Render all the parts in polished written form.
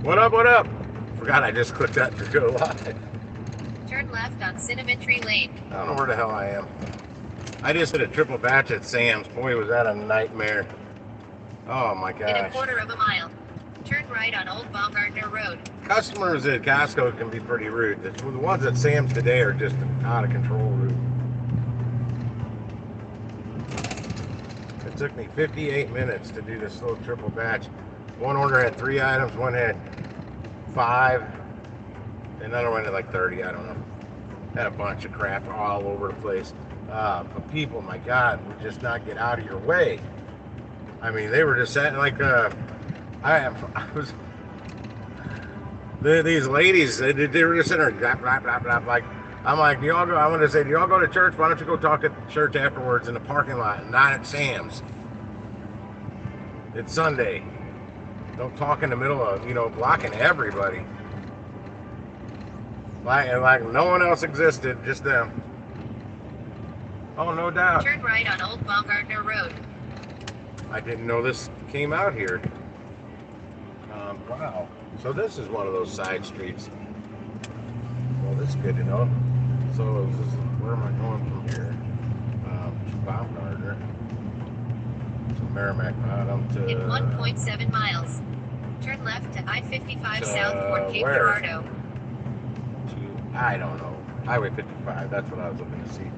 What up, what up? Forgot I just clicked that to go live. Turn left on Cinnamon Tree Lane. I don't know where the hell I am. I just did a triple batch at Sam's. Boy, was that a nightmare. Oh my In a gosh. quarter of a mile, turn right on Old Baumgartner Road. Customers at Costco can be pretty rude. The ones at Sam's today are just out of control rude. It took me 58 minutes to do this little triple batch. One order had 3 items, one had 5, another one had like 30, I don't know. Had a bunch of crap all over the place. But people, my God, would just not get out of your way. I mean, they were just sitting like, these ladies, they were just sitting there, blah, blah, blah, blah, like, I'm like, do y'all go, I want to say, do y'all go to church? Why don't you go talk at church afterwards in the parking lot, not at Sam's? It's Sunday. Don't talk in the middle of, blocking everybody. Like no one else existed, just them. Oh, no doubt. Turn right on Old Baumgartner Road. I didn't know this came out here. Wow. So this is one of those side streets. Well, this is good to know. So where am I going from here? Baumgartner. To Merrimack Bottom to... In 1.7 miles, turn left to I-55 south toward Cape where? Girardeau. I don't know. Highway 55, that's what I was looking to see.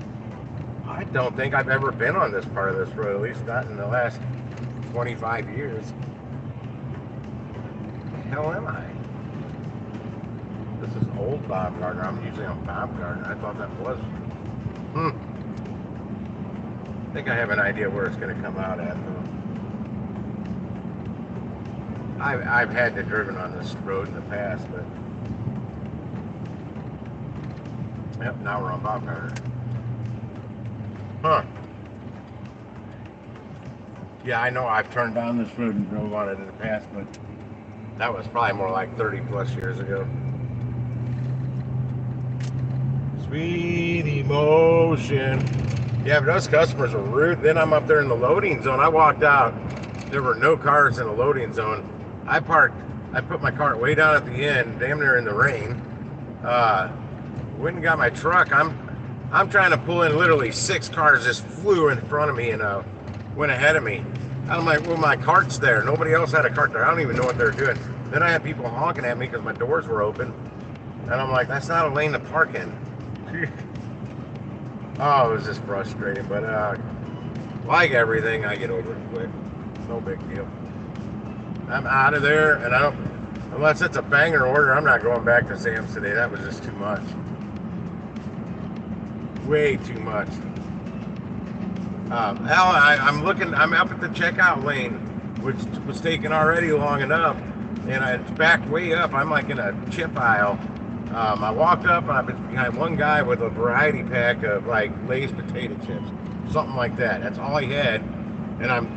I don't think I've ever been on this part of this road, at least not in the last 25 years. Where the hell am I? This is Old Baumgartner. I'm usually on Baumgartner. I thought that was. I think I have an idea where it's going to come out at, though. I've had to driven on this road in the past, but... Yep, now we're on Baumgartner. Huh. Yeah, I know I've turned down this road and drove on it in the past, but that was probably more like 30 plus years ago. Sweet emotion. Yeah, but those customers were rude. Then I'm up there in the loading zone. I walked out. There were no cars in the loading zone. I parked. I put my cart way down at the end, damn near in the rain. Went and got my truck. I'm trying to pull in. Literally 6 cars just flew in front of me and went ahead of me. I'm like, well, my cart's there. Nobody else had a cart there. I don't even know what they're doing. Then I had people honking at me because my doors were open. And I'm like, that's not a lane to park in. Oh, it was just frustrating. But like everything, I get over it quick. No big deal. I'm out of there, and I don't, unless it's a banger order, I'm not going back to Sam's today. That was just too much. Way too much. I'm up at the checkout lane, which was taking already long enough, and it's backed way up. I'm like in a chip aisle. I walked up and I've been behind one guy with a variety pack of like Lay's potato chips, something like that. That's all he had, and I'm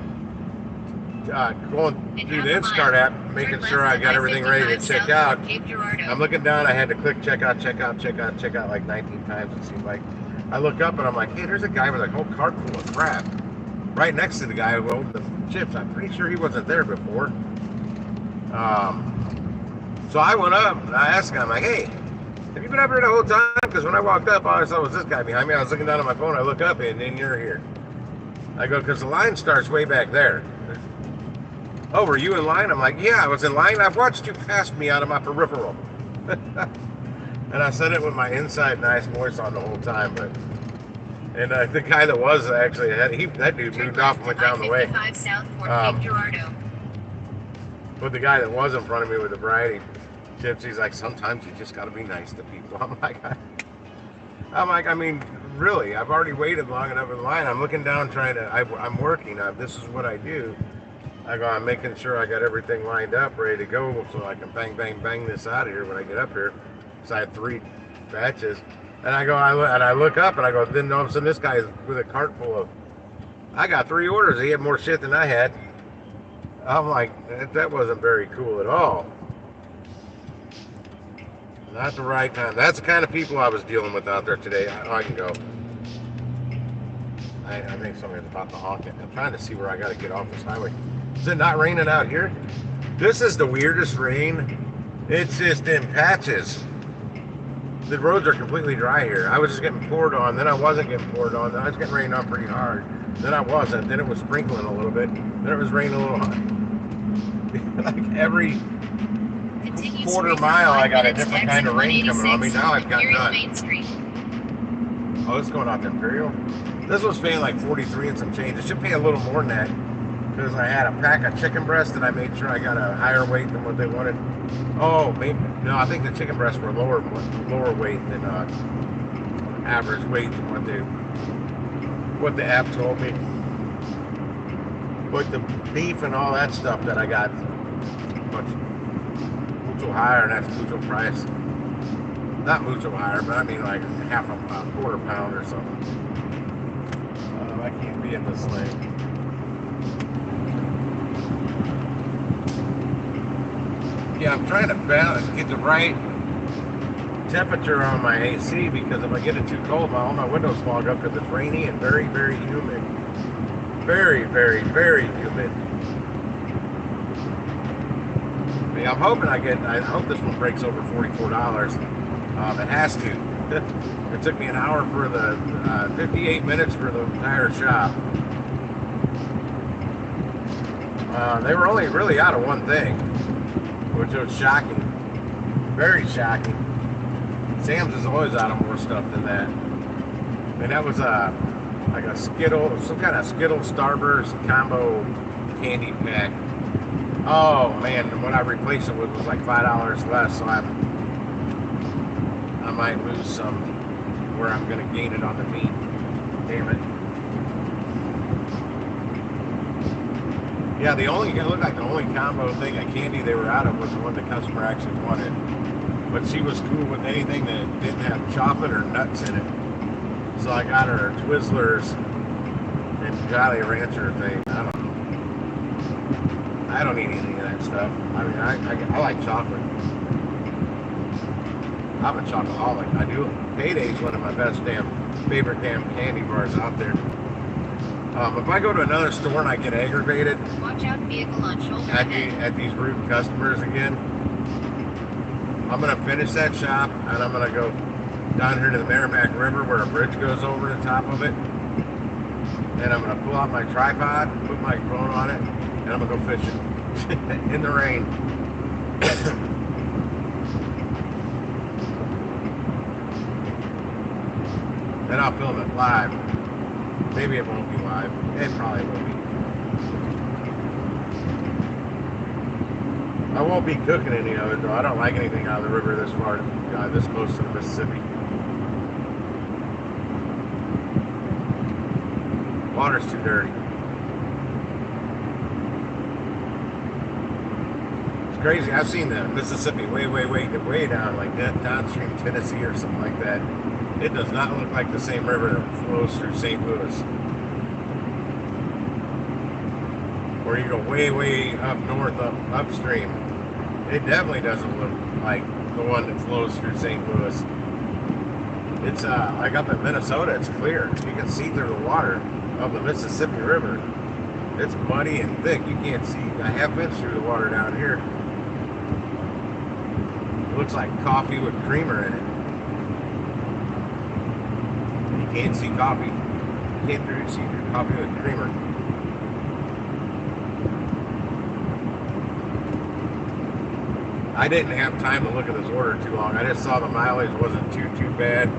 going through the Instacart app, making sure I got everything ready to check out. I'm looking down. I had to click checkout like 19 times. It seemed like. I look up and I'm like, hey, there's a guy with a whole cart full of crap right next to the guy who owned the chips. I'm pretty sure he wasn't there before. So I went up and I asked him, I'm like, hey, have you been up here the whole time? Because when I walked up, all I saw was this guy behind me. I was looking down at my phone. I look up and then you're here. I go, because the line starts way back there. Oh, were you in line? I'm like, yeah, I was in line. I've watched you pass me out of my peripheral. And I said it with my inside nice voice on the whole time, but the guy that was actually that dude moved off and went down the way. But the guy that was in front of me with the variety chips, he's like, sometimes you just got to be nice to people. I'm like, I mean, really, I've already waited long enough in line. I'm looking down I'm working. This is what I do. I'm making sure I got everything lined up, ready to go, so I can bang, bang, bang this out of here when I get up here. So I had 3 batches, and I look up and I go, then all of a sudden this guy's with a cart full of, I got 3 orders. He had more shit than I had. I'm like, that wasn't very cool at all. Not the right time. That's the kind of people I was dealing with out there today. I can go. I think somebody's about to honk it. I'm trying to see where I got to get off this highway. Is it not raining out here? This is the weirdest rain It's just in patches. The roads are completely dry here. I was just getting poured on, then I wasn't getting poured on, then I was getting rained on pretty hard, then I wasn't, then it was sprinkling a little bit, then it was raining a little hard. Like every quarter mile I got a different kind of rain coming on me. Now I've got none. Oh, it's going out to Imperial? This was paying like 43 and some change. It should pay a little more than that because I had a pack of chicken breasts and I made sure I got a higher weight than what they wanted. Oh, maybe no. I think the chicken breasts were lower weight than average weight than what the app told me. But the beef and all that stuff that I got mucho higher, and that's mucho price. Not mucho higher, but I mean like half a quarter pound or something. I can't be in this lane. Yeah, I'm trying to balance, get the right temperature on my AC because if I get it too cold, all my windows fog up because it's rainy and very, very humid. Very, very, very humid. I'm hoping I hope this one breaks over $44. It has to. It took me an hour for the 58 minutes for the entire shop. They were only really out of one thing, which was shocking. Very shocking. Sam's is always out of more stuff than that. And that was like a Skittle, some kind of Skittle Starburst combo candy pack. Oh man, what I replaced it with was like $5 less, so I might lose some where I'm gonna gain it on the meat. Damn it. Yeah, it looked like the only combo thing of candy they were out of was the one the customer actually wanted. But she was cool with anything that didn't have chocolate or nuts in it. So I got her Twizzlers and Jolly Rancher thing. I don't know. I don't eat any of that stuff. I mean, I like chocolate. I'm a chocoholic. I do. Payday's one of my favorite candy bars out there. If I go to another store and I get aggravated, watch out, vehicle on shoulder at these rude customers again, I'm gonna finish that shop and I'm gonna go down here to the Merrimack River where a bridge goes over the top of it, and I'm gonna pull out my tripod, put my phone on it, and I'm gonna go fishing in the rain. Then I'll film it live. Maybe it won't be live. It probably will be. I won't be cooking any of it though. I don't like anything out of the river this far, this close to the Mississippi. Water's too dirty. It's crazy. I've seen the Mississippi way down, like that downstream Tennessee or something like that. It does not look like the same river that flows through St. Louis. Or you go way up north, upstream. It definitely doesn't look like the one that flows through St. Louis. It's like up in Minnesota, it's clear. You can see through the water of the Mississippi River. It's muddy and thick. You can't see. I have been through the water down here. It looks like coffee with creamer in it. You can't see coffee. You can't see coffee with creamer. I didn't have time to look at this order too long. I just saw the mileage wasn't too bad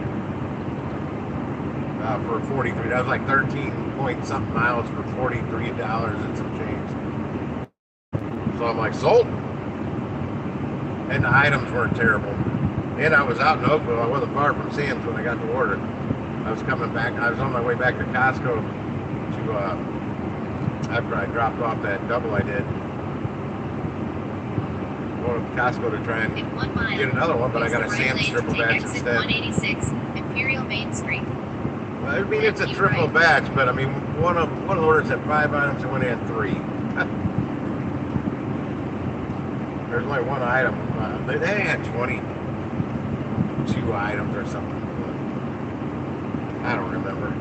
for 43. That was like 13 point something miles for $43 and some change. So I'm like, sold. And the items weren't terrible. And I was out in Oakville. I wasn't far from Sam's when I got the order. I was coming back. I was on my way back to Costco to after I dropped off that double I did. Going to Costco to try and get another one, but I got a Sam's triple batch instead. 186 Imperial Main Street. Well, I mean, it's a triple batch, but I mean, one of the orders had 5 items and one had 3. There's only one item. They had 22 items or something. I don't remember.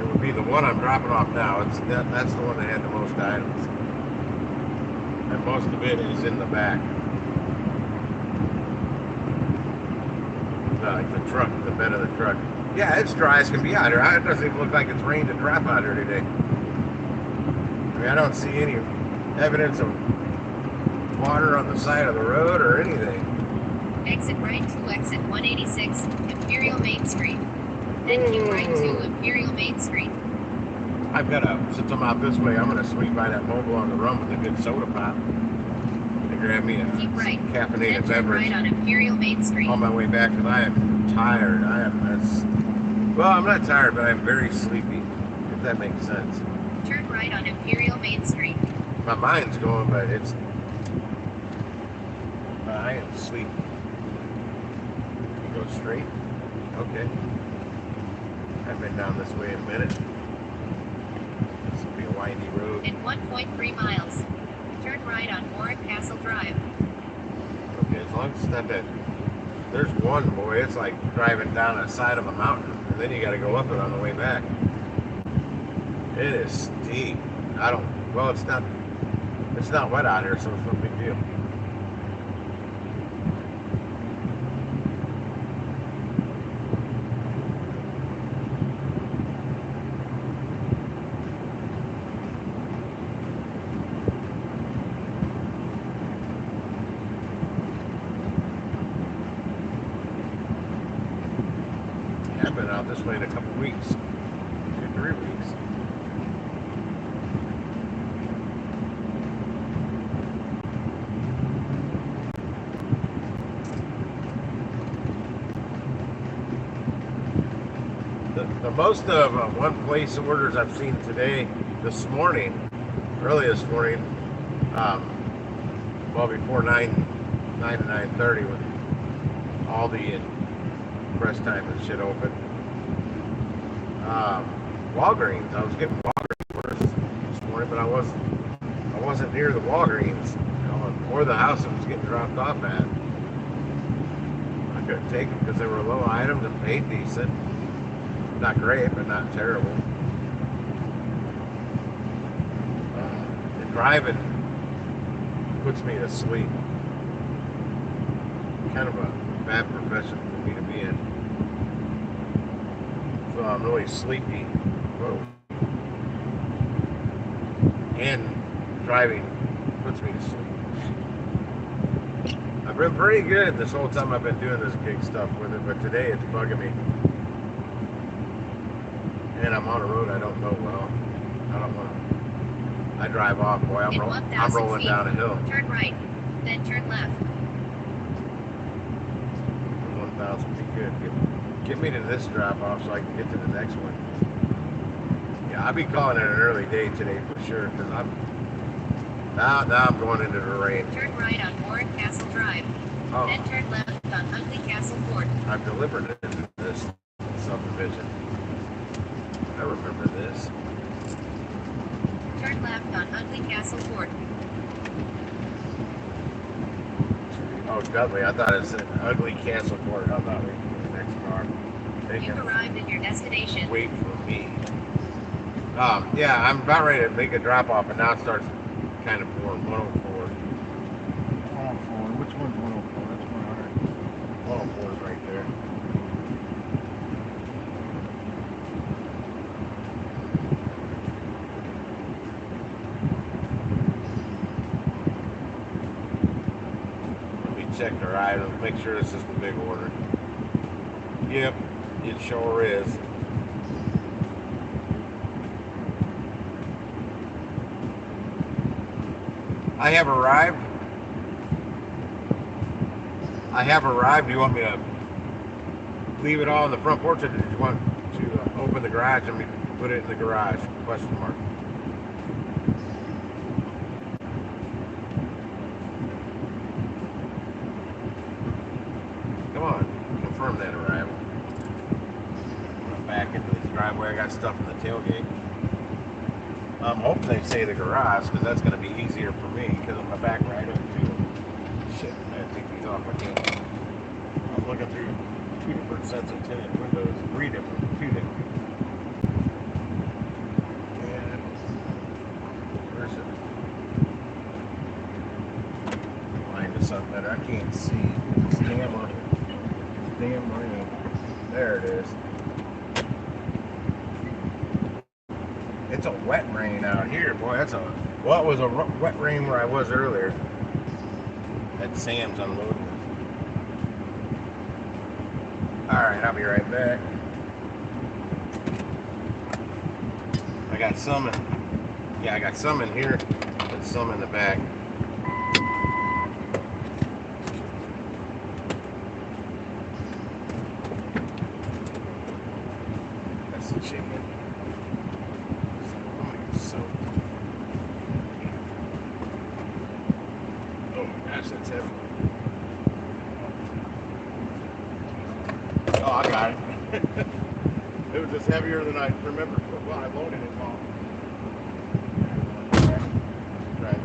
It would be the one I'm dropping off now. That's the one that had the most items. and most of it is in the back. Like the truck, the bed of the truck. Yeah, it's dry as can be out here. It doesn't even look like it's rained a drop out here today. I mean, I don't see any evidence of water on the side of the road or anything. Exit right to exit 186, Imperial Main Street. Then keep right to Imperial Main Street. I've got since I'm out this way, I'm going to swing by that mobile on the run with a good soda pop and grab me a caffeinated beverage right on Imperial Main Street. On my way back because I am tired. Well, I'm not tired, but I'm very sleepy, if that makes sense. Turn right on Imperial Main Street. My mind's going, but I am sleepy. You go straight? Okay. I've been down this way in a minute. This will be a windy road. In 1.3 miles, turn right on Warren Castle Drive. Okay, as long as it's not that. There's one, boy, it's like driving down the side of a mountain, and then you got to go up it on the way back. It is steep. Well, it's not wet out here, so it's no big deal. I've been out this way in a couple weeks, 2-3 weeks. The most of one place orders I've seen today, early this morning, well before 9 to 9:30 with Aldi and press time and shit open. Walgreens. I was getting Walgreens orders this morning, but I wasn't near the Walgreens, or the house it was getting dropped off at. I couldn't take them because they were low items and paid decent. Not great, but not terrible. The driving puts me to sleep. Kind of a bad profession for me to be in. So I'm really sleepy. Whoa. And driving puts me to sleep. I've been pretty good this whole time I've been doing this gig stuff with it, but today it's bugging me. And I'm on a road I don't know well. I don't want to. I drive off, boy. I'm rolling down a hill. Turn right, then turn left. 1,000 feet, good. Get me to this drop off so I can get to the next one. Yeah, I'll be calling it an early day today for sure because now I'm going into the rain. Turn right on Warren Castle Drive. Oh. Then turn left on Ugly Castle Court. I've delivered it into this subdivision. I remember this. Turn left on Ugly Castle Court. Oh, Dudley, I thought it said Ugly Castle Court. I thought we were the next car. You've arrived at your destination. Wait for me. Yeah, I'm about ready to make a drop off, and now it starts kind of pouring. 104. 104. Which one's 104? That's 100. 104 is right there. Check our items, make sure this is the big order. Yep, it sure is. I have arrived. Do you want me to leave it all in the front porch, or did you want to open the garage and put it in the garage? Question mark. Come on, confirm that arrival. I'm back into this driveway. I got stuff in the tailgate. I'm hoping they say the garage because that's going to be easier for me because I'm going to back right up to it. Shit, I gotta take these off my camera. I'm looking through 2 different sets of tinted windows, 2 different. And where's it? something better. I can't see. It's damn rain. There it is. It's a wet rain out here, boy. Well, it was a wet rain where I was earlier. At Sam's unloading. All right, I'll be right back. I got some in here and some in the back. That's the chicken. Oh my gosh, that's heavy. Oh, I got it. It was just heavier than I remember. Well, I loaded it all. Right.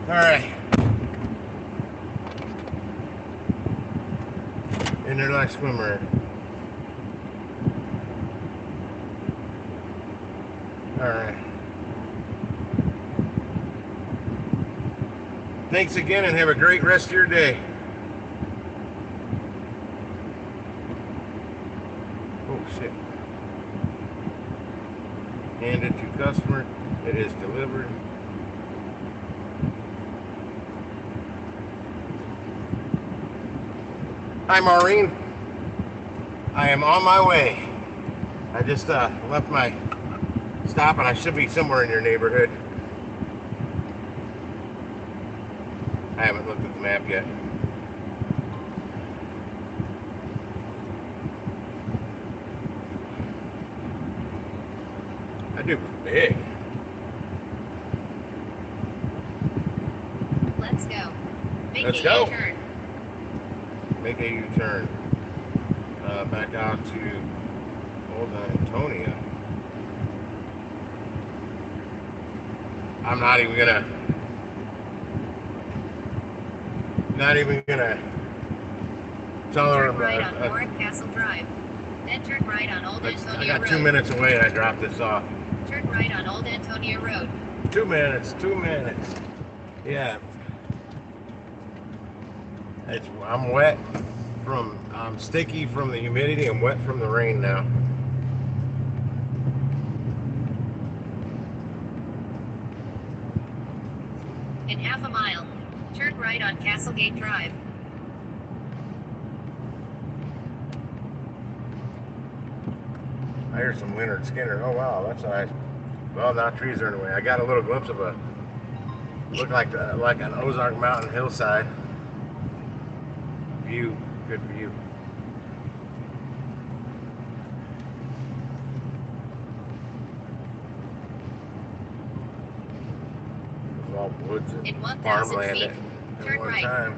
All right. Interlock swimmer. All right. Thanks again and have a great rest of your day. Oh, shit. Handed to customer. It is delivered. Hi, Maureen. I am on my way. I just left my stop and I should be somewhere in your neighborhood. I haven't looked at the map yet. I do big. Let's go. Let's go. Make a U-turn. Back out to Old Antonia. I'm not even gonna tell her. Turn right on North Castle Drive. Then turn right on Old Antonia I got Road. 2 minutes away and I dropped this off. Turn right on Old Antonia Road. 2 minutes, 2 minutes. Yeah. I'm wet I'm sticky from the humidity and wet from the rain now. In half a mile, turn right on Castlegate Drive. I hear some Leonard Skinner. Oh wow, that's nice. Well, now trees are in the way. I got a little glimpse of a look like an Ozark Mountain hillside view. Good view. It was all woods and farmland feet, at one time.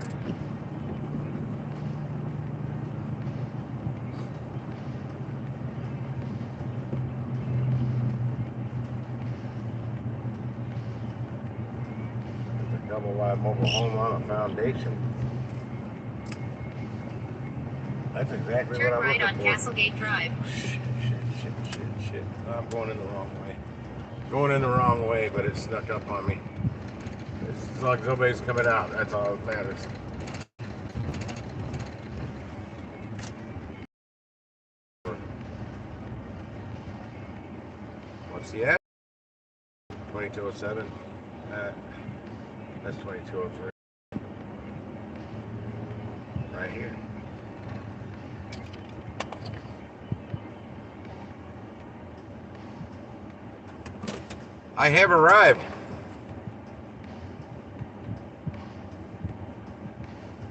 Double wide mobile home on a foundation. That's exactly Turn what I'm right looking on for. Castlegate Drive. Shit. I'm going in the wrong way. Going in the wrong way, but it snuck up on me. As long as nobody's coming out, that's all that matters. What's the ad? 2207. That's 2203. Right here. I have arrived.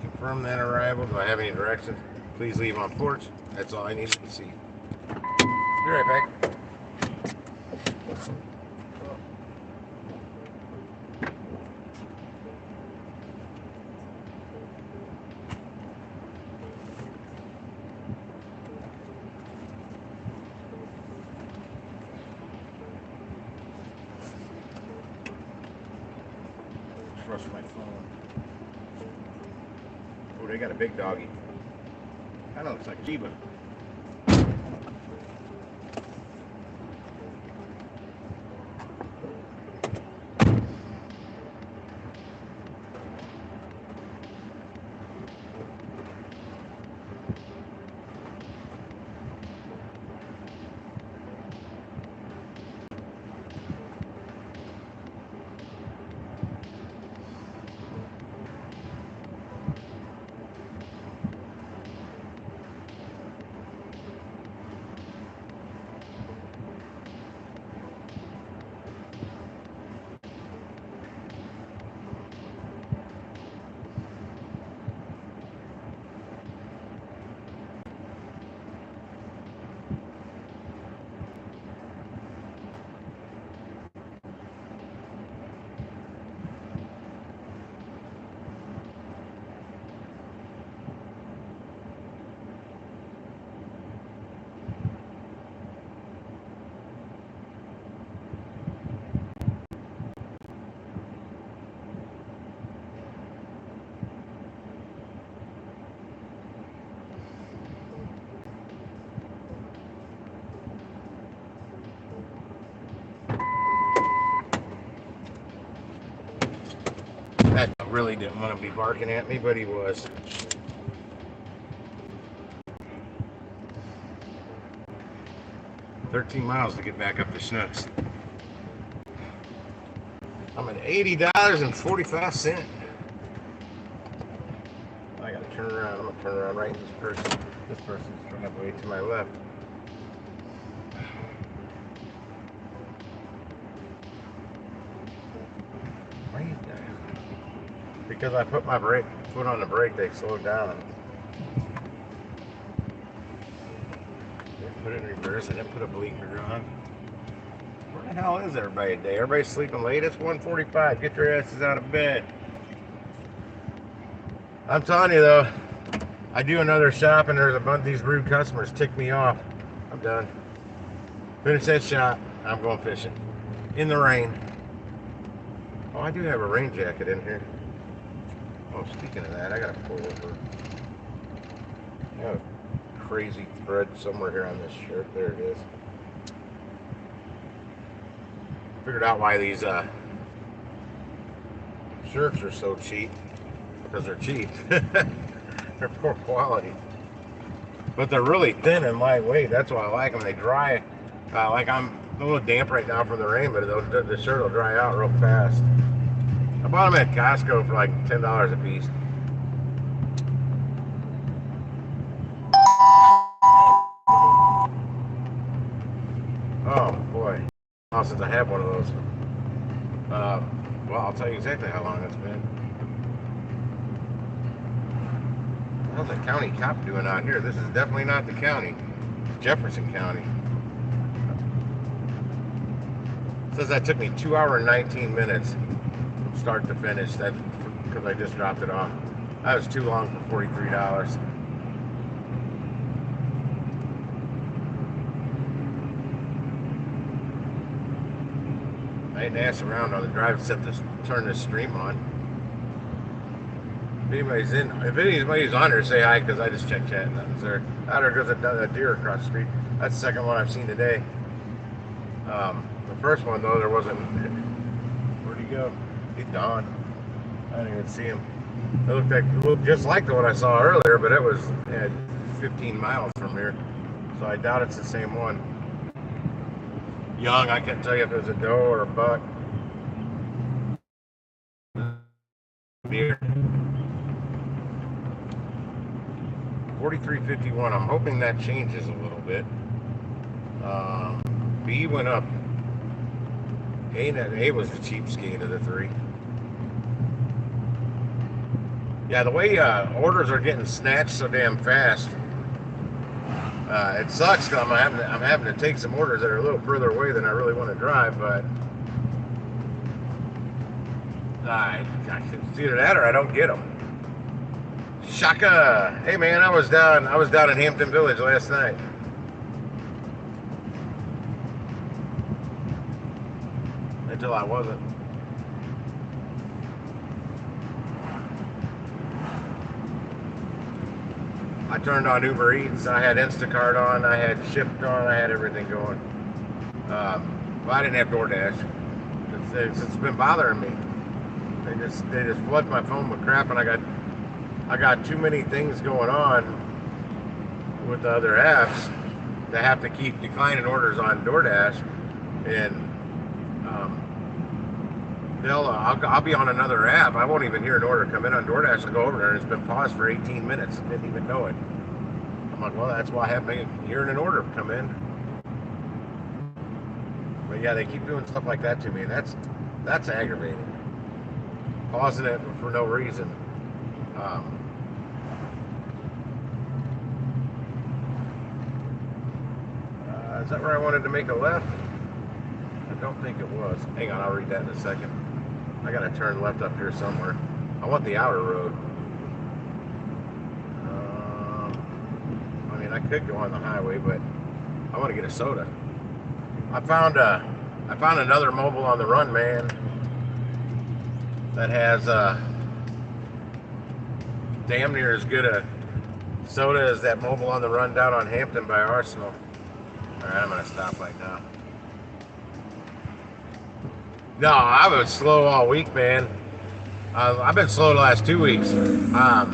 Confirm that arrival. Do I have any directions? Please leave on porch. That's all I needed to see. Be right back. Trust my phone. Oh, they got a big doggy. Kind of looks like Chiba. That really didn't want to be barking at me, but he was. $13 to get back up to Schnucks. I'm at $80.45. I gotta turn around. I'm gonna turn around right in this person. This person's driveway to my left. Why is that? Because I put my foot on the brake, they slowed down. They put it in reverse and then put a blinker on. Where the hell is everybody today? Everybody's sleeping late. It's 1:45. Get your asses out of bed. I'm telling you though, I do another shop and there's a bunch of these rude customers tick me off. I'm done. Finish that shop. I'm going fishing. In the rain. Oh, I do have a rain jacket in here. Oh, speaking of that, I gotta pull over. I got a crazy thread somewhere here on this shirt. There it is. Figured out why these shirts are so cheap, because they're cheap. They're poor quality, but they're really thin and lightweight. That's why I like them. They dry. Like I'm a little damp right now from the rain, but the shirt will dry out real fast. I bought them at Costco for like $10 a piece. Oh boy, oh, since I have one of those. Well, I'll tell you exactly how long it's been. How's the county cop doing out here? This is definitely not the county. It's Jefferson County. It says that took me 2 hours and 19 minutes from start to finish. That because I just dropped it off. That was too long for $43. I didn't ask around on the drive except to turn this stream on. If anybody's on there, say hi, because I just checked chat. Nothing's there. Out there goes a deer across the street. That's the second one I've seen today. The first one though, there wasn't. Where'd he go? He's gone. I didn't even see him. It looked just like the one I saw earlier, but it was at 15 miles from here, so I doubt it's the same one. Young, I can't tell you if it was a doe or a buck. Deer. 43.51. I'm hoping that changes a little bit. B went up. A was the cheapskate of the three. Yeah, the way orders are getting snatched so damn fast, it sucks because I'm having to take some orders that are a little further away than I really want to drive, but it's either that or I don't get them. Shaka! Hey man, I was down in Hampton Village last night. Until I wasn't. I turned on Uber Eats. I had Instacart on. I had Shift on. I had everything going. Well, I didn't have DoorDash. It's been bothering me. They just flood my phone with crap, and I got too many things going on with the other apps to have to keep declining orders on DoorDash, and I'll be on another app. I won't even hear an order come in on DoorDash. I'll go over there and it's been paused for 18 minutes. Didn't even know it. I'm like, well, that's why I haven't been hearing an order come in. But yeah, they keep doing stuff like that to me. That's aggravating. Pausing it for no reason. Is that where I wanted to make a left? I don't think it was. Hang on, I'll read that in a second. I gotta turn left up here somewhere. I want the outer road. I mean, I could go on the highway, but I want to get a soda. I found another mobile on the run, man, that has damn near as good a soda as that mobile on the run down on Hampton by Arsenal. All right, I'm gonna stop right now. No, I was slow all week, man. I've been slow the last 2 weeks. I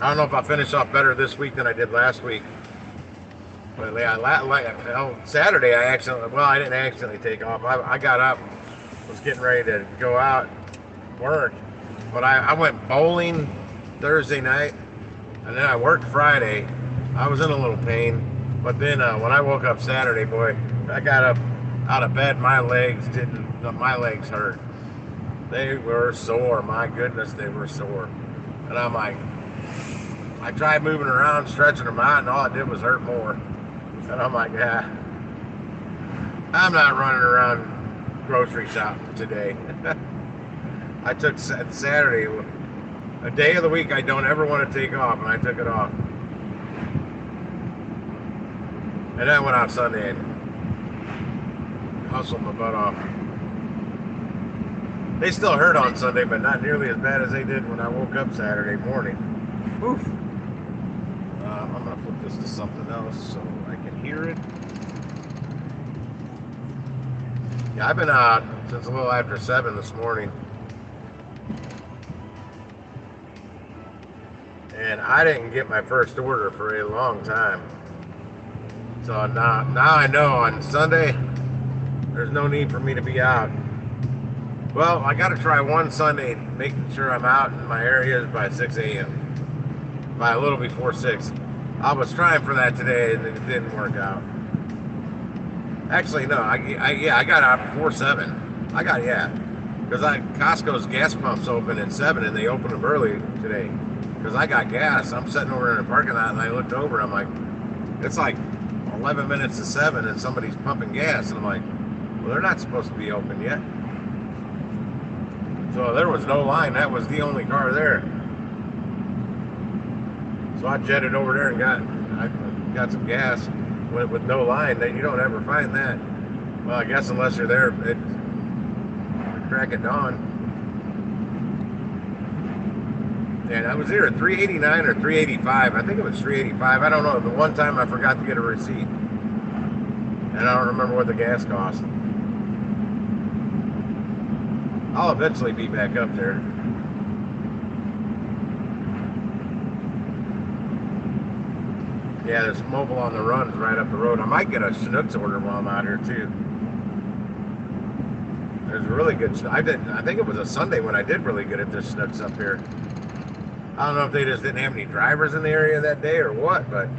don't know if I'll finish off better this week than I did last week. But yeah, Saturday I didn't accidentally take off. I got up, was getting ready to go out, work. But I went bowling Thursday night, and then I worked Friday. I was in a little pain. But then when I woke up Saturday, boy, I got up out of bed, my legs hurt. They were sore. My goodness, they were sore. And I'm like, I tried moving around, stretching them out, and all it did was hurt more. And I'm like, yeah, I'm not running around grocery shopping today. I took Saturday, a day of the week I don't ever want to take off, and I took it off. And then I went out Sunday and hustled my butt off. They still hurt on Sunday, but not nearly as bad as they did when I woke up Saturday morning. Oof. I'm going to flip this to something else so I can hear it. Yeah, I've been out since a little after 7 this morning. And I didn't get my first order for a long time. So now I know on Sunday, there's no need for me to be out. Well, I got to try one Sunday, making sure I'm out in my areas by 6 a.m. By a little before 6. I was trying for that today, and it didn't work out. Actually, no, I got out before 7. Because Costco's gas pumps open at 7, and they open them early today. Because I got gas. I'm sitting over in the parking lot, and I looked over, I'm like, it's like 11 minutes to 7, and somebody's pumping gas, and I'm like, well, they're not supposed to be open yet. So there was no line. That was the only car there. So I jetted over there and I got some gas with no line. You don't ever find that. Well, I guess unless you're there at crack of dawn. And I was there at 389 or 385. I think it was 385. I don't know. The one time I forgot to get a receipt. And I don't remember what the gas cost. I'll eventually be back up there. Yeah, there's mobile on the runs right up the road. I might get a Schnucks order while I'm out here too. There's really good. I think it was a Sunday when I did really good at this Schnucks up here. I don't know if they just didn't have any drivers in the area that day or what, but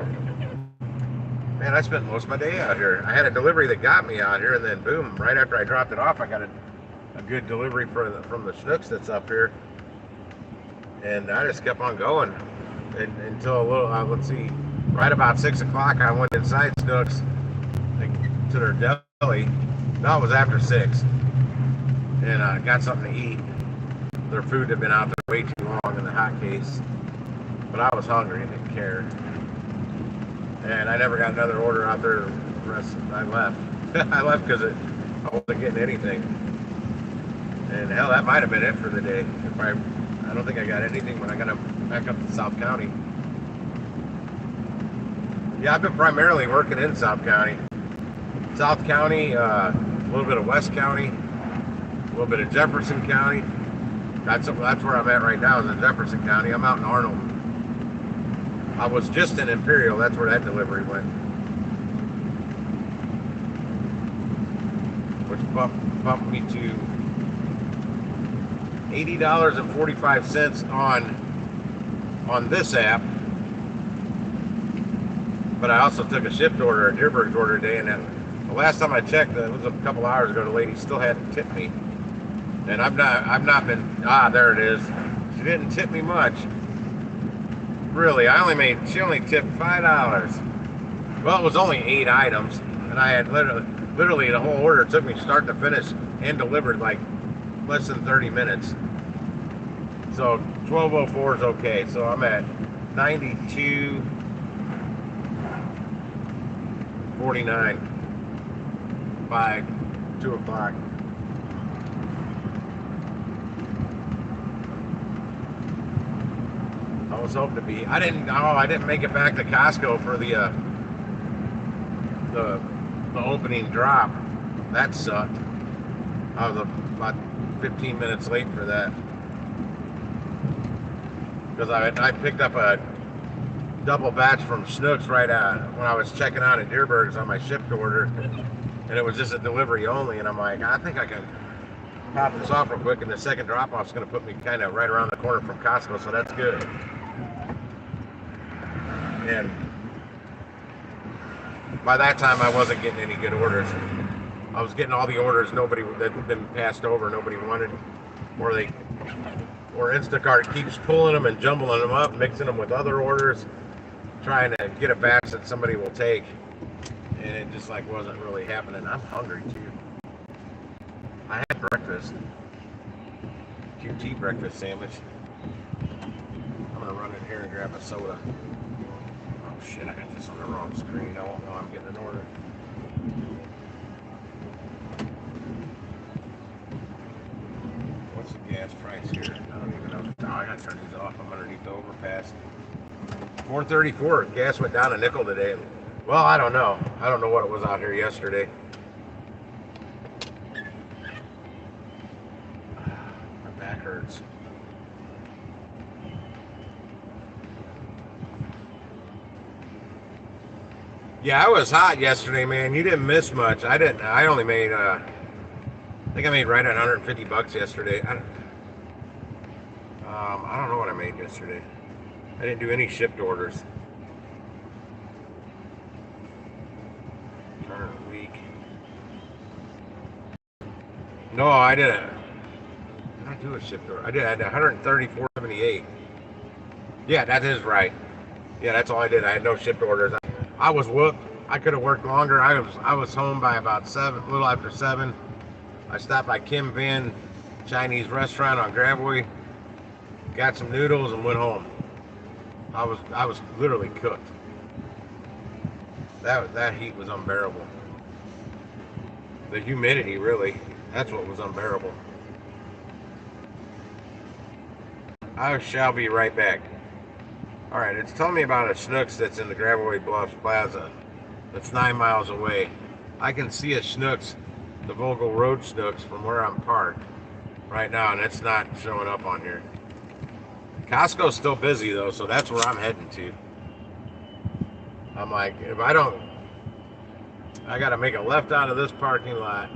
man, I spent most of my day out here. I had a delivery that got me out here, and then boom, right after I dropped it off, I got a good delivery from the Schnucks that's up here, and I just kept on going until a little. Let's see. Right about 6 o'clock, I went inside Schnucks to their deli. No, it was after 6. And I got something to eat. Their food had been out there way too long in the hot case. But I was hungry and didn't care. And I never got another order out there. I left. I left because I wasn't getting anything. And hell, that might have been it for the day. I don't think I got anything when I got back up to South County. Yeah, I've been primarily working in South County. South County, a little bit of West County, a little bit of Jefferson County. That's where I'm at right now, is in Jefferson County. I'm out in Arnold. I was just in Imperial. That's where that delivery went. Which bumped me to $80.45 on this app. But I also took a shift order, a Deerberg's order today, and the last time I checked, it was a couple hours ago, the lady still hadn't tipped me. And I've not been, there it is. She didn't tip me much. Really, she only tipped $5. Well, it was only 8 items, and I had literally the whole order took me start to finish and delivered like less than 30 minutes. So 12:04 is okay. So I'm at 92.49 by 2 o'clock. I was hoping to be. I didn't make it back to Costco for the opening drop. That sucked. I was about 15 minutes late for that because I picked up a double batch from Schnucks right when I was checking out at Deerberg's on my shipped order, and it was just a delivery only. And I'm like, I think I can pop this off real quick, and the second drop off is going to put me kind of right around the corner from Costco, so that's good. And by that time, I wasn't getting any good orders. I was getting all the orders that had been passed over, nobody wanted, or Instacart keeps pulling them and jumbling them up, mixing them with other orders, trying to get a batch that somebody will take, and it just like wasn't really happening. I'm hungry too. I had breakfast, QT breakfast sandwich. I'm gonna run in here and grab a soda. Oh shit, I got this on the wrong screen. I won't know I'm getting an order. What's the gas price here? I don't even know. Oh, I gotta turn these off. I'm underneath the overpass. 434. Gas went down a nickel today. Well, I don't know. I don't know what it was out here yesterday. hurts. Yeah, I was hot yesterday, man. You didn't miss much. I didn't. I only made. I think I made right at 150 bucks yesterday. I don't know what I made yesterday. I didn't do any shipped orders. Turn of the week. No, I didn't. Did I do a shipped order? I did. I had 134.78. Yeah, that is right. Yeah, that's all I did. I had no shipped orders. I was whooped. I could have worked longer. I was home by about 7, a little after 7. I stopped by Kim Van Chinese restaurant on Gravois, got some noodles, and went home. I was literally cooked. That heat was unbearable. The humidity, really, that's what was unbearable. I shall be right back. All right, it's telling me about a Schnucks that's in the Gravois Bluffs Plaza. That's 9 miles away. I can see a Schnucks, the Vogel Road Schnucks, from where I'm parked right now, and it's not showing up on here. Costco's still busy though, so that's where I'm heading to. I'm like, if I don't, I got to make a left out of this parking lot,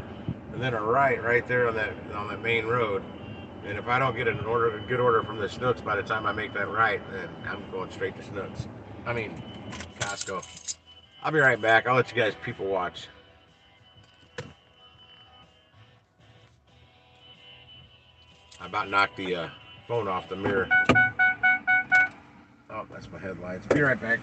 and then a right there on that main road. And if I don't get a good order from the Schnucks by the time I make that right, then I'm going straight to Schnucks. I mean, Costco. I'll be right back. I'll let you guys people watch. I about knocked the phone off the mirror. Oh, that's my headlights. Be right back.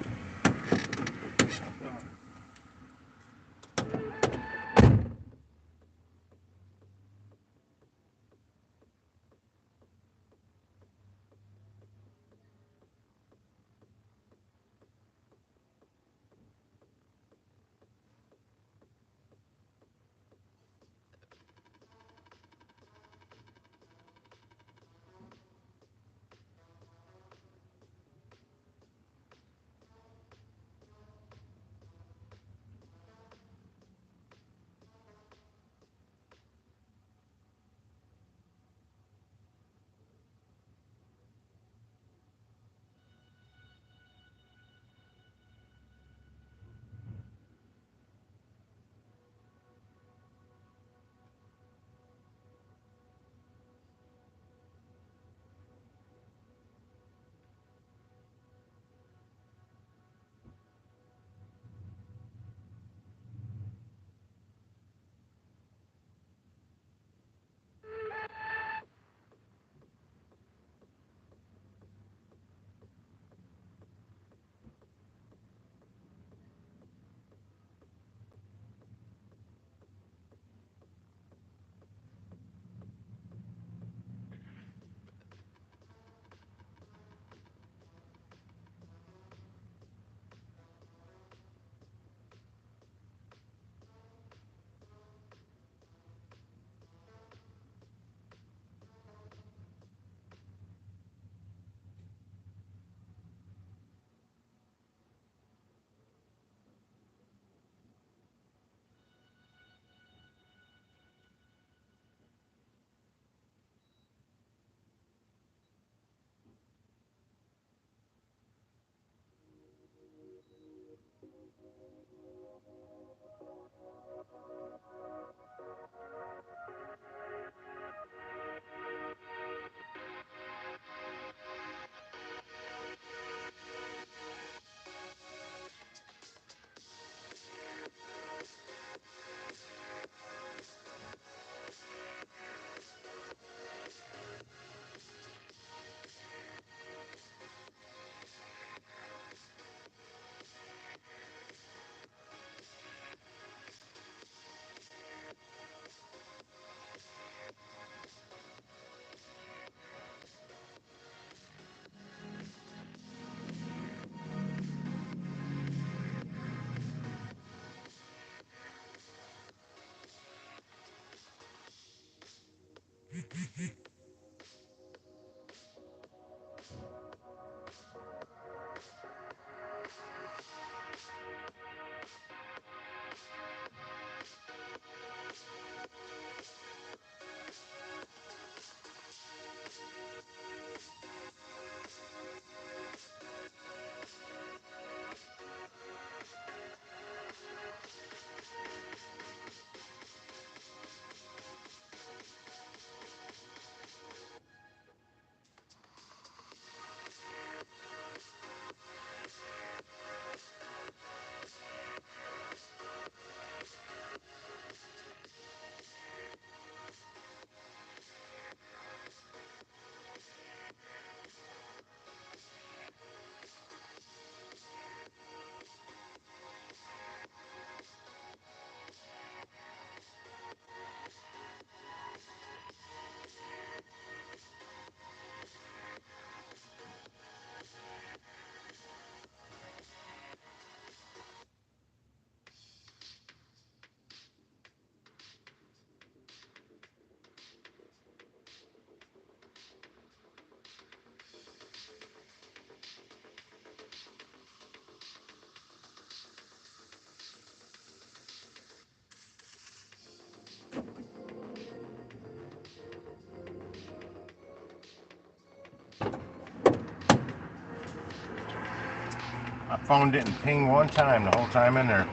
phone didn't ping one time the whole time in there.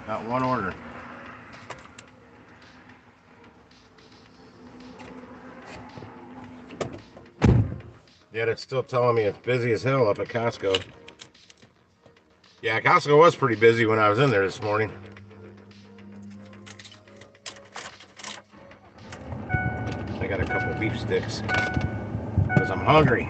Not one order. Yet it's still telling me it's busy as hell up at Costco. Yeah, Costco was pretty busy when I was in there this morning. I got a couple beef sticks because I'm hungry.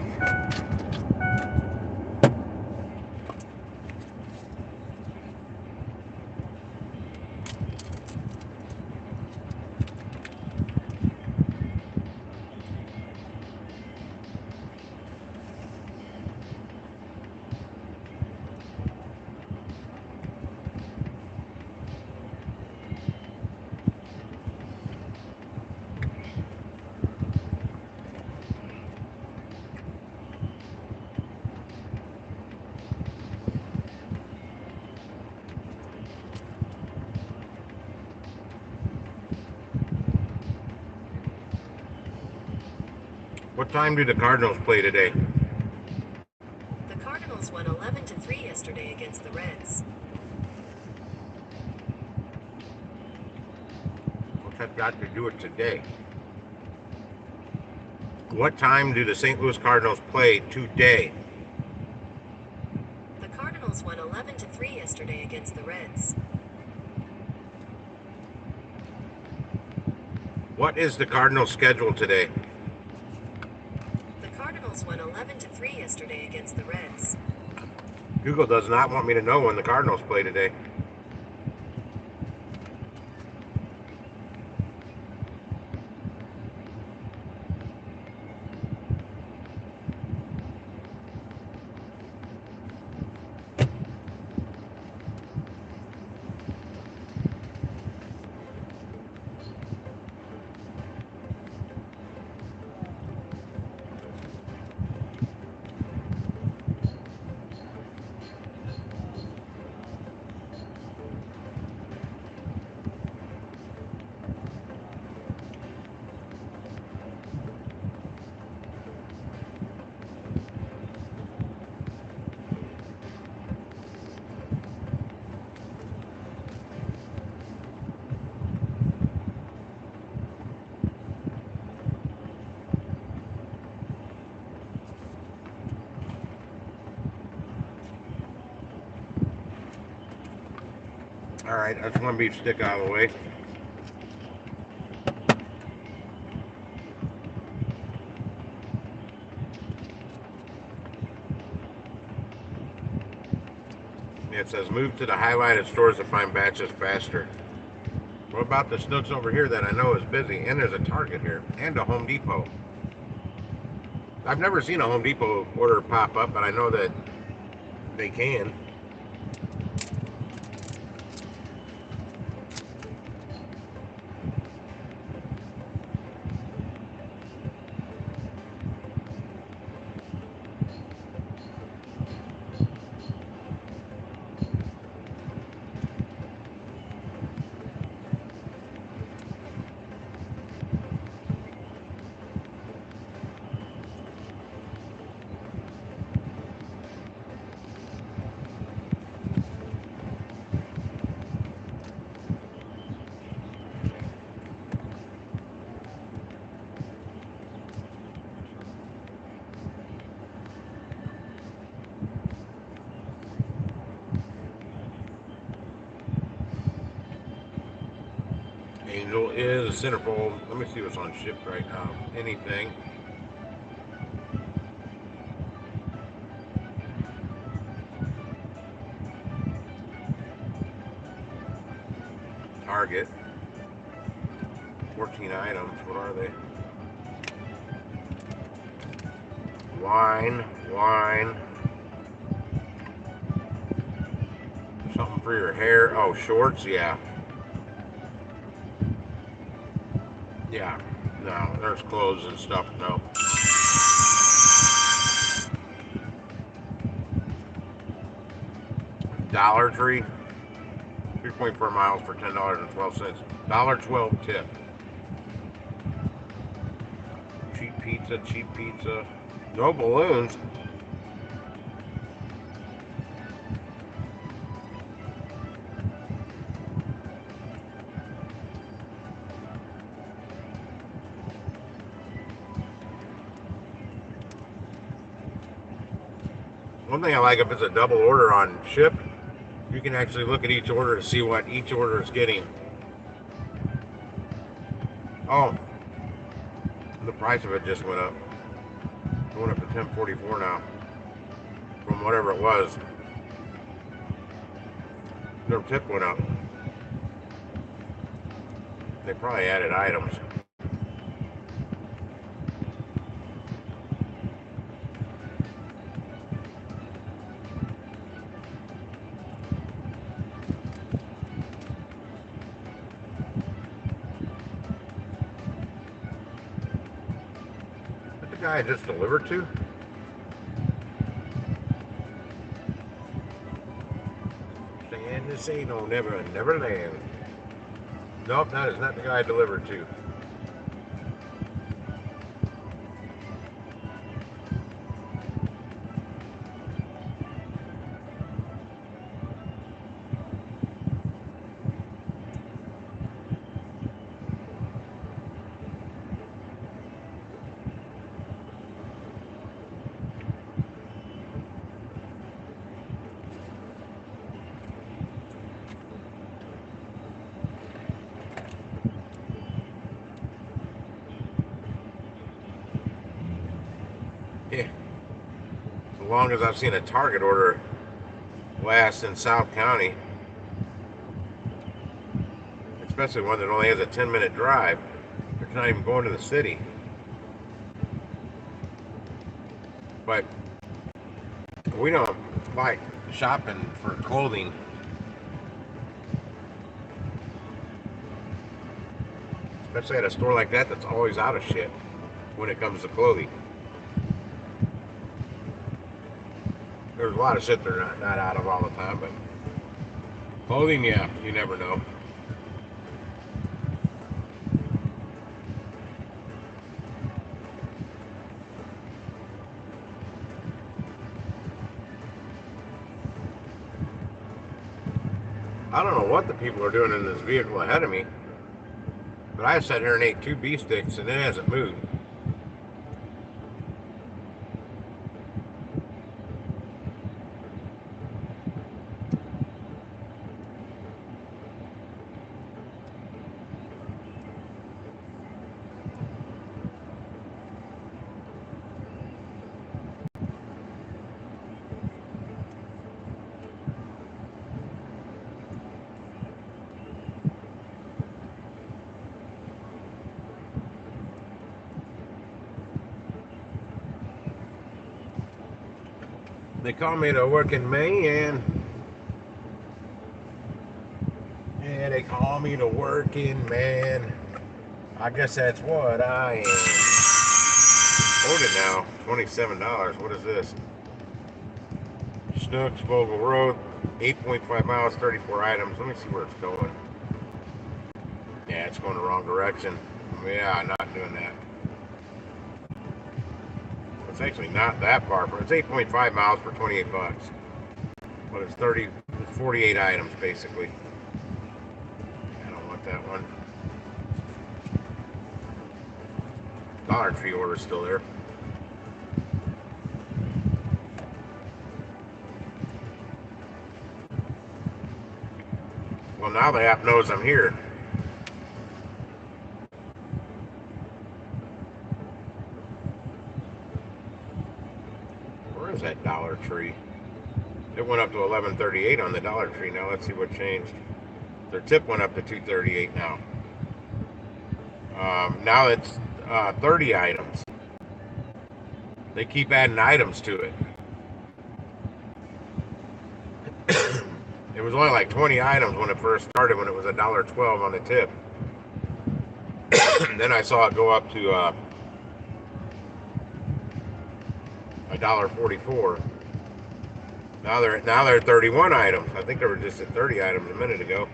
What time do the Cardinals play today? The Cardinals won 11-3 yesterday against the Reds. What's that got to do with today? What time do the St. Louis Cardinals play today? The Cardinals won 11-3 yesterday against the Reds. What is the Cardinals' schedule today? The Cardinals won 11-3 yesterday against the Reds. Google does not want me to know when the Cardinals play today. All right, that's one beef stick out of the way. It says move to the highlighted stores to find batches faster. What about the Snooks over here that I know is busy? And there's a Target here and a Home Depot. I've never seen a Home Depot order pop up, but I know that they can. Angel is a centerfold. Let me see what's on shift right now. Anything. Target. 14 items. What are they? Wine. Something for your hair. Oh, shorts. Yeah. No, there's clothes and stuff. No. Dollar Tree. 3.4 miles for $10.12. $1.12 tip. Cheap pizza. No balloons. One thing I like, if it's a double order on Ship, you can actually look at each order to see what each order is getting. Oh, the price of it just went up. Going up to $10.44 now from whatever it was. Their tip went up. They probably added items. Is that the guy I just delivered to? Saying this ain't no Neverland. Nope, that is not the guy I delivered to. Yeah. As long as I've seen a Target order last in South County, especially one that only has a 10-minute drive, it's not even going to the city. But we don't like shopping for clothing. Especially at a store like that that's always out of shit when it comes to clothing. There's a lot of shit they're not out of all the time, but clothing, yeah, you never know. I don't know what the people are doing in this vehicle ahead of me, but I sat here and ate 2 beef sticks and it hasn't moved. They call me the working man. Yeah, they call me the working man. I guess that's what I am. Hold it now. $27. What is this? Snooks, Vogel Road, 8.5 miles, 34 items. Let me see where it's going. Yeah, it's going the wrong direction. Yeah, I'm not doing that. It's actually not that far from. It's 8.5 miles for 28 bucks. But it's 48 items basically. I don't want that one. Dollar Tree order's still there. Well, now the app knows I'm here. Where is that Dollar Tree? It went up to $11.38 on the Dollar Tree. Now let's see what changed. Their tip went up to $2.38 now. Now it's 30 items. They keep adding items to it. It was only like 20 items when it first started, when it was $1.12 on the tip. Then I saw it go up to $1.44. Now they're 31 items. I think they were just at 30 items a minute ago.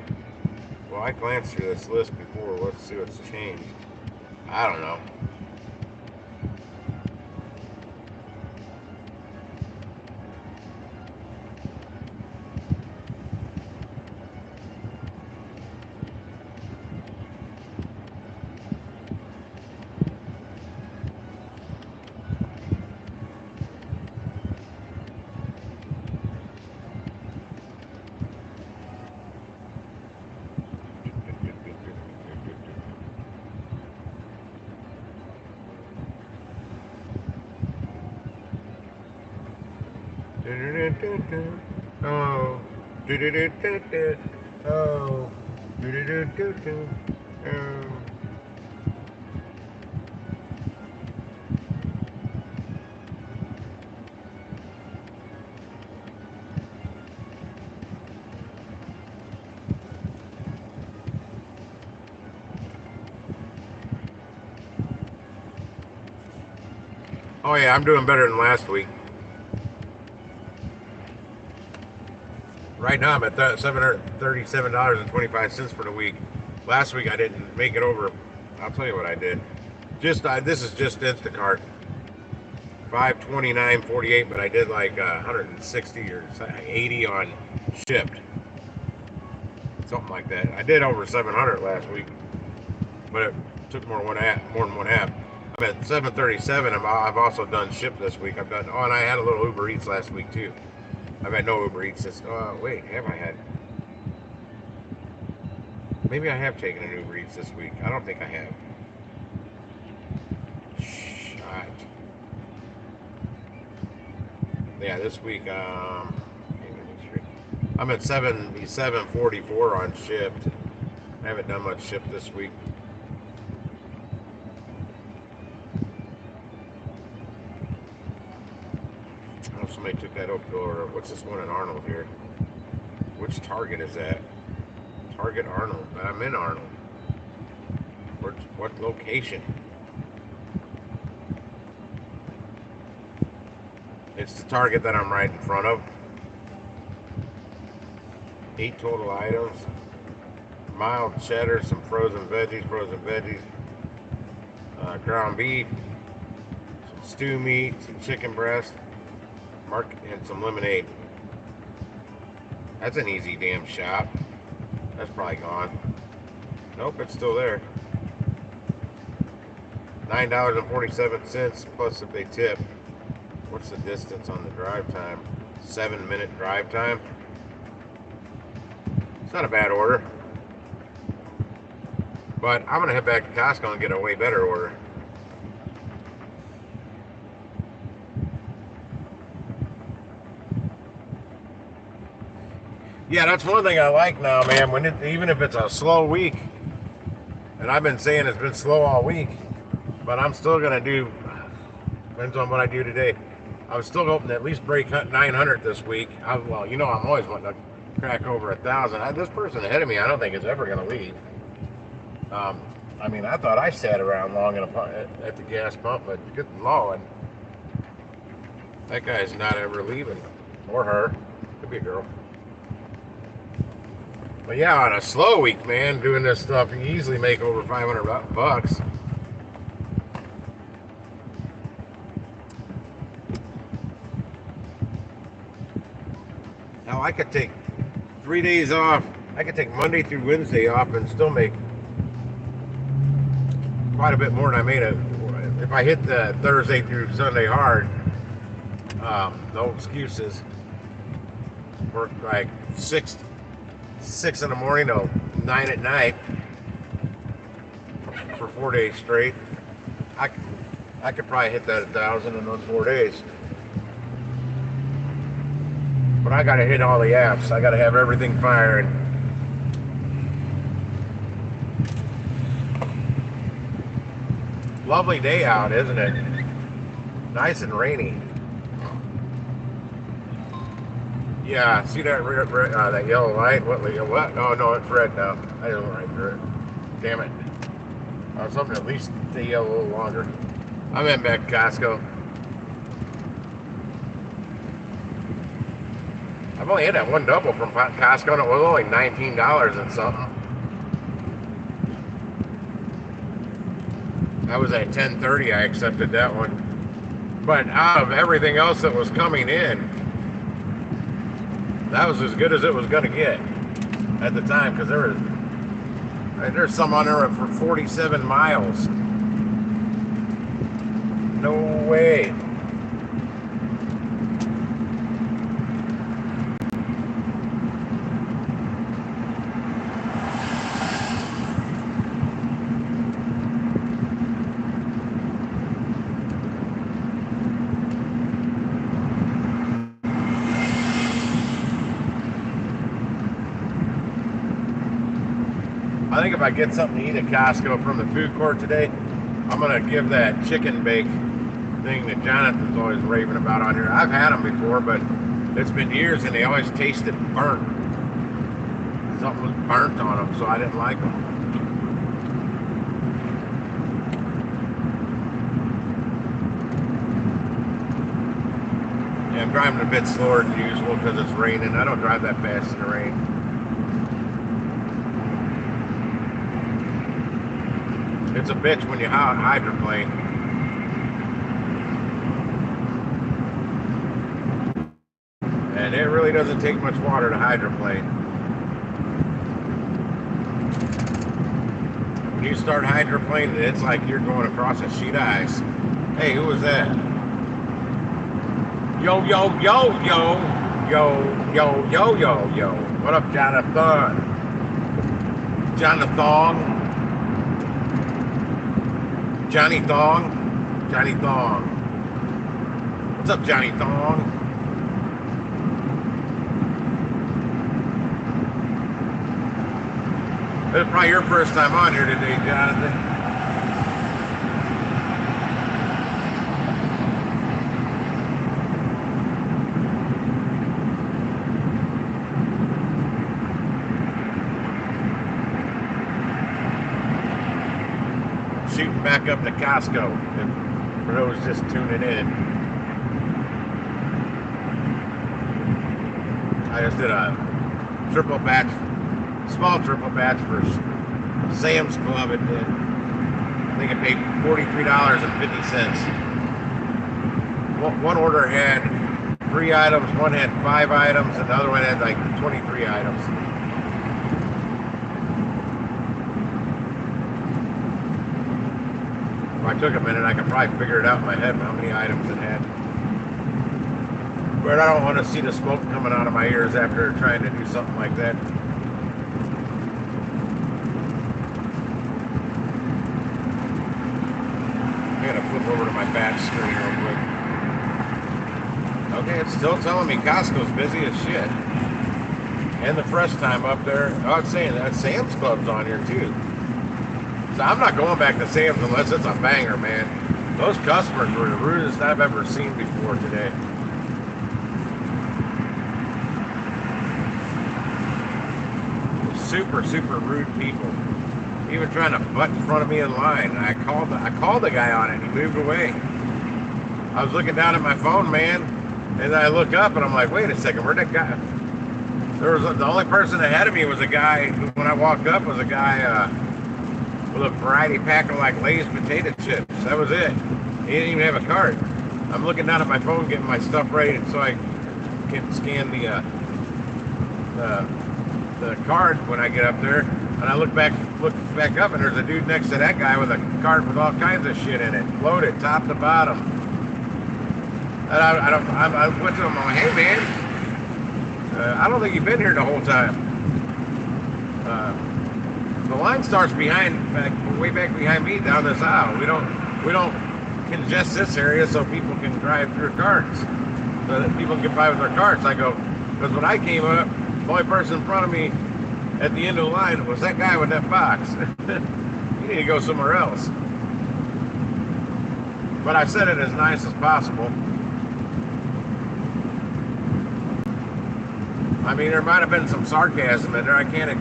Well, I glanced through this list before. Let's see what's changed. I don't know. Oh. Oh. Oh yeah, I'm doing better than last week. Right now I'm at $737.25 for the week. Last week I didn't make it over. I'll tell you what I did. This is just Instacart. 529.48, but I did like 160 or 80 on shipped, something like that. I did over 700 last week, but it took more than one app. I'm at 737. I've also done ship this week. I've done. Oh, and I had a little Uber Eats last week too. I've had no Uber Eats this. Wait, have I had? Maybe I have taken an Uber Eats this week. I don't think I have. Shot. Yeah, this week. I'm at 77.44 on shipped. I haven't done much shipped this week. Oh, somebody took that up door. What's this one in Arnold here? Which Target is that? Target Arnold. I'm in Arnold. What location? It's the Target that I'm right in front of. 8 total items. Mild cheddar, some frozen veggies, ground beef, some stew meat, some chicken breast, and some lemonade. That's an easy damn shop. That's probably gone. Nope, it's still there. $9.47 plus if they tip. What's the distance on the drive time? 7-minute drive time. It's not a bad order. But I'm going to head back to Costco and get a way better order. Yeah, that's one thing I like now, man. Even if it's a slow week, and I've been saying it's been slow all week, but I'm still going to do, depends on what I do today. I'm still hoping to at least break 900 this week. I'm always wanting to crack over 1,000. This person ahead of me, I don't think is ever going to leave. I thought I sat around long enough at the gas pump, but good Lord, that guy's not ever leaving, or her. Could be a girl. But yeah, on a slow week, man, doing this stuff, you easily make over 500 bucks. Now I could take 3 days off. I could take Monday through Wednesday off and still make quite a bit more than I made if I hit the Thursday through Sunday hard. No excuses. Work like 6 in the morning till 9 at night for 4 days straight. I could probably hit that 1,000 in those 4 days. But I gotta hit all the apps. I gotta have everything firing. Lovely day out, isn't it? Nice and rainy. Yeah, see that that yellow light? What? Oh no, it's red now. I didn't run through it. Damn it. I was hoping at least stay yellow a little longer. I'm in back to Costco. I've only had that one double from Costco, and it was only $19 and something. I was at 10:30. I accepted that one. But out of everything else that was coming in, that was as good as it was going to get at the time, because there's some on there for 47 miles. No way. I think if I get something to eat at Costco from the food court today, I'm going to give that chicken bake thing that Jonathan's always raving about on here. I've had them before, but it's been years and they always tasted burnt. Something was burnt on them, so I didn't like them. Yeah, I'm driving a bit slower than usual because it's raining. I don't drive that fast in the rain. It's a bitch when you hydroplane. And it really doesn't take much water to hydroplane. When you start hydroplaning, it's like you're going across a sheet of ice. Hey, who was that? Yo, yo, yo, yo, yo, yo, yo, yo, yo. What up, Jonathan? Jonathan? Johnny Thong? Johnny Thong. What's up, Johnny Thong? This is probably your first time on here today, Jonathan. Shooting back up to Costco, for those just tuning in. I just did a small triple batch for Sam's Club, and I think I paid $43.50. One order had 3 items, one had 5 items, and the other one had like 23 items. If I took a minute, I could probably figure it out in my head how many items it had. But I don't want to see the smoke coming out of my ears after trying to do something like that. I gotta flip over to my batch screen real quick. Okay, it's still telling me Costco's busy as shit. And the fresh time up there. Oh, it's saying that Sam's Club's on here too. So I'm not going back to Sam's unless it's a banger, man. Those customers were the rudest I've ever seen before today. Super, super rude people. Even trying to butt in front of me in line. I called the guy on it. He moved away. I was looking down at my phone, man, and I look up and I'm like, wait a second, where'd that guy? The only person ahead of me was a guy who, when I walked up, was a guy with a variety pack of like Lay's potato chips. That was it. He didn't even have a cart. I'm looking down at my phone, getting my stuff ready so I can scan the card when I get up there, and I look back up, and there's a dude next to that guy with a cart with all kinds of shit in it, loaded top to bottom. And I went to him, I'm like, hey man, I don't think you've been here the whole time. The line starts way back behind me down this aisle. We don't congest this area so people can drive through carts, so that people can get by with their carts. I go, because when I came up, the only person in front of me at the end of the line was that guy with that box. You need to go somewhere else. But I said it as nice as possible. I mean, there might have been some sarcasm in there. I can't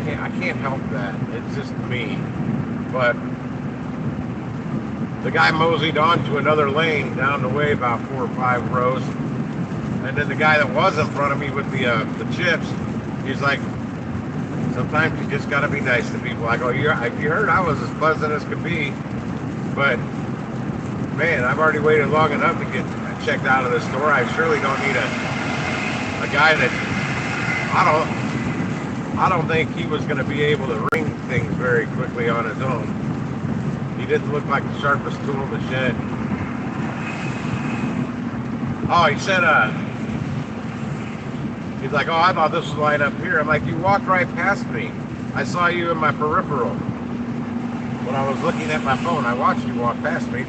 help that. It's just me. But the guy moseyed on to another lane down the way about 4 or 5 rows. And then the guy that was in front of me with the chips, he's like, sometimes you just got to be nice to people. I go, you heard I was as pleasant as could be, but man, I've already waited long enough to get checked out of the store. I surely don't need a guy that, I don't think he was going to be able to ring things very quickly on his own. He didn't look like the sharpest tool in the shed. Oh, he said, he's like, oh, I thought this was right up here. I'm like, you walked right past me. I saw you in my peripheral. When I was looking at my phone, I watched you walk past me.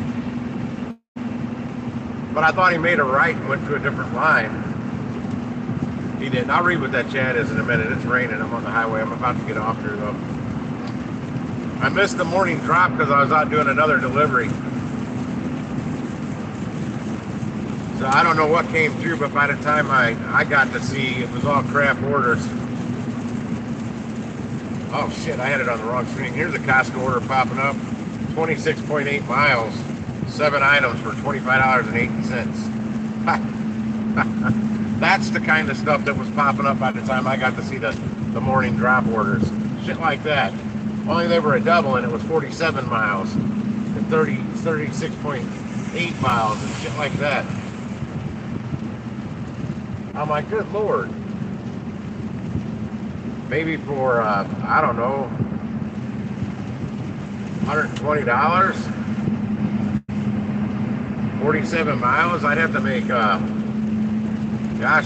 But I thought he made a right and went to a different line. He didn't. I'll read what that chat is in a minute. It's raining. I'm on the highway. I'm about to get off here, though. I missed the morning drop because I was out doing another delivery. So I don't know what came through, but by the time I got to see, it was all crap orders. Oh shit, I had it on the wrong screen. Here's a Costco order popping up. 26.8 miles, 7 items for $25.80. That's the kind of stuff that was popping up by the time I got to see the morning drop orders. Shit like that. Only they were a double and it was 47 miles and 36.8 miles and shit like that. I'm like, good Lord. Maybe for, I don't know, $120? 47 miles? I'd have to make, gosh,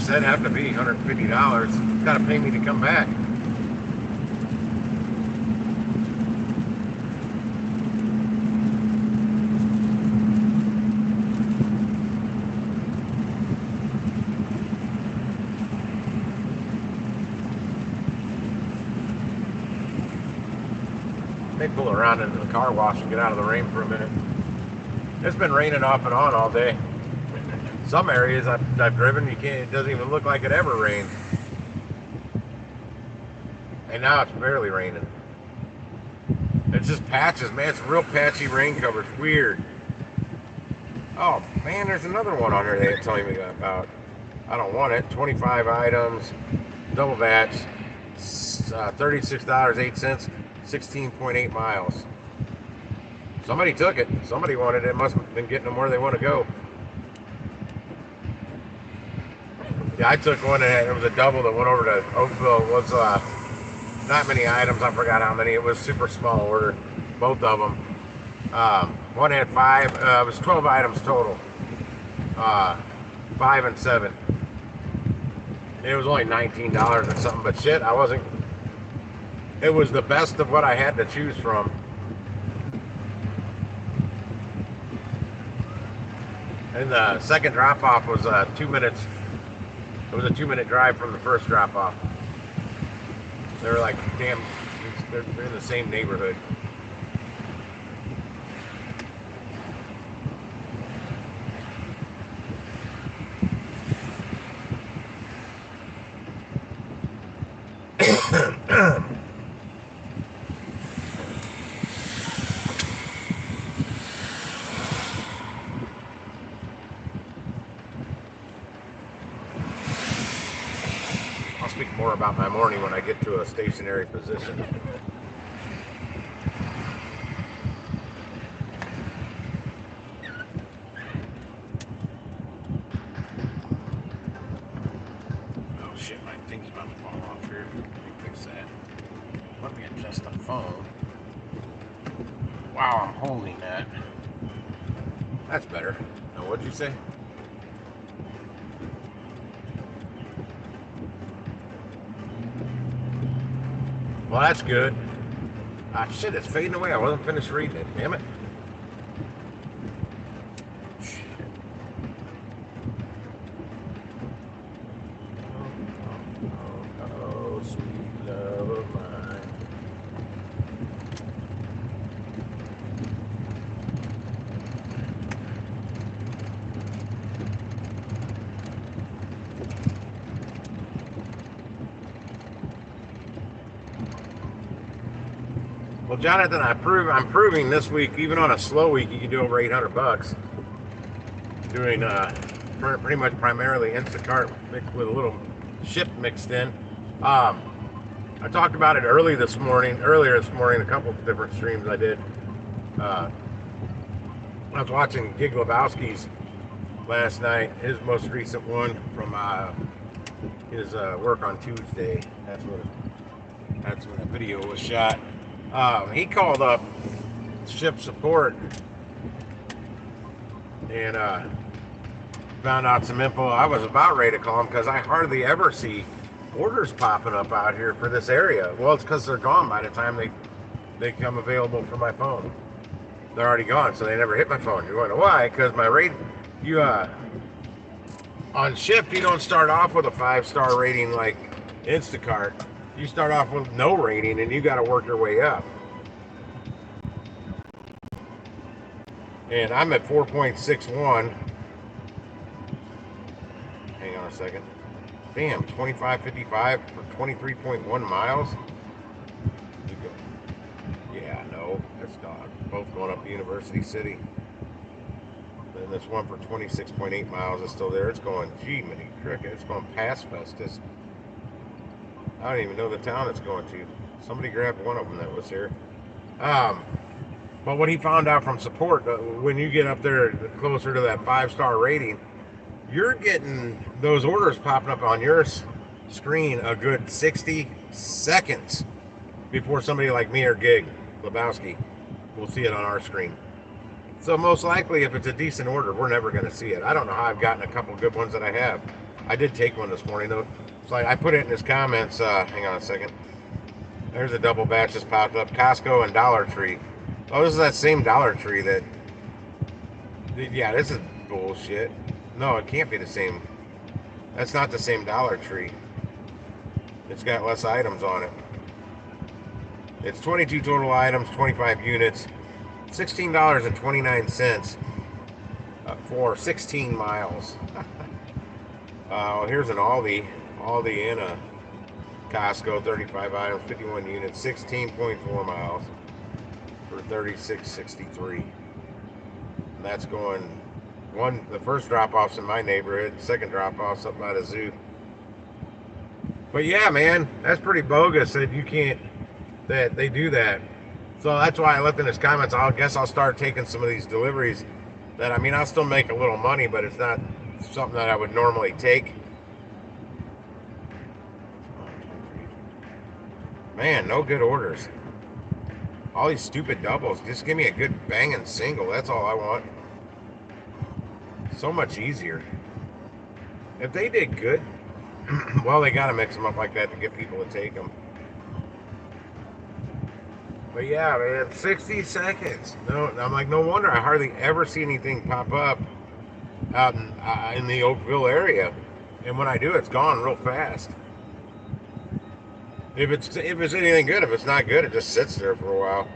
that'd have to be $150. Gotta pay me to come back. May pull around into the car wash and get out of the rain for a minute. It's been raining off and on all day. Some areas I've driven, it doesn't even look like it ever rained. And now it's barely raining. It's just patches, man. It's real patchy rain cover. It's weird. Oh man, there's another one on here they ain't telling me about. I don't want it. 25 items, double batch, $36.08, 16.8 miles. Somebody took it. Somebody wanted it. It must have been getting them where they want to go. Yeah, I took one and it was a double that went over to Oakville. It was not many items. I forgot how many. It was super small order, both of them. One had 5. It was 12 items total. 5 and 7. It was only $19 or something, but shit, I wasn't. It was the best of what I had to choose from. And the second drop-off was 2 minutes. It was a 2-minute drive from the first drop-off. They were like, damn, they're in the same neighborhood. I'll speak more about my morning when I get to a stationary position. Oh shit, my thing's about to fall off here. Let me fix that. Let me adjust the phone. Wow, I'm holding that. That's better. Now, what'd you say? Well, that's good. Ah, shit, it's fading away. I wasn't finished reading it. Damn it. Shit. Oh, sweet love of mine. Well, Jonathan, I'm proving this week, even on a slow week, you can do over $800. Doing pretty much primarily Instacart mixed with a little ship mixed in. I talked about it earlier this morning, a couple of different streams I did. I was watching Gig Lebowski's last night, his most recent one from his work on Tuesday. That's when the video was shot. He called up ship support and found out some info. I was about ready to call him because I hardly ever see orders popping up out here for this area. Well, it's because they're gone by the time they come available for my phone. They're already gone, so they never hit my phone. You wonder why? Because my rate, on Shipt, you don't start off with a 5-star rating like Instacart. You start off with no rating, and you got to work your way up. And I'm at 4.61. Hang on a second. Damn, 25.55 for 23.1 miles. You go. Yeah, no, that's not. Both going up to University City. Then this one for 26.8 miles is still there. It's going, gee, mini cricket. It's going past Festus. I don't even know the town it's going to. Somebody grabbed one of them that was here. Um, but what he found out from support, when you get up there closer to that 5-star rating, you're getting those orders popping up on your screen a good 60 seconds before somebody like me or Gig Lebowski will see it on our screen. So most likely, if it's a decent order, we're never going to see it. I don't know how I've gotten a couple good ones that I have. I did take one this morning, though. It's like I put it in his comments. Hang on a second. There's a double batch just popped up. Costco and Dollar Tree. Oh, this is that same Dollar Tree that... Yeah, this is bullshit. No, it can't be the same. That's not the same Dollar Tree. It's got less items on it. It's 22 total items, 25 units, $16.29 for 16 miles. Here's an Aldi and a Costco, 35 items, 51 units, 16.4 miles for 36.63. And that's going the first drop-off's in my neighborhood, second drop-off's up by the zoo. But yeah, man, that's pretty bogus that you can't, that they do that. So that's why I left in his comments. I guess I'll start taking some of these deliveries that, I mean, I'll still make a little money, but it's not something that I would normally take. Man, no good orders. All these stupid doubles. Just give me a good banging single. That's all I want. So much easier. If they did good, well, they got to mix them up like that to get people to take them. But yeah, man, 60 seconds. No, I'm like, no wonder I hardly ever see anything pop up out in the Oakville area. And when I do, it's gone real fast. If it's anything good, if it's not good, it just sits there for a while.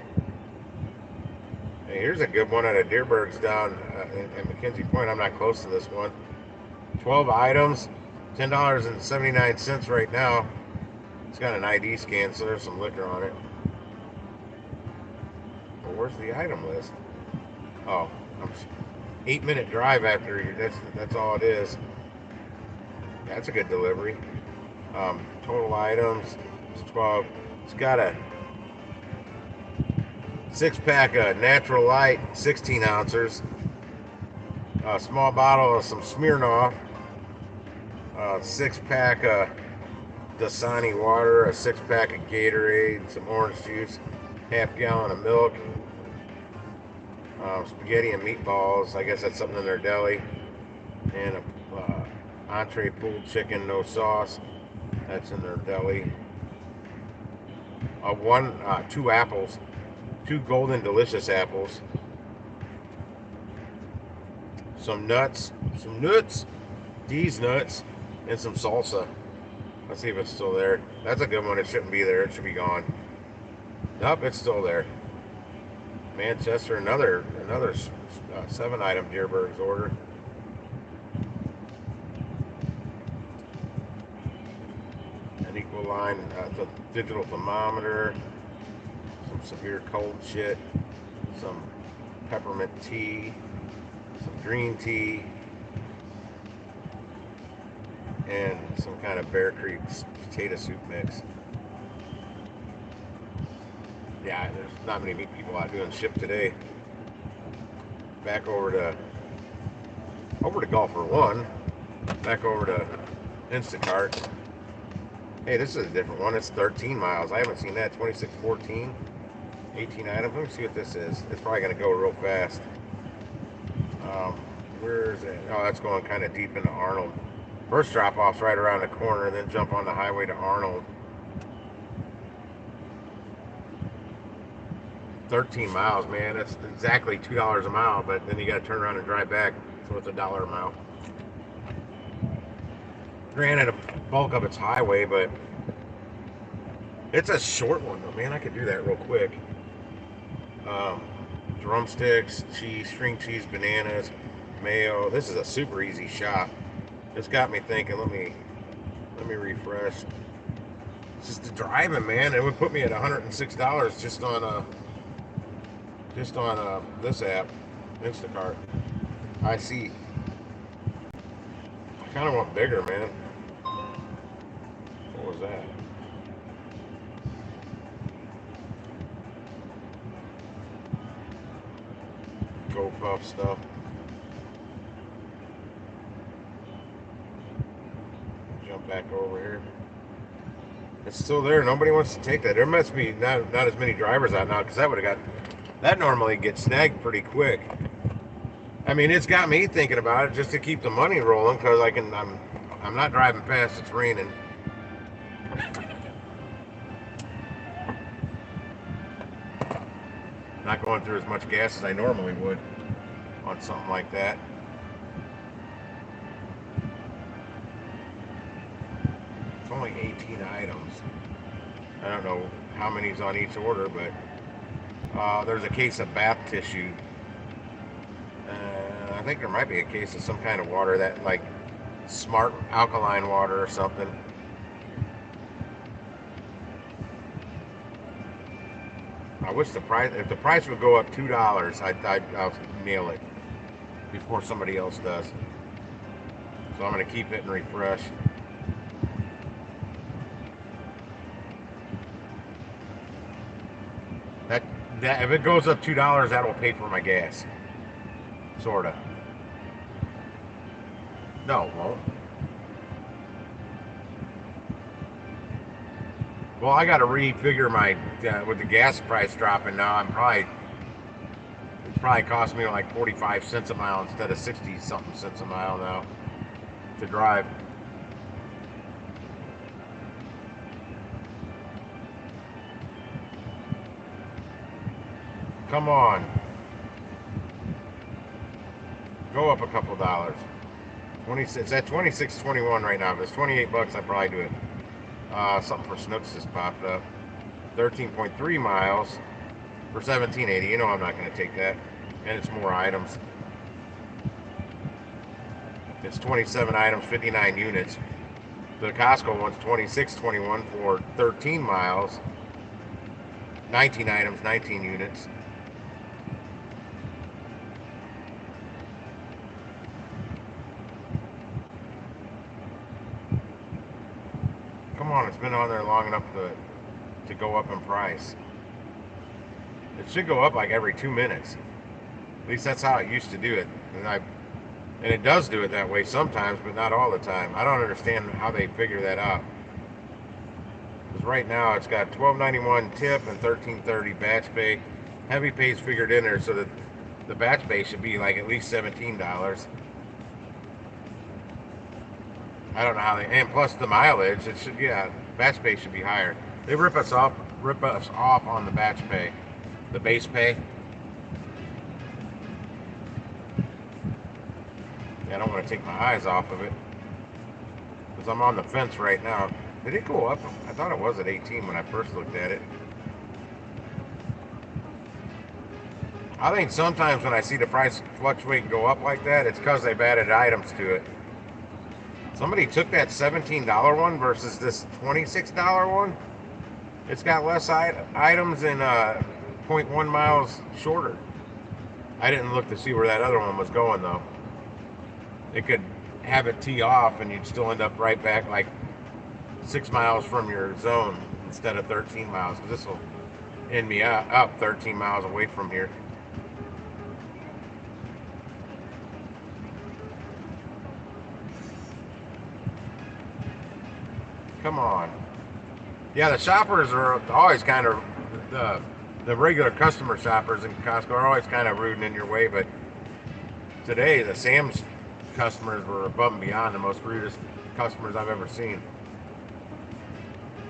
Hey, here's a good one at a Deerberg's down at McKenzie Point. I'm not close to this one. 12 items, $10.79 right now. It's got an ID scan, so there's some liquor on it. Well, where's the item list? Oh, 8-minute drive after you. That's all it is. That's a good delivery. Total items, it's 12. It's got a 6-pack of Natural Light, 16 ounces. A small bottle of some Smirnoff. 6-pack of Dasani water. A 6-pack of Gatorade. Some orange juice. Half-gallon of milk. Spaghetti and meatballs. I guess that's something in their deli. And a entree pulled chicken, no sauce. That's in their deli. 2 apples. 2 golden delicious apples. Some nuts. These nuts. And some salsa. Let's see if it's still there. That's a good one. It shouldn't be there. It should be gone. Nope, it's still there. Manchester, another 7-item Deerberg's order. An equal line, digital thermometer, some severe cold shit, some peppermint tea, some green tea, and some kind of Bear Creek potato soup mix. Yeah, there's not many meat people out doing ship today. Back over to Golfer One. Back over to Instacart. Hey, this is a different one. It's 13 miles. I haven't seen that. 2614. 18 items. Let me see what this is. It's probably going to go real fast. Where is it? Oh, that's going kind of deep into Arnold. First drop-off's right around the corner, then jump on the highway to Arnold. 13 miles, man. That's exactly $2 a mile, but then you got to turn around and drive back, so it's $1 a mile. Granted, a bulk of it's highway, but it's a short one, though, man. I could do that real quick. drumsticks, cheese, string cheese, bananas, mayo. This is a super easy shop. This got me thinking. Let me refresh. It's just the driving, man. It would put me at $106 just on this app, Instacart. I see. I kind of want bigger, man. What was that? Go Puff stuff. Jump back over here. It's still there. Nobody wants to take that. There must be not as many drivers out now because that normally gets snagged pretty quick. I mean, it's got me thinking about it just to keep the money rolling because I'm not driving fast. It's raining. Not going through as much gas as I normally would on something like that. It's only 18 items. I don't know how many's on each order, but there's a case of bath tissue. I think there might be a case of some kind of water, that like Smart alkaline water or something. I wish if the price would go up $2, I'll nail it before somebody else does. So I'm going to keep it and refresh. That if it goes up $2, that will pay for my gas. Sorta. No, it won't. Well, I got to refigure my with the gas price dropping now. It's probably cost me like 45 cents a mile instead of 60 something cents a mile now to drive. Come on. Go up a couple dollars. It's at 26.21 right now. If it's $28, I'd probably do it. Something for Snooks just popped up. 13.3 miles for $17.80. You know I'm not going to take that. And it's more items. It's 27 items, 59 units. The Costco one's 26.21 for 13 miles, 19 items, 19 units. Come on, it's been on there long enough to go up in price. It should go up like every 2 minutes. At least that's how it used to do it. And it does do it that way sometimes, but not all the time. I don't understand how they figure that out. Because right now it's got $12.91 tip and $13.30 batch pay. Heavy pay's figured in there, so that the batch pay should be like at least $17. I don't know how and plus the mileage, batch pay should be higher. They rip us off on the batch pay, the base pay. Yeah, I don't want to take my eyes off of it because I'm on the fence right now. Did it go up? I thought it was at 18 when I first looked at it. I think sometimes when I see the price fluctuate and go up like that, it's because they've added items to it. Somebody took that $17 one versus this $26 one. It's got less items and 0.1 miles shorter. I didn't look to see where that other one was going though. It could have it tee off and you'd still end up right back like 6 miles from your zone instead of 13 miles. Because this will end me up 13 miles away from here. Come on. Yeah, the shoppers are always kind of the regular customer shoppers in Costco are always kind of rooting in your way, but today the Sam's customers were above and beyond the most rudest customers I've ever seen.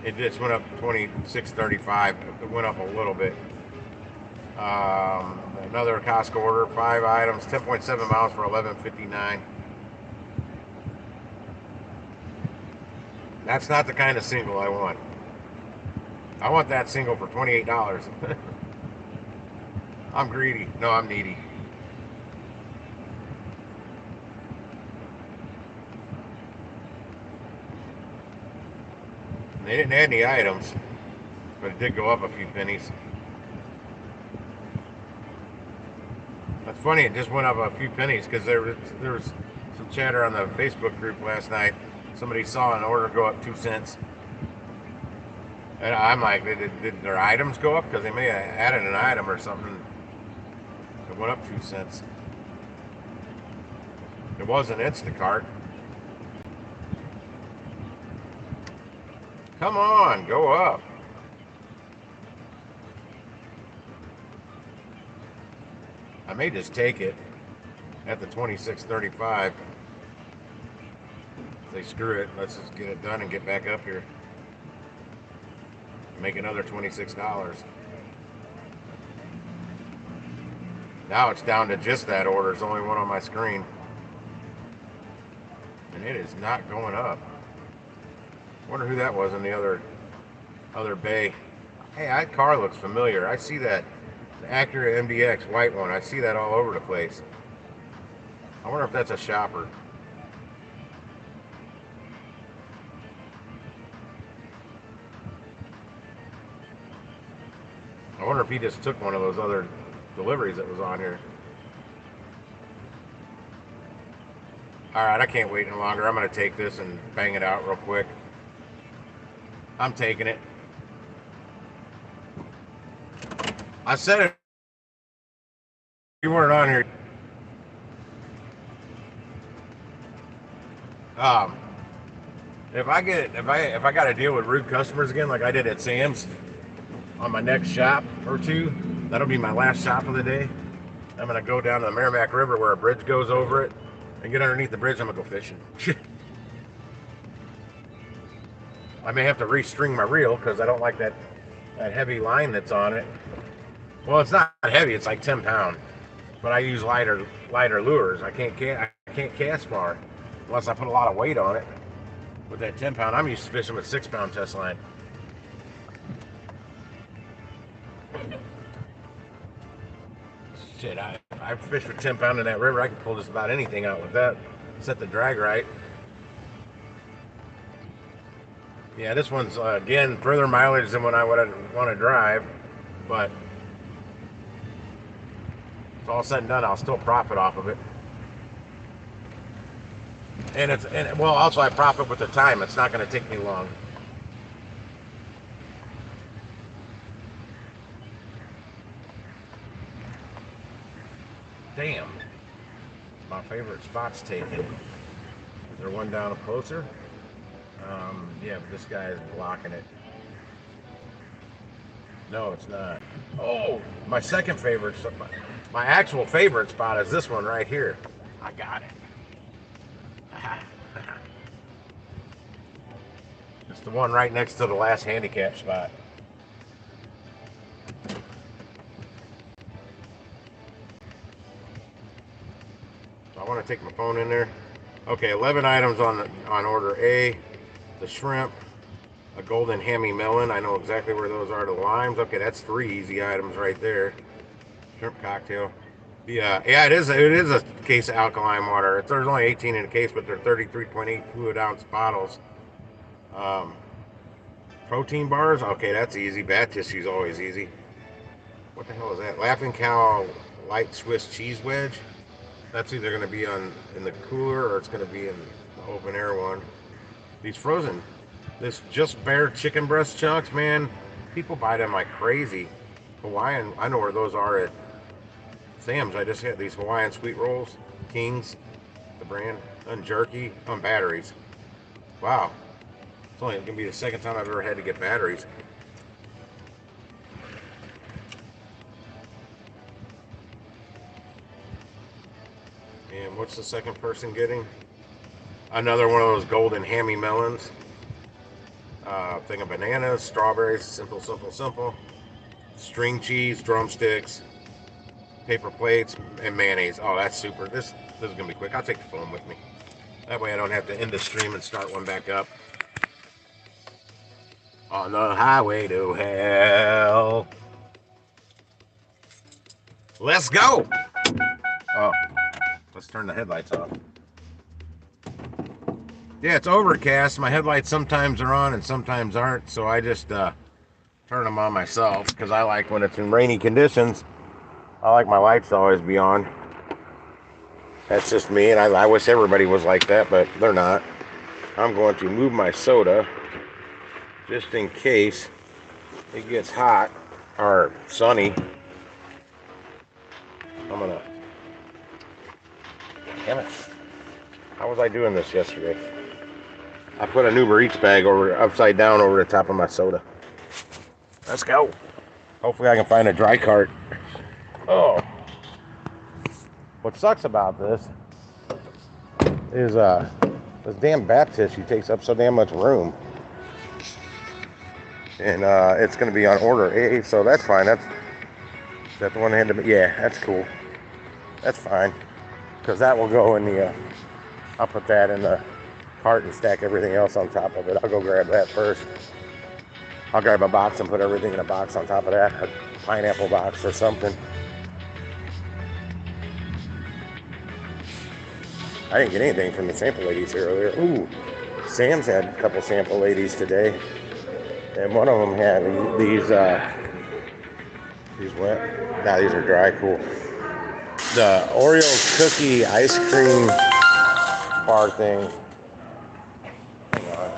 It just went up 26.35. It went up a little bit. Another Costco order, 5 items, 10.7 miles for $11.59. That's not the kind of single I want. I want that single for $28. I'm greedy. No, I'm needy. And they didn't add any items, but it did go up a few pennies. That's funny. It just went up a few pennies because there was some chatter on the Facebook group last night. Somebody saw an order go up 2 cents, and I'm like, did their items go up? Because they may have added an item or something. It went up 2 cents. It wasn't Instacart. Come on, go up. I may just take it at the 26.35. Say screw it, let's just get it done and get back up here. Make another $26. Now it's down to just that order. There's only one on my screen. And it is not going up. Wonder who that was in the other bay. Hey, that car looks familiar. I see that. The Acura MDX white one. I see that all over the place. I wonder if that's a shopper. I wonder if he just took one of those other deliveries that was on here. Alright, I can't wait any longer. I'm going to take this and bang it out real quick. I'm taking it. I said it. You weren't on here. If I got to deal with rude customers again, like I did at Sam's on my next shop or two, that'll be my last shop of the day. I'm gonna go down to the Merrimack River where a bridge goes over it and get underneath the bridge. I'm gonna go fishing. I may have to restring my reel because I don't like that heavy line that's on it. Well, it's not heavy; it's like 10 pound, but I use lighter lures. I can't cast far unless I put a lot of weight on it. With that 10 pound, I'm used to fishing with 6 pound test line. Shit, I fish with 10 pound in that river. I can pull just about anything out with that. Set the drag right. Yeah, this one's again further mileage than what I would want to drive, but it's all said and done. I'll still profit off of it. And well, also I profit with the time. It's not going to take me long. Damn, my favorite spot's taken. Is there one down closer? Yeah, but this guy is blocking it. No, it's not. Oh, my second favorite, my actual favorite spot is this one right here. I got it. It's the one right next to the last handicap spot. So I want to take my phone in there. Okay, 11 items on order A. The shrimp, a golden hammy melon. I know exactly where those are. The limes. Okay, that's 3 easy items right there. Shrimp cocktail. Yeah, it is a case of alkaline water. There's only 18 in a case, but they're 33.8 fluid ounce bottles. Um, Protein bars. Okay, that's easy. Bat tissue's always easy. What the hell is that? Laughing Cow light Swiss cheese wedge. That's either going to be in the cooler or it's going to be in the open air one. These frozen, this just bare chicken breast chunks, man. People buy them like crazy. Hawaiian. I know where those are at Sam's. I just had these Hawaiian sweet rolls, Kings, the brand, on jerky, on batteries. Wow, it's only going to be the second time I've ever had to get batteries. And what's the second person getting? Another one of those golden hammy melons. Thing of bananas, strawberries, simple, simple, simple. String cheese, drumsticks, paper plates, and mayonnaise. Oh, that's super. This is gonna be quick. I'll take the phone with me. That way I don't have to end the stream and start one back up. On the highway to hell. Let's go. Oh, let's turn the headlights off. Yeah, it's overcast. My headlights sometimes are on and sometimes aren't, so I just turn them on myself because I like when it's in rainy conditions. I like my lights to always be on. That's just me, and I wish everybody was like that, but they're not. I'm going to move my soda just in case it gets hot or sunny. I'm gonna. Damn it! How was I doing this yesterday? I put an Uber Eats bag upside down over the top of my soda. Let's go. Hopefully I can find a dry cart. Oh. What sucks about this is this damn bat tissue takes up so damn much room. And it's gonna be on order A, so that's fine. That's the one I had to, yeah, that's cool. That's fine. Because that will go in the I'll put that in the cart and stack everything else on top of it. I'll go grab that first. I'll grab a box and put everything in a box on top of that. A pineapple box or something. I didn't get anything from the sample ladies here earlier. Ooh, Sam's had a couple sample ladies today. And one of them had these wet. Nah, these are dry, cool. The Oreo cookie ice cream bar thing. Hang on.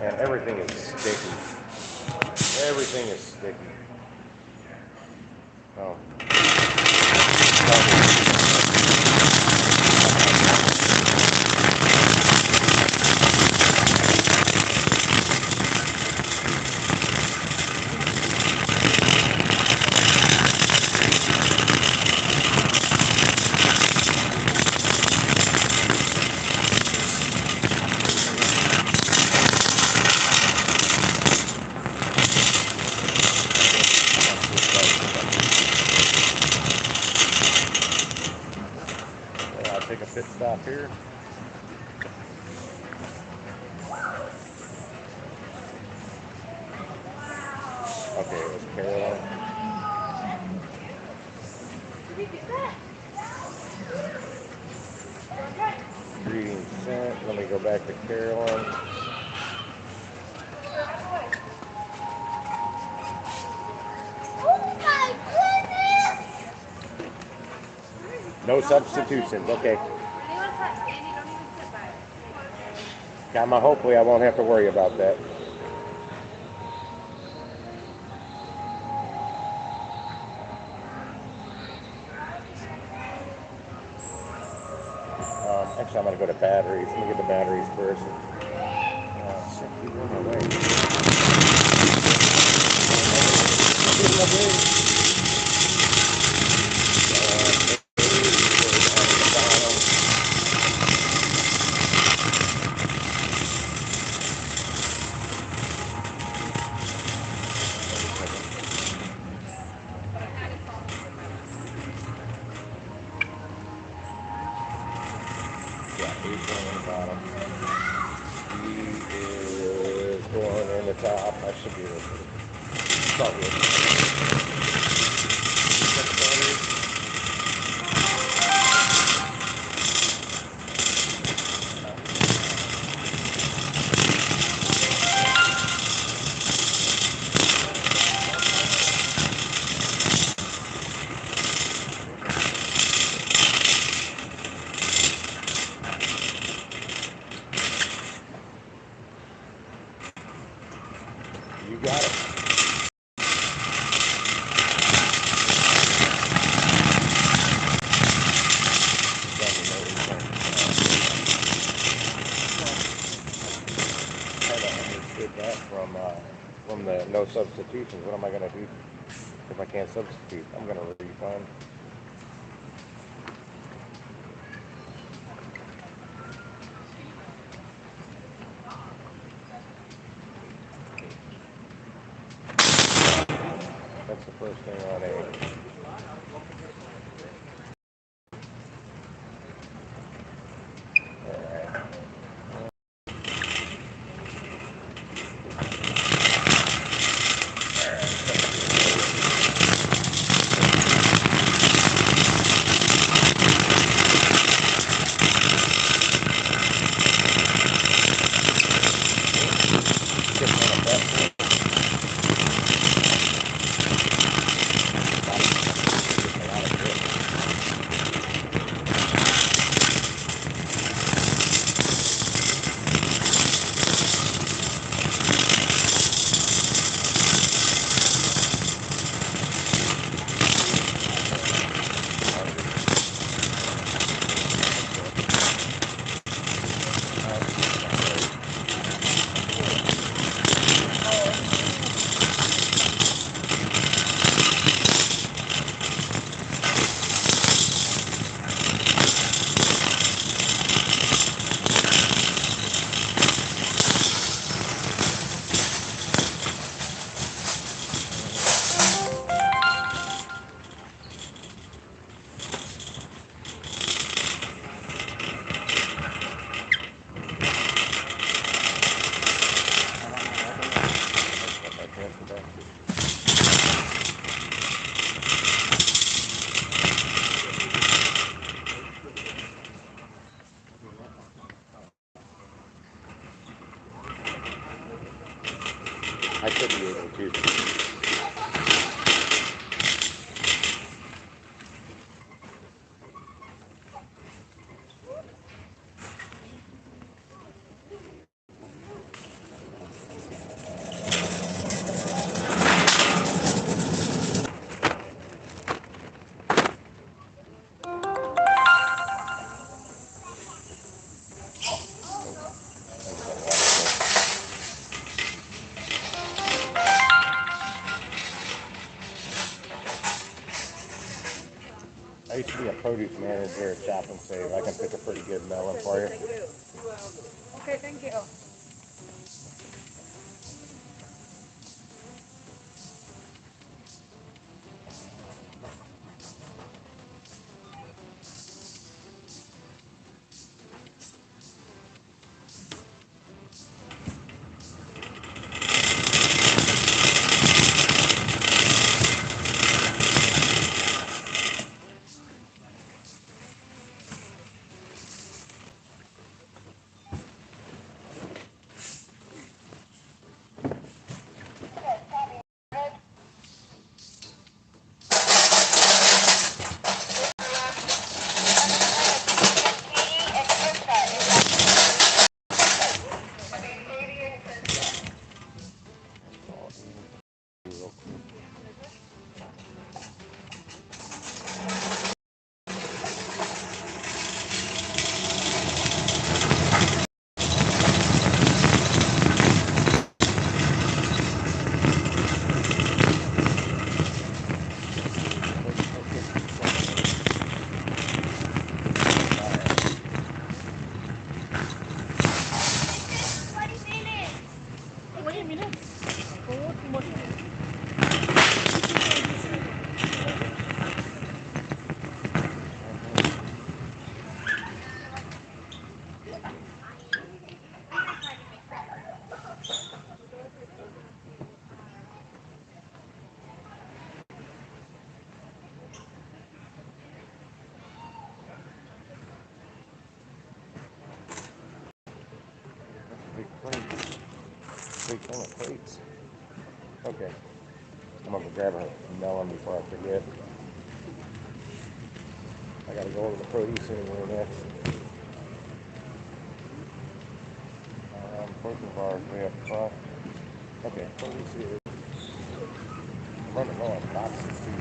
And everything is sticky. Everything is sticky. Oh. I'll take a pit stop here. Okay, let's carry on. Greetings sent. Let me go back to Carolyn. Oh my goodness! No substitutions. Okay. Gamma, hopefully I won't have to worry about that. Actually, I'm going to go to batteries. Let me get the batteries first. Shit, keep on my way. Yeah, he's going in the bottom. He is going in the top. I should be able to. It's all good. Check the batteries. You got it. That from the no substitutions. What am I going to do if I can't substitute? I'm going to refund. That's the first thing on A. I used to be a produce manager at Shop and Save. I can pick a pretty good melon for you. Okay, thank you. Big plates. Big thing of plates. Okay. I'm gonna grab a melon before I forget. I gotta go over the produce anyway next. Protein bars way up front. Okay, produce here. I'm running low on boxes too.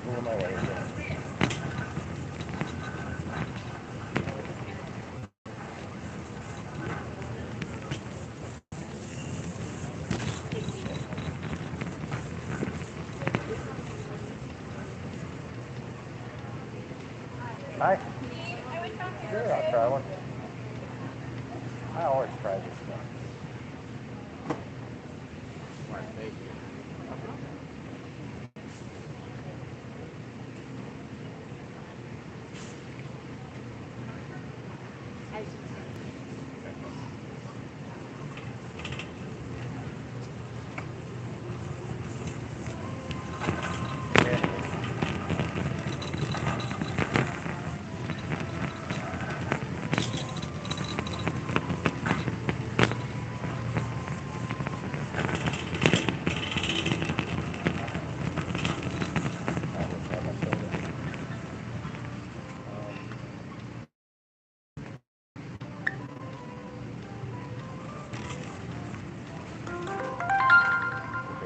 Going my way. Hi. Sure, I'll try one. I always try this stuff. Why, thank you.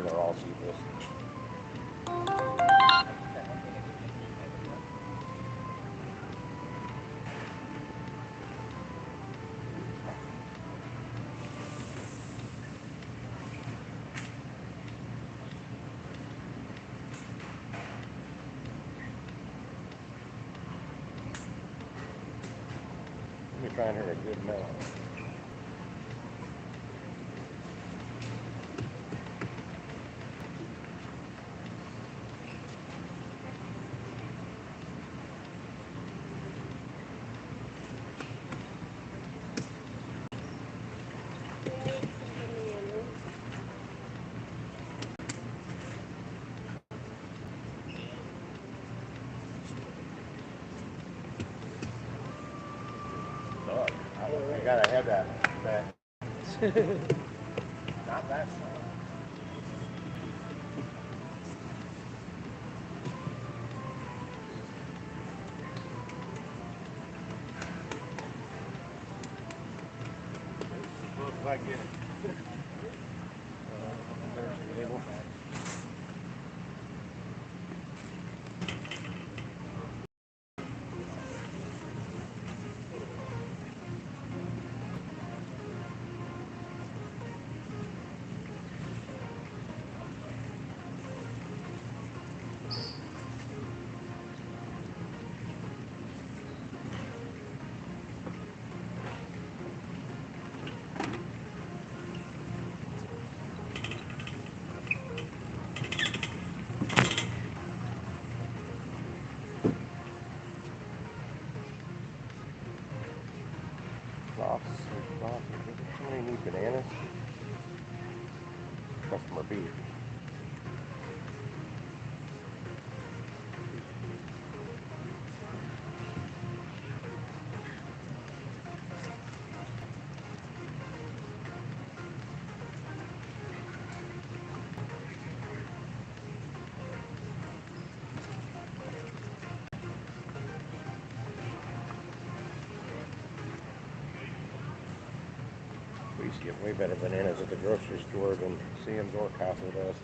They're all seedless. Let me find her a good melon. Look, I gotta have that. Not that small. Looks like it. There's the label. used to get way better bananas at the grocery store than Sam's or Costco does.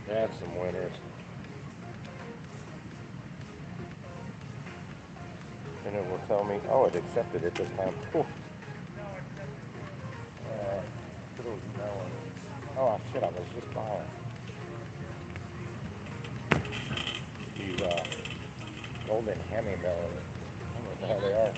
That's some winners. And it will tell me, oh, it accepted it this time. Cool. Oh, shit, I was just buying these golden Hemi melons. I don't know what the hell they are.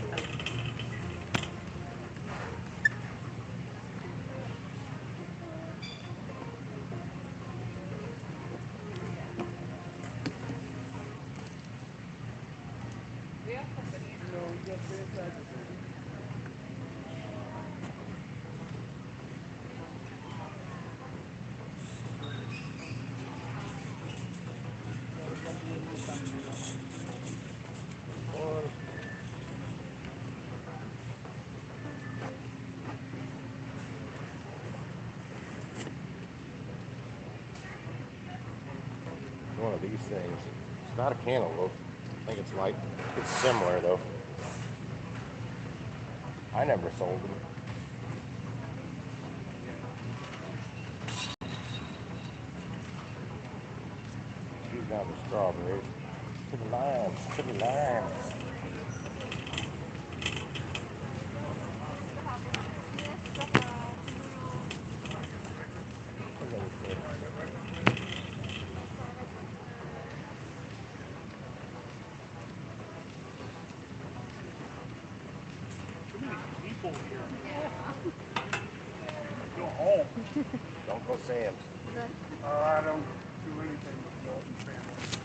One of these things. It's not a cantaloupe. I think it's like, it's similar though. I never sold them. She's down the strawberries. To the limes, to the limes. People here. Go home. Don't go Sam's. I don't do anything with Dalton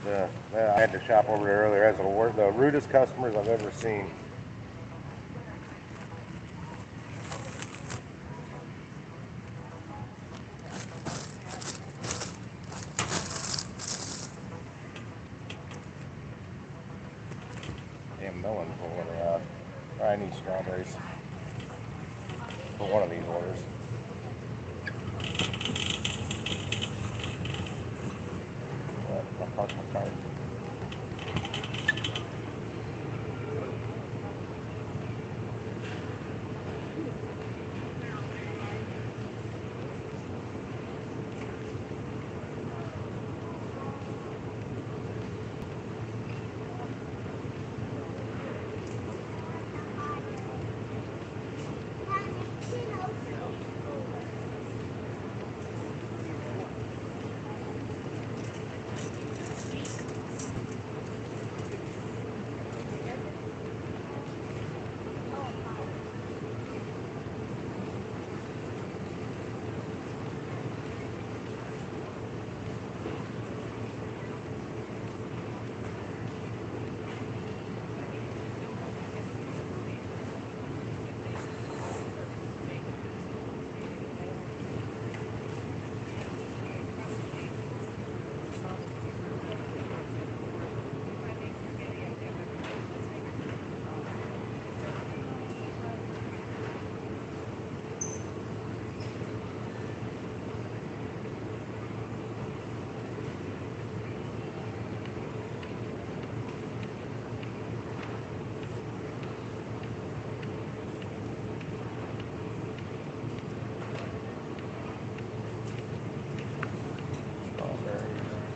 family. Yeah, I had to shop over there earlier. As the rudest customers I've ever seen. Damn melon pulling out. I need strawberries for one of these orders. My cart.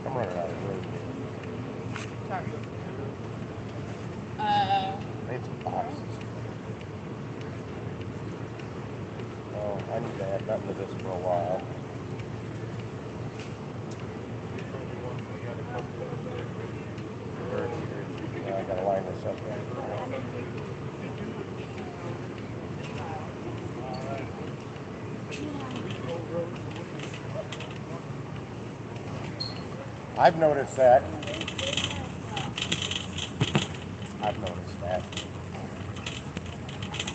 I'm running out of room. Sorry. I need some boxes. Oh, I need to add nothing to this for a while. Yeah, I gotta line this up. I've noticed that. I've noticed that.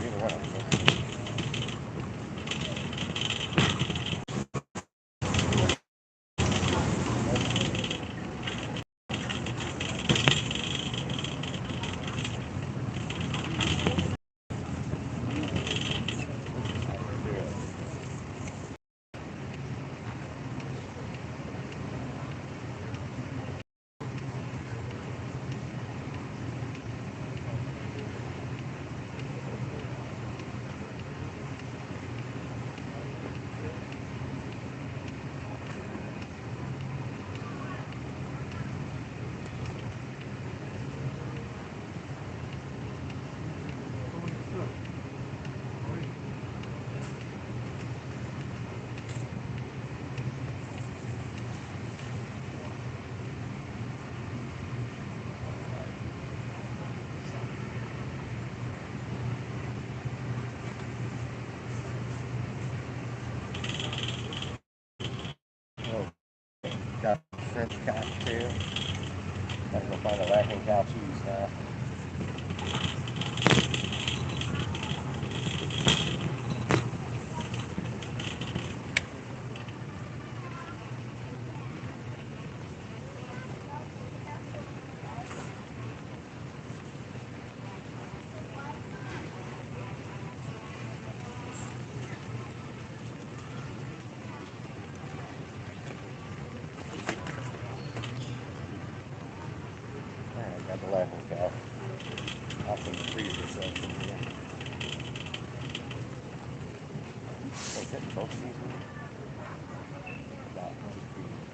Either one of them. got French cocktail. Gotta go find a Laughing Cow cheese now. Alright, got the Laughing Cow. Off in the freezer section here. Is it both seasons? Got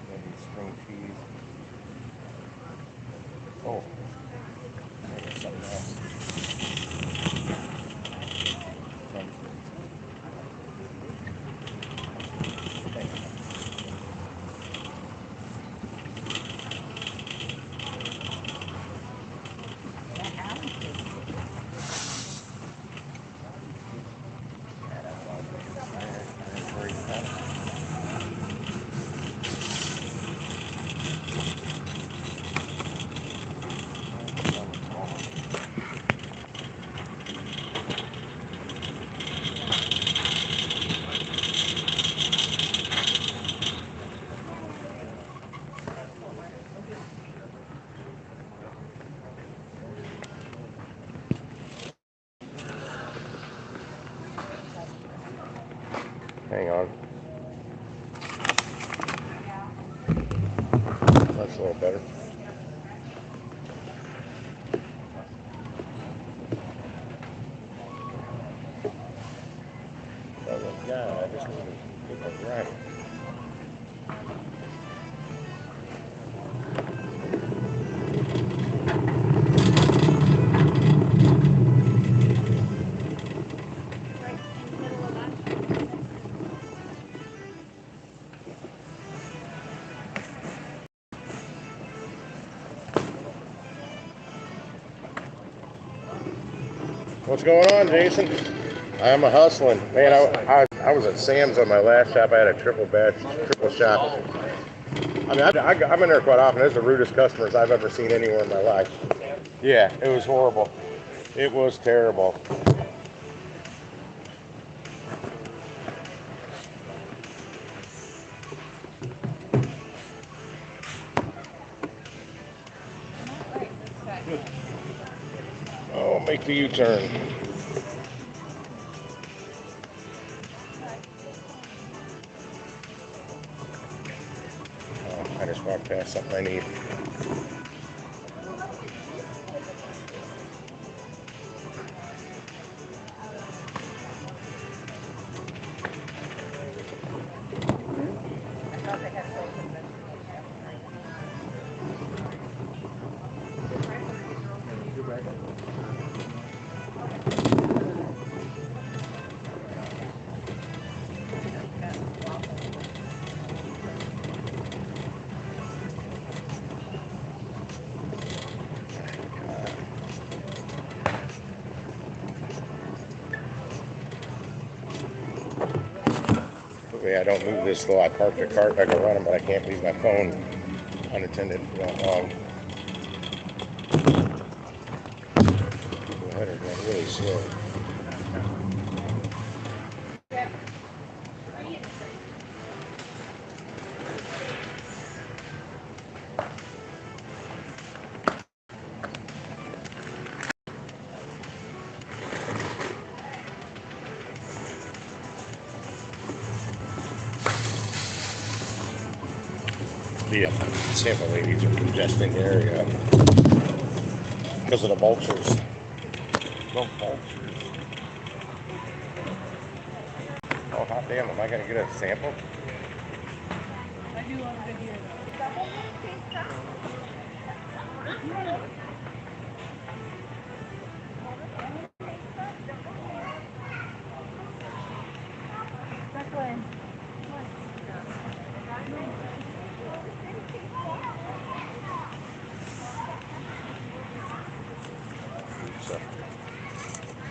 maybe spring cheese. Oh, there's something else. Hang on. That's a little better. Oh God, I just need to get that right. What's going on, Jason? I'm a hustling. Man, I was at Sam's on my last shop. I had a triple shot. I mean, I'm in there quite often. Those are the rudest customers I've ever seen anywhere in my life. Yeah, it was horrible. It was terrible. Oh, make the U-turn. Oh, I just walked past something I need. Hopefully I don't move this slow. I parked the cart back and run them, but I can't leave my phone unattended for that long. The header going really slow. The sample ladies are congesting the area because of the vultures. No vultures. Oh, hot damn, am I going to get a sample? I do love it here.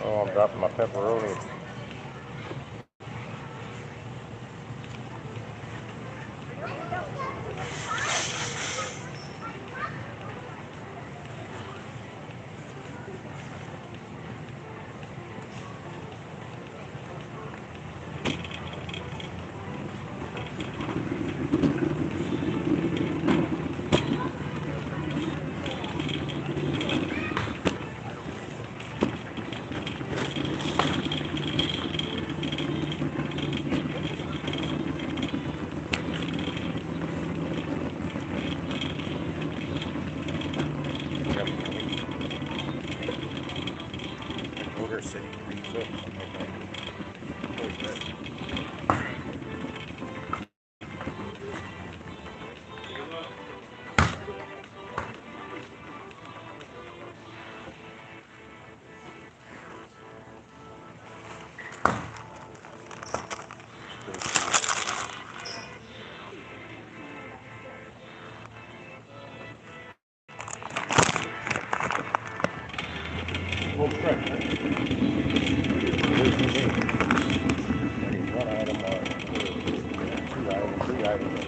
Oh, I'm dropping my pepperoni. Right. What do you need? I need one item or two items, three items.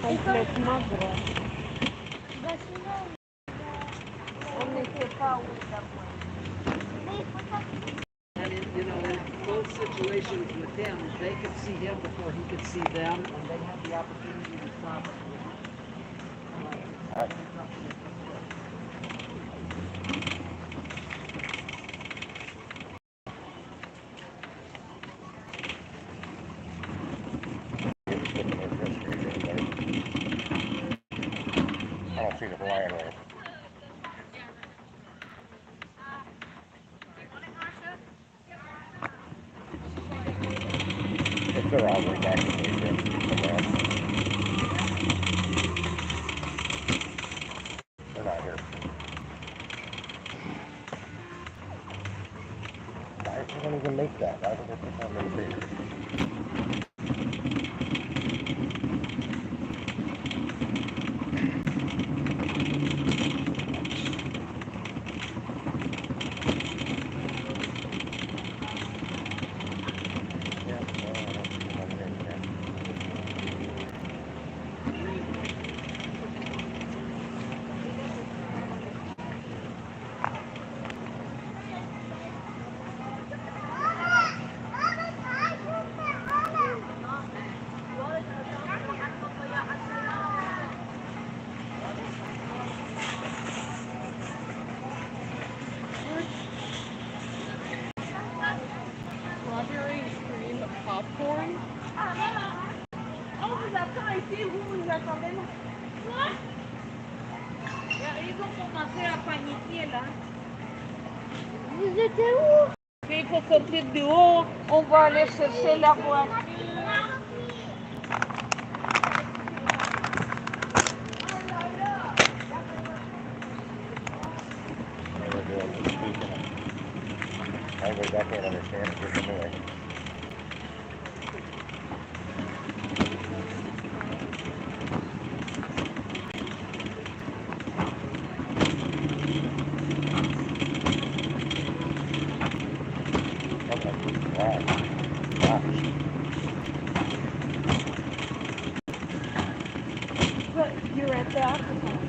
Complet magro. On ne sait pas où il a And in both situations with him, they could see him before he could see them, and they had the opportunity to stop. I don't see the Hawaiian roll. If they're all the way back to they're not here. Why they don't even make that? Why would they put that many beers? strawberry cream popcorn. Oh, vous attendez ici, vous attendez là. Ils ont commencé à paniquer là. Vous étiez où? Il faut sortir dehors, on va aller chercher la voiture. Language I can't understand it, just anyway. Okay, wow. But you're at the alcohol.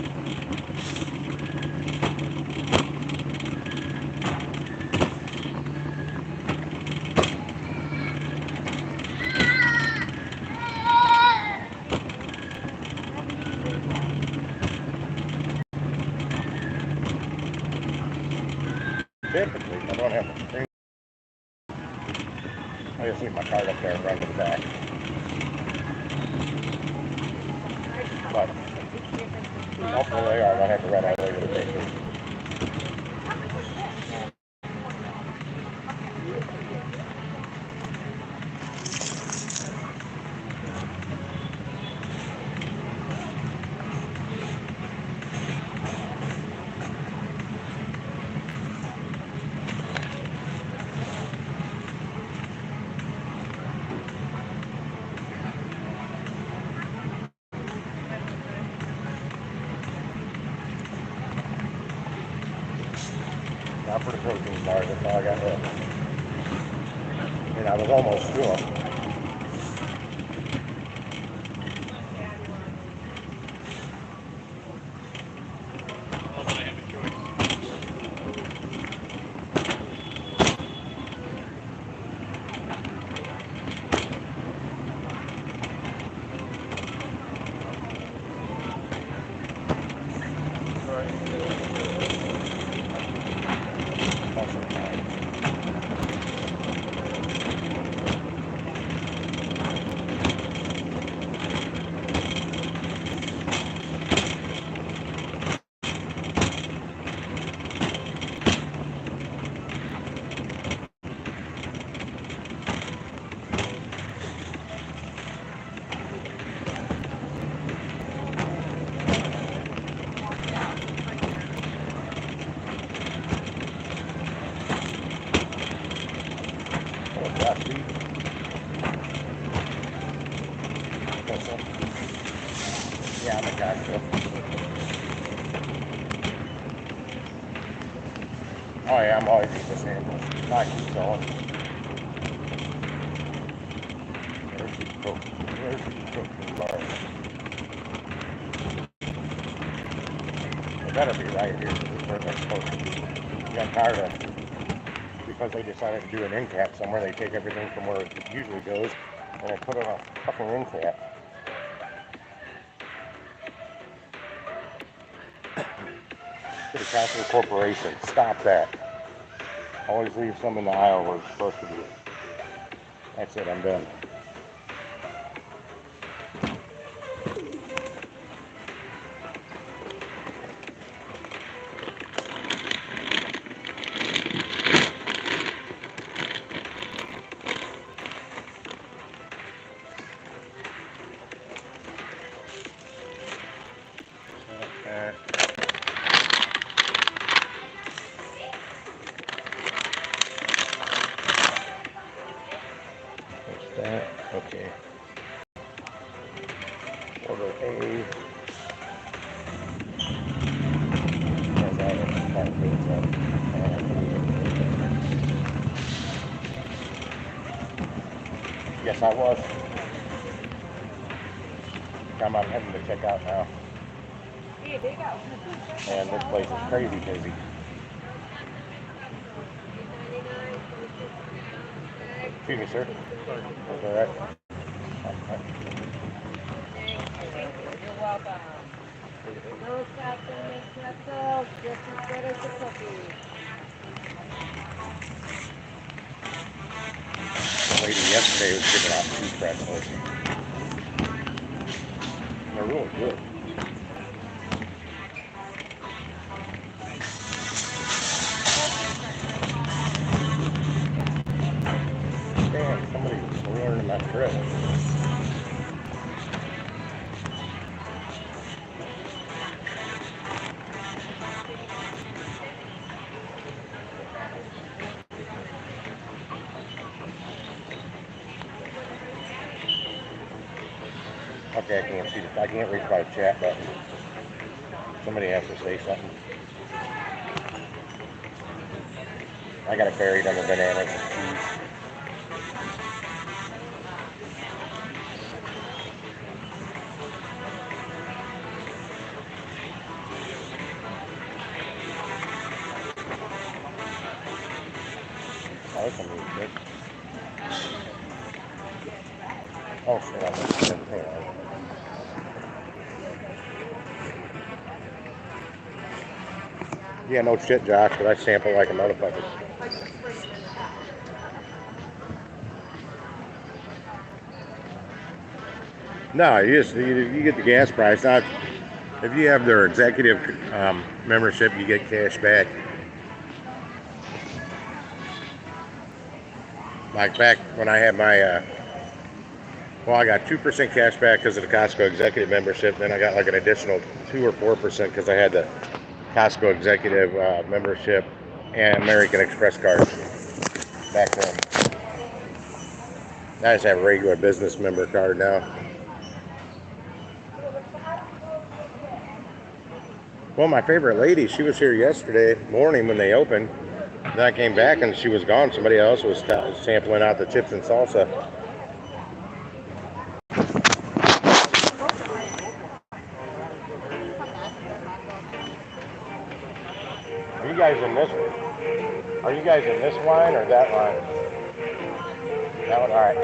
Typically, I don't have to screen. I just leave my card up there and run to the back. But hopefully I don't have to run all the way to the station. Now for the protein bars, that's all I got left. And I was almost through them. Oh yeah, I'm always eating the sandwich. I keep going. There's the protein bar. It better be right here. This is where they're supposed to be. Yeah, I'm tired of, because they decided to do an end cap somewhere, they take everything from where it usually goes and they put it on a fucking end cap. City Council Corporation, stop that. Always leave some in the aisle where it's supposed to be. That's it, I'm done. Okay. What's that? Okay. Order A. Yes, I was. I'm heading to check out now. And this place is crazy busy. Excuse me, sir. That's all right. You're welcome. No captain, no captain, just as good as the cookie. The lady yesterday was giving out toothbrushes. They're really good. Damn, somebody's ruining my trip. Okay, I can't reach my chat button. Somebody has to say something. I got it buried under bananas and cheese. Oh, this one is good. Oh shit, I'm gonna hang on. Yeah, no shit, Josh, but I sample like a motherfucker. No, you get the gas price. Now, if you have their executive membership, you get cash back. Like back when I had my, well, I got 2% cash back because of the Costco executive membership. Then I got like an additional 2 or 4% because I had the Costco executive membership and American Express card back then. I just have a regular business member card now. Well, my favorite lady, she was here yesterday morning when they opened. Then I came back and she was gone. Somebody else was sampling out the chips and salsa. Are you guys in this? Are you guys in this line or that line? That one, all right.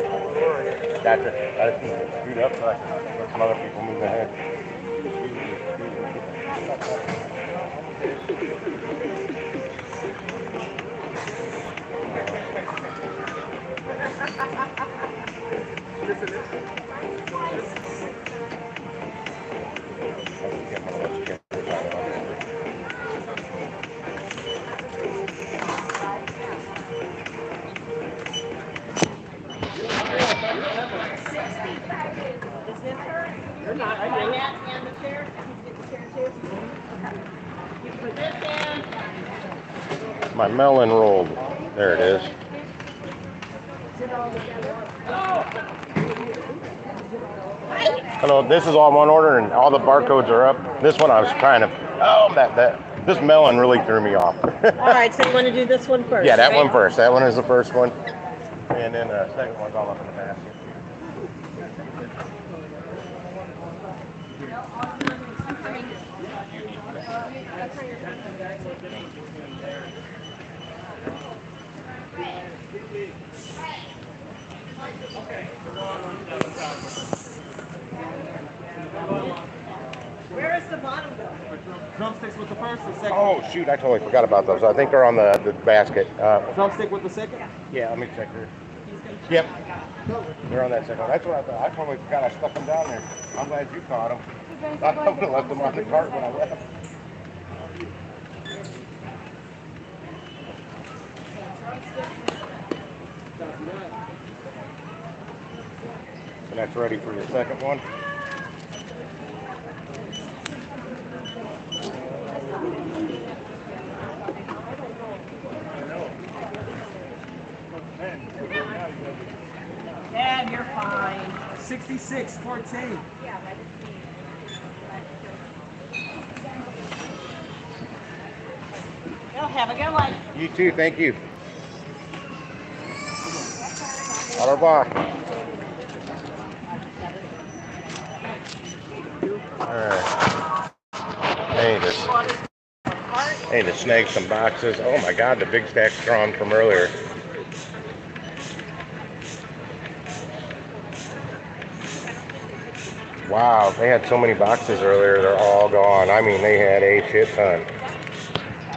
Gotcha. I just need to speed up so I can let some other people move ahead. My melon rolled. There it is. Hello, this is all one order and all the barcodes are up. This one I was trying to, this melon really threw me off. All right, so you want to do this one first? Yeah, that right? one first. That one is the first one. And then the second one's all up in the basket. Where is the bottom go? Drumsticks with the first or second? Oh, shoot, I totally forgot about those. I think they're on the basket. Drumstick with the second? Yeah, let me check here. Yep. They're on that second one. That's what I thought. I totally forgot I stuck them down there. I'm glad you caught them. I would have left them on the cart when I left. And that's ready for your second one. Dad, you're fine. 66-14. Well, have a good one. You too, thank you. Au revoir. Alright. Hey, to snag some boxes. Oh my god, the big stack's gone from earlier. Wow, they had so many boxes earlier, they're all gone. I mean, they had a shit ton.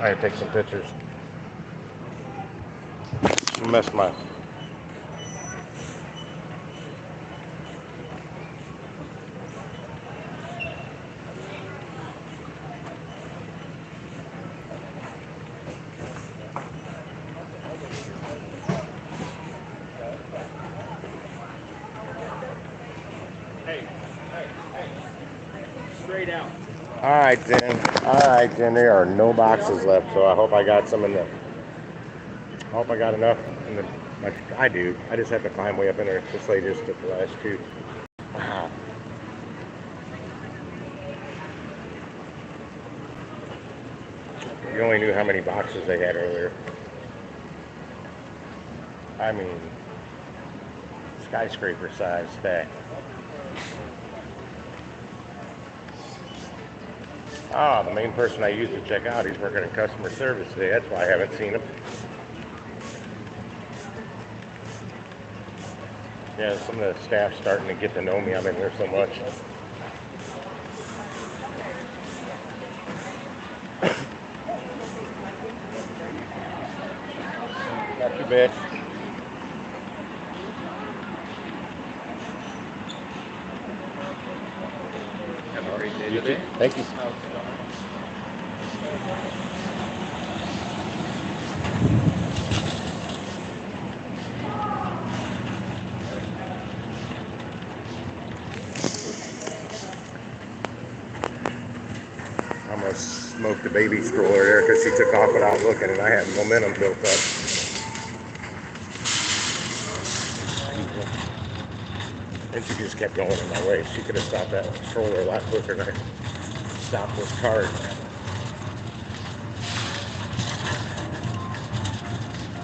I had to take some pictures. Messed my... Straight out. Alright then, there are no boxes left, so I hope I got some in the... I hope I got enough in the... I do. I just have to climb way up in there. This lady just took the last two. Wow. You only knew how many boxes they had earlier. I mean, skyscraper size stack. Ah, the main person I used to check out, he's working in customer service today. That's why I haven't seen him. Yeah, some of the staff's starting to get to know me. I'm in here so much. Not too bad. Have a great day You too. today. Thank you. I almost smoked the baby stroller there because she took off without looking, and I had momentum built up. And she just kept going in my way. She could have stopped that stroller a lot quicker than I stopped this cart.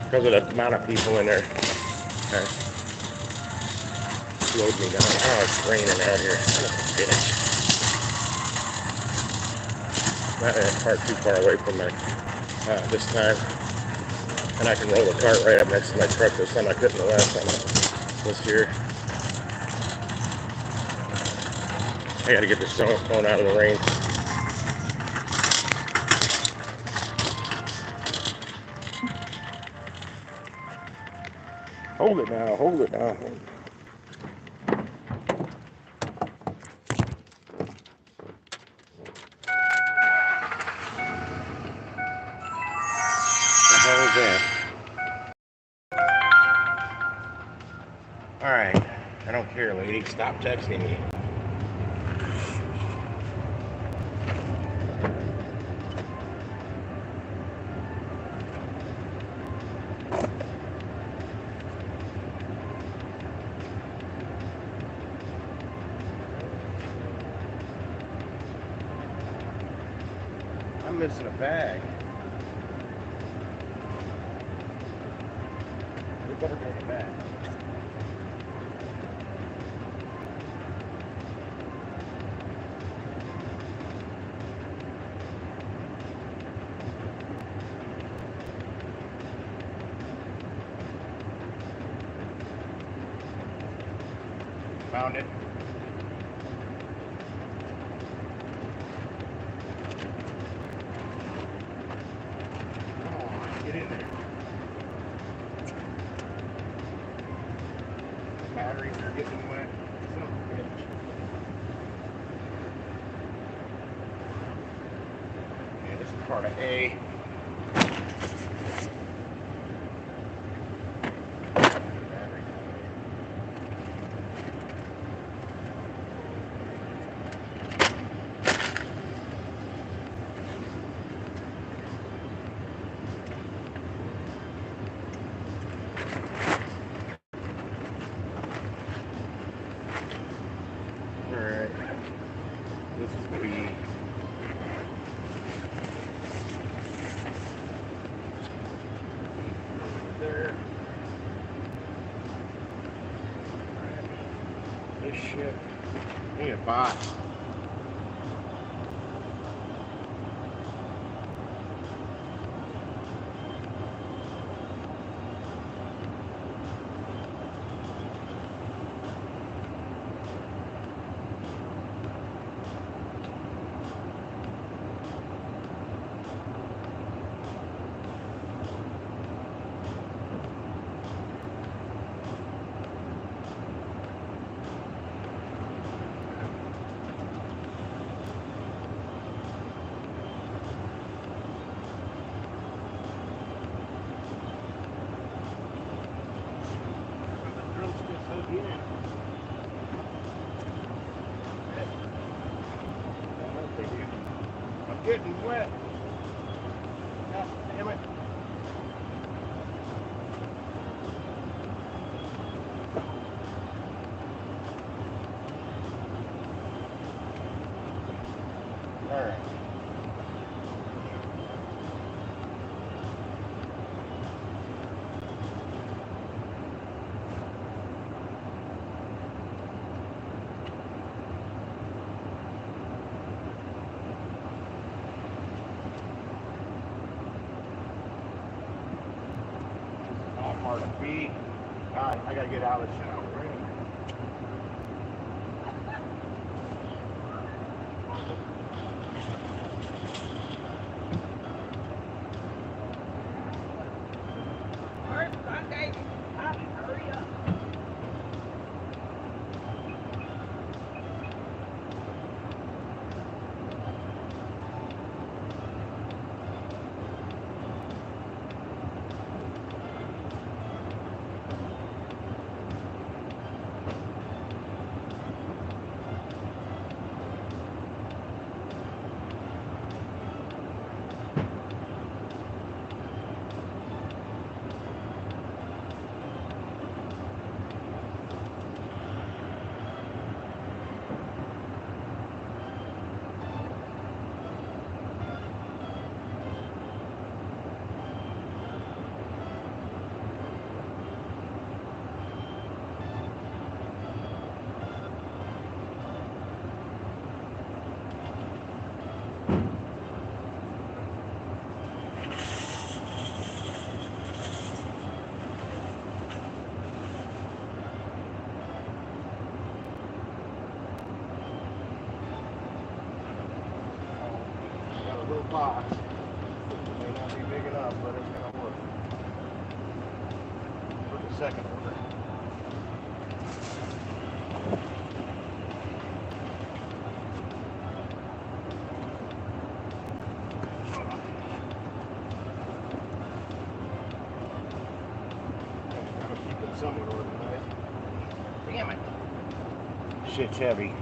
Because of the amount of people in there. Slowed me down. Oh, it's raining out here. Bitch. That cart too far away from me this time. And I can roll the cart right up next to my truck this time. I couldn't the last time I was here. I gotta get this phone out of the rain. Hold it now, hold it now. What the hell is that? Alright, I don't care, lady. Stop texting me. I'm missing a bag. We better bring it back. Found it. Come on, get in there. Batteries are getting wet. Son of a bitch. Yeah, this is part of A. Alright, this is B. There. Alright. This shit. Need a box. I'm getting wet. God damn it. All right. Part of B. Alright, I gotta get out of the shower. Alright, Sunday. Hurry up. Got a little box. It may not be big enough, but it's gonna work. For the second order. Gotta keep it somewhat organized. Damn it. Shit's heavy.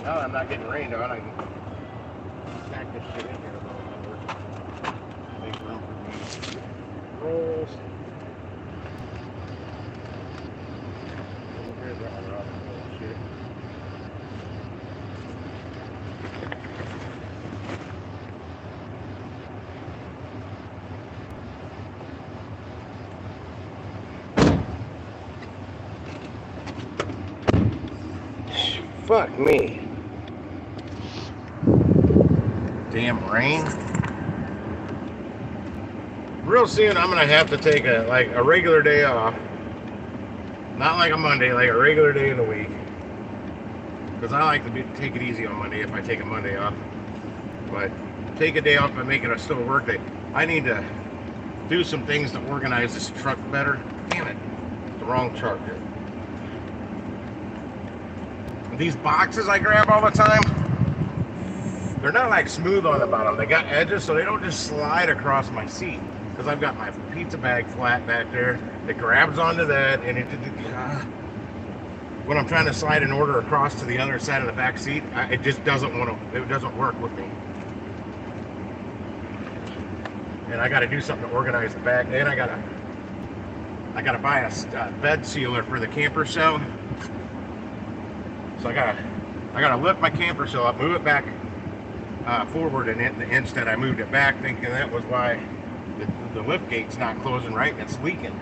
Now that I'm not getting rained on, I can stack this shit in here a little more. Make room for these rolls. Where's that one? Oh, shit. Fuck me. Damn rain. Real soon I'm gonna have to take a regular day off. Not like a Monday, like a regular day in the week. Because I like to take it easy on Monday if I take a Monday off. But take a day off and make it a still work day. I need to do some things to organize this truck better. Damn it. The wrong charger. These boxes I grab all the time, they're not like smooth on the bottom. They got edges, so they don't just slide across my seat. Because I've got my pizza bag flat back there. It grabs onto that, and when I'm trying to slide an order across to the other side of the back seat, it just doesn't it doesn't work with me. And I got to do something to organize the back. And I gotta buy a bed sealer for the camper cell. So I gotta lift my camper cell up, move it back forward an inch that I moved it back, thinking that was why the lift gate's not closing right and it's leaking.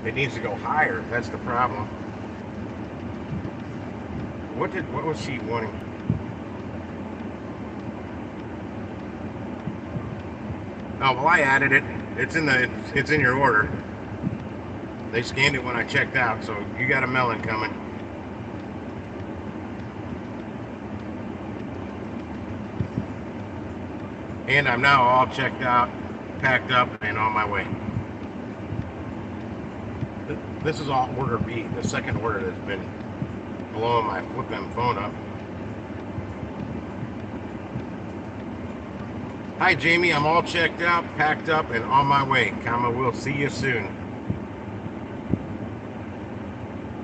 It needs to go higher. That's the problem. What was she wanting? Oh well, I added it. It's in your order. They scanned it when I checked out, so you got a melon coming. And I'm now all checked out, packed up, and on my way. This is all order B, the second order that's been blowing my flipping phone up. Hi Jamie, I'm all checked out, packed up, and on my way. Comma, we'll see you soon.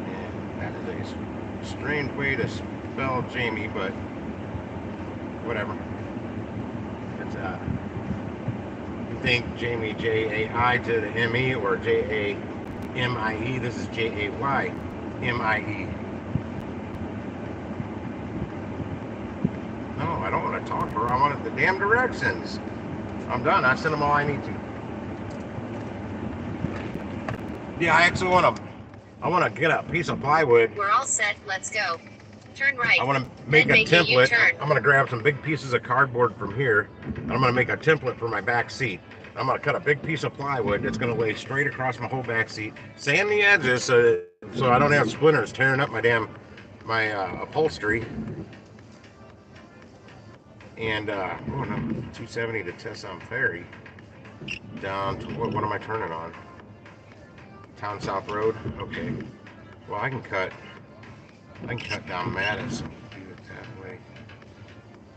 And that is a strange way to spell Jamie, but whatever. It's you think Jamie J-A-I to the M-E or J-A-M-I-E. This is J-A-Y-M-I-E. No, I don't want to talk to her. I want the damn directions. I'm done. I sent them all I need to. Yeah, I actually want to get a piece of plywood. We're all set. Let's go. Turn right. I want to make a template. I'm going to grab some big pieces of cardboard from here. And I'm going to make a template for my back seat. I'm going to cut a big piece of plywood that's going to lay straight across my whole back seat. Sand the edges so I don't have splinters tearing up my upholstery. And going up 270 to Tesson Ferry. Down to what am I turning on? Town South Road. Okay. Well, I can cut down Madison, do it that way,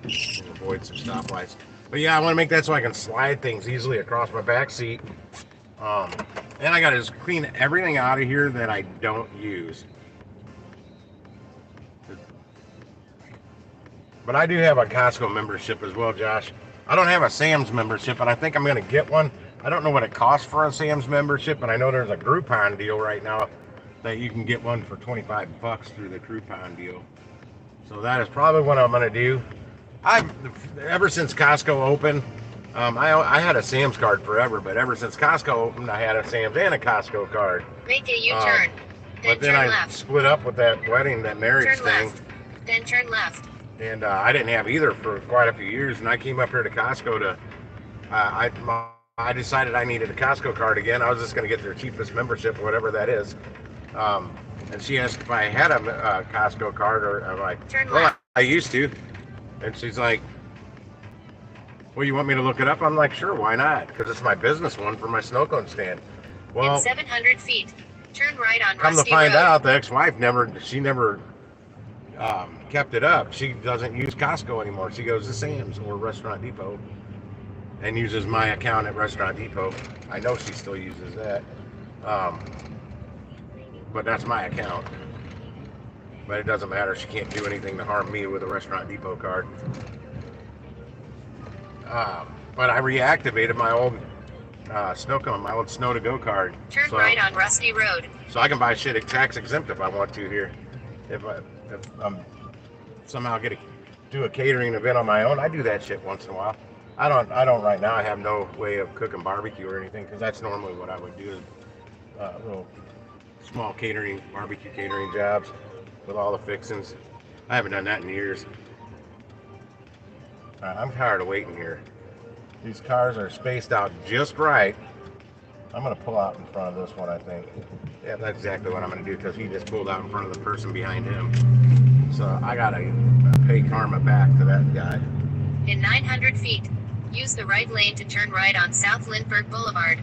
and avoid some stoplights. But yeah, I want to make that so I can slide things easily across my back seat. And I got to just clean everything out of here that I don't use. But I do have a Costco membership as well, Josh. I don't have a Sam's membership, and I think I'm going to get one. I don't know what it costs for a Sam's membership, but I know there's a Groupon deal right now that you can get one for $25 through the Groupon deal. So that is probably what I'm going to do. Ever since Costco opened, I had a Sam's card forever, but ever since Costco opened, I had a Sam's and a Costco card. Make a U-turn. But then I split up with that wedding, that marriage Turn thing. left. Then turn left. And I didn't have either for quite a few years. And I came up here to Costco to, I decided I needed a Costco card again. I was just going to get their cheapest membership, whatever that is. And she asked if I had a Costco card, or I'm like, well, I used to. And she's like, well, you want me to look it up? I'm like, sure, why not? Because it's my business one for my snow cone stand. Well, in 700 feet, turn right on come Rusty to find Road. out, the ex-wife never kept it up. She doesn't use Costco anymore. She goes to Sam's or Restaurant Depot and uses my account at Restaurant Depot. I know she still uses that. But that's my account. But it doesn't matter. She can't do anything to harm me with a Restaurant Depot card. But I reactivated my old snow cone, my old snow to go card. Turn right on Rusty Road. So I can buy shit tax exempt if I want to here. If I'm somehow do a catering event on my own, I do that shit once in a while. I don't right now. I have no way of cooking barbecue or anything because that's normally what I would do. Little small barbecue catering jobs with all the fixings. I haven't done that in years. I'm tired of waiting here. These cars are spaced out just right. I'm gonna pull out in front of this one, I think. Yeah, that's exactly what I'm gonna do because he just pulled out in front of the person behind him. So I gotta pay karma back to that guy. In 900 feet, use the right lane to turn right on South Lindbergh Boulevard.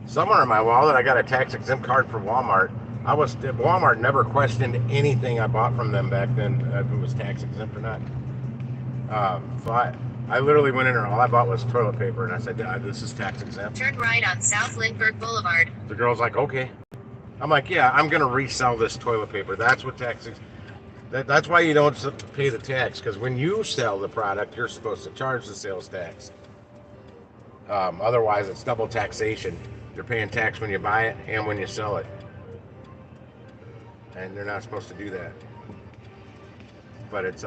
Somewhere in my wallet, I got a tax exempt card for Walmart. Walmart never questioned anything I bought from them back then, if it was tax exempt or not. So I literally went in there, all I bought was toilet paper, and I said, this is tax exempt. Turn right on South Lindbergh Boulevard. The girl's like, okay. I'm like, yeah, I'm gonna resell this toilet paper. That's what that's why you don't pay the tax, because when you sell the product, you're supposed to charge the sales tax. Otherwise, it's double taxation. You're paying tax when you buy it and when you sell it. And they're not supposed to do that. But it's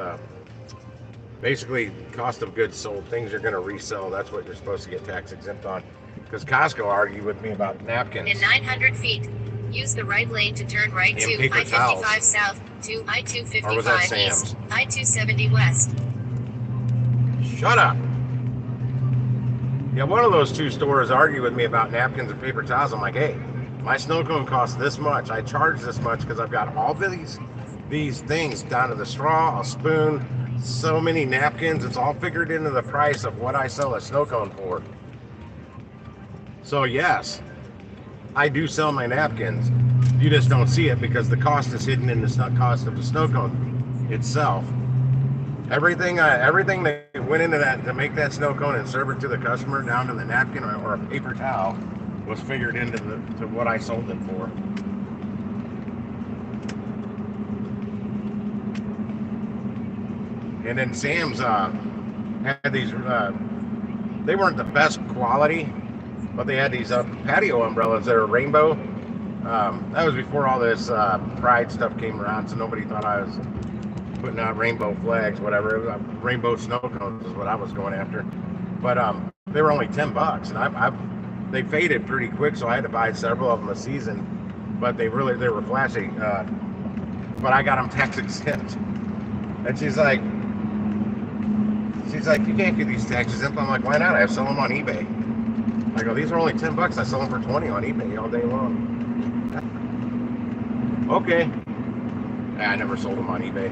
basically cost of goods sold. Things you're going to resell, that's what you're supposed to get tax exempt on. Because Costco argued with me about napkins. In 900 feet, use the right lane to turn right to I-55 South, to I-255 East, I-270 West. Shut up. Yeah, one of those two stores argued with me about napkins and paper towels. I'm like, hey, my snow cone costs this much. I charge this much because I've got all these things down to the straw, a spoon, so many napkins. It's all figured into the price of what I sell a snow cone for. So yes, I do sell my napkins. You just don't see it because the cost is hidden in the cost of the snow cone itself. Everything that went into that to make that snow cone and serve it to the customer, down to the napkin or a paper towel, was figured into to what I sold it for. And then Sam's had these. They weren't the best quality, but they had these patio umbrellas that are rainbow. That was before all this Pride stuff came around, so nobody thought I was putting out rainbow flags, whatever. Rainbow snow cones is what I was going after. But they were only $10, and they faded pretty quick, so I had to buy several of them a season. But they were flashy. But I got them tax exempt. And she's like, you can't get these tax exempt. I'm like, why not? I sell them on eBay. I go, these are only $10. I sell them for $20 on eBay all day long. Okay. I never sold them on eBay.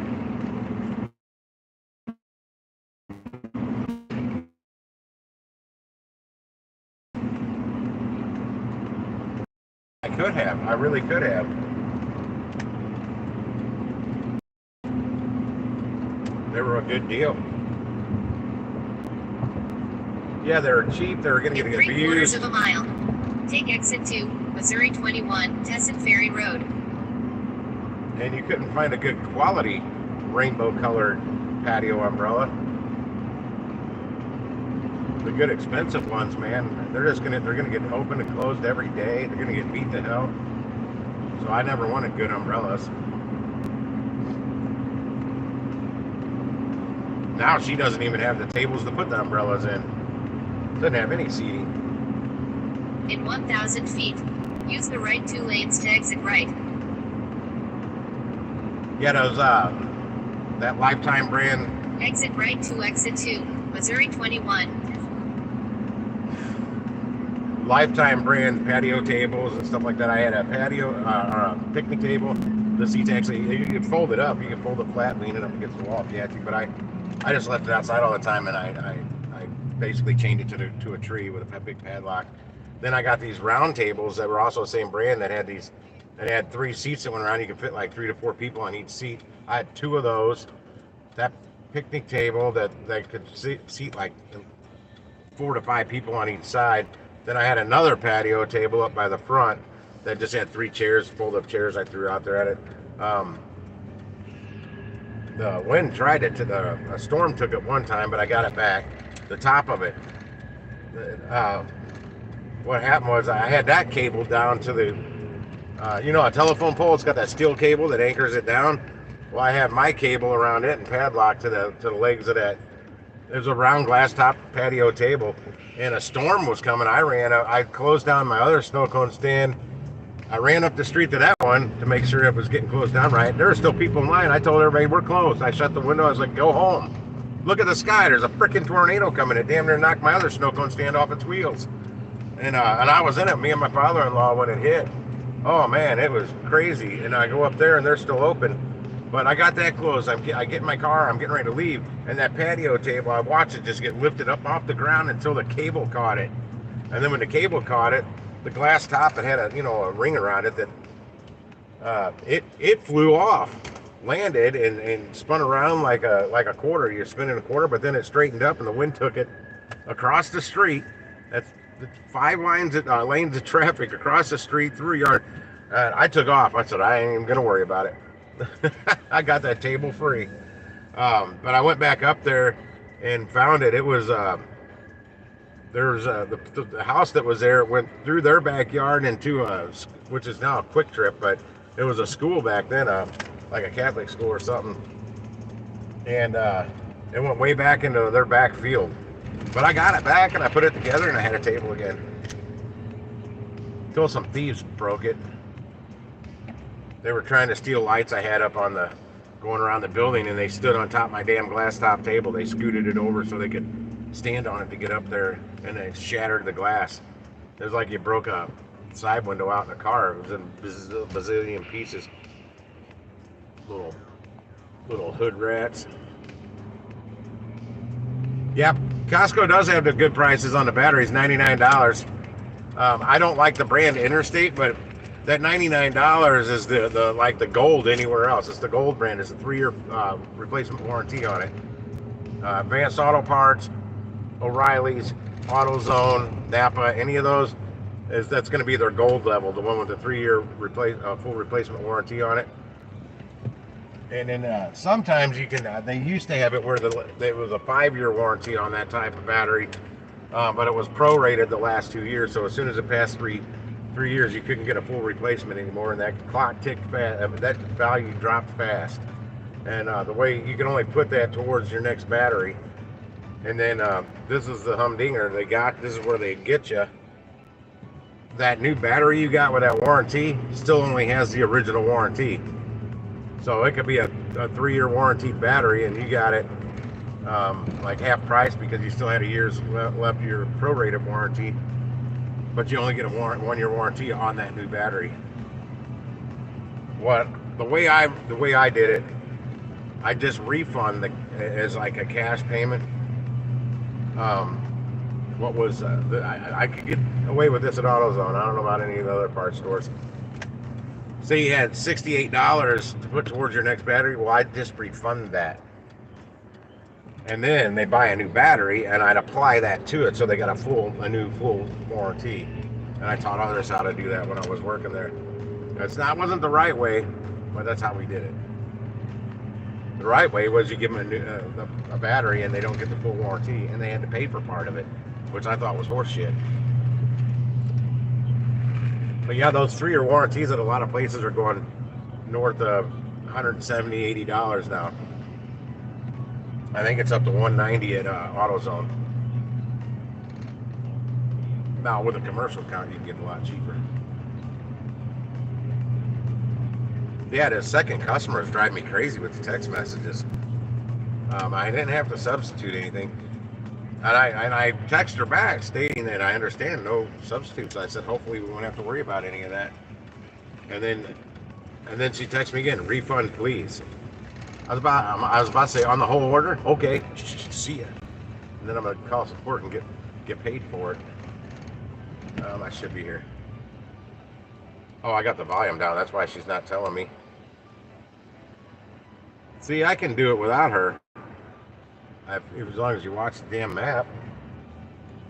I could have. I really could have. They were a good deal. Yeah, they were cheap. They were going to get abused. 3/4 of a mile. Take exit 2, Missouri 21, Tesson Ferry Road. And you couldn't find a good quality rainbow colored patio umbrella. The good expensive ones, man, they're gonna get open and closed every day. They're gonna get beat to hell. So I never wanted good umbrellas. Now she doesn't even have the tables to put the umbrellas in. Doesn't have any seating. In 1,000 feet, use the right 2 lanes to exit right. Yeah, those that Lifetime brand. Exit right to exit 2, Missouri 21. Lifetime brand patio tables and stuff like that. I had a patio or a picnic table. The seats actually, you can fold it up. You can fold it flat, lean it up against the wall if you had to. But I just left it outside all the time, and I basically chained it to a tree with a big padlock. Then I got these round tables that were also the same brand that had 3 seats that went around. You could fit like 3 to 4 people on each seat. I had 2 of those. That picnic table that could seat like 4 to 5 people on each side. Then I had another patio table up by the front that just had 3 chairs, fold-up chairs I threw out there at it. Um, the wind tried it a storm took it one time, but I got it back. The top of it. What happened was I had that cable down to the, a telephone pole. It's got that steel cable that anchors it down. Well, I had my cable around it and padlocked to the legs of that. There's a round glass top patio table, and a storm was coming. I closed down my other snow cone stand. I ran up the street to that one to make sure it was getting closed down right. There were still people in line. I told everybody we're closed. I shut the window. I was like, go home. Look at the sky. There's a freaking tornado coming. It damn near knocked my other snow cone stand off its wheels. And I was in it. Me and my father-in-law when it hit. Oh man, it was crazy. And I go up there and they're still open. But I got that close. I get in my car. I'm getting ready to leave. And that patio table, I watched it just get lifted up off the ground until the cable caught it. And then when the cable caught it, the glass top, it had a ring around it that it flew off, landed and spun around like a quarter. You're spinning a quarter, but then it straightened up and the wind took it across the street. That's 5 lanes of traffic across the street through a yard. I took off. I said, I ain't even gonna worry about it. I got that table free. But I went back up there and found it. It was there's the house that was there went through their backyard into which is now a Quick Trip, but it was a school back then, like a Catholic school or something. And it went way back into their back field. But I got it back and I put it together and I had a table again. Until some thieves broke it. They were trying to steal lights I had up on going around the building, and they stood on top of my damn glass top table. They scooted it over so they could stand on it to get up there, and they shattered the glass. It was like you broke a side window out in a car. It was in bazillion pieces. Little hood rats. Yep, Costco does have the good prices on the batteries, $99. I don't like the brand Interstate, but that $99 is the like the gold anywhere else. It's the gold brand. It's a 3-year replacement warranty on it. Advanced Auto Parts, O'Reilly's, AutoZone, Napa, any of those, that's going to be their gold level, the one with the 3-year full replacement warranty on it. And then sometimes you can. They used to have it where there was a 5-year warranty on that type of battery, but it was prorated the last 2 years. So as soon as it passed three years, you couldn't get a full replacement anymore, and that clock ticked fast. That value dropped fast. And the way you can only put that towards your next battery. And then this is the humdinger they got. This is where they get you. That new battery you got with that warranty still only has the original warranty. So it could be a 3-year warranted battery, and you got it like half price because you still had a year's left of your prorated warranty, but you only get a 1-year warranty on that new battery. The way I did it, I just refund as like a cash payment. What was I could get away with this at AutoZone. I don't know about any of the other parts stores. Say you had $68 to put towards your next battery, well, I'd just refund that. And then they buy a new battery, and I'd apply that to it, so they got a new full warranty. And I taught others how to do that when I was working there. Wasn't the right way, but that's how we did it. The right way was you give them a battery, and they don't get the full warranty, and they had to pay for part of it, which I thought was horseshit. But yeah, those 3-year warranties at a lot of places are going north of $170, $80 now. I think it's up to $190 at AutoZone. Now with a commercial account, you can get a lot cheaper. Yeah, the second customer is driving me crazy with the text messages. I didn't have to substitute anything. And I texted her back stating that I understand no substitutes. I said, hopefully we won't have to worry about any of that. And then she texted me again, refund please. I was about to say on the whole order, okay, see ya. And then I'm gonna call support and get paid for it. I should be here. Oh, I got the volume down. That's why she's not telling me. See, I can do it without her. As long as you watch the damn map.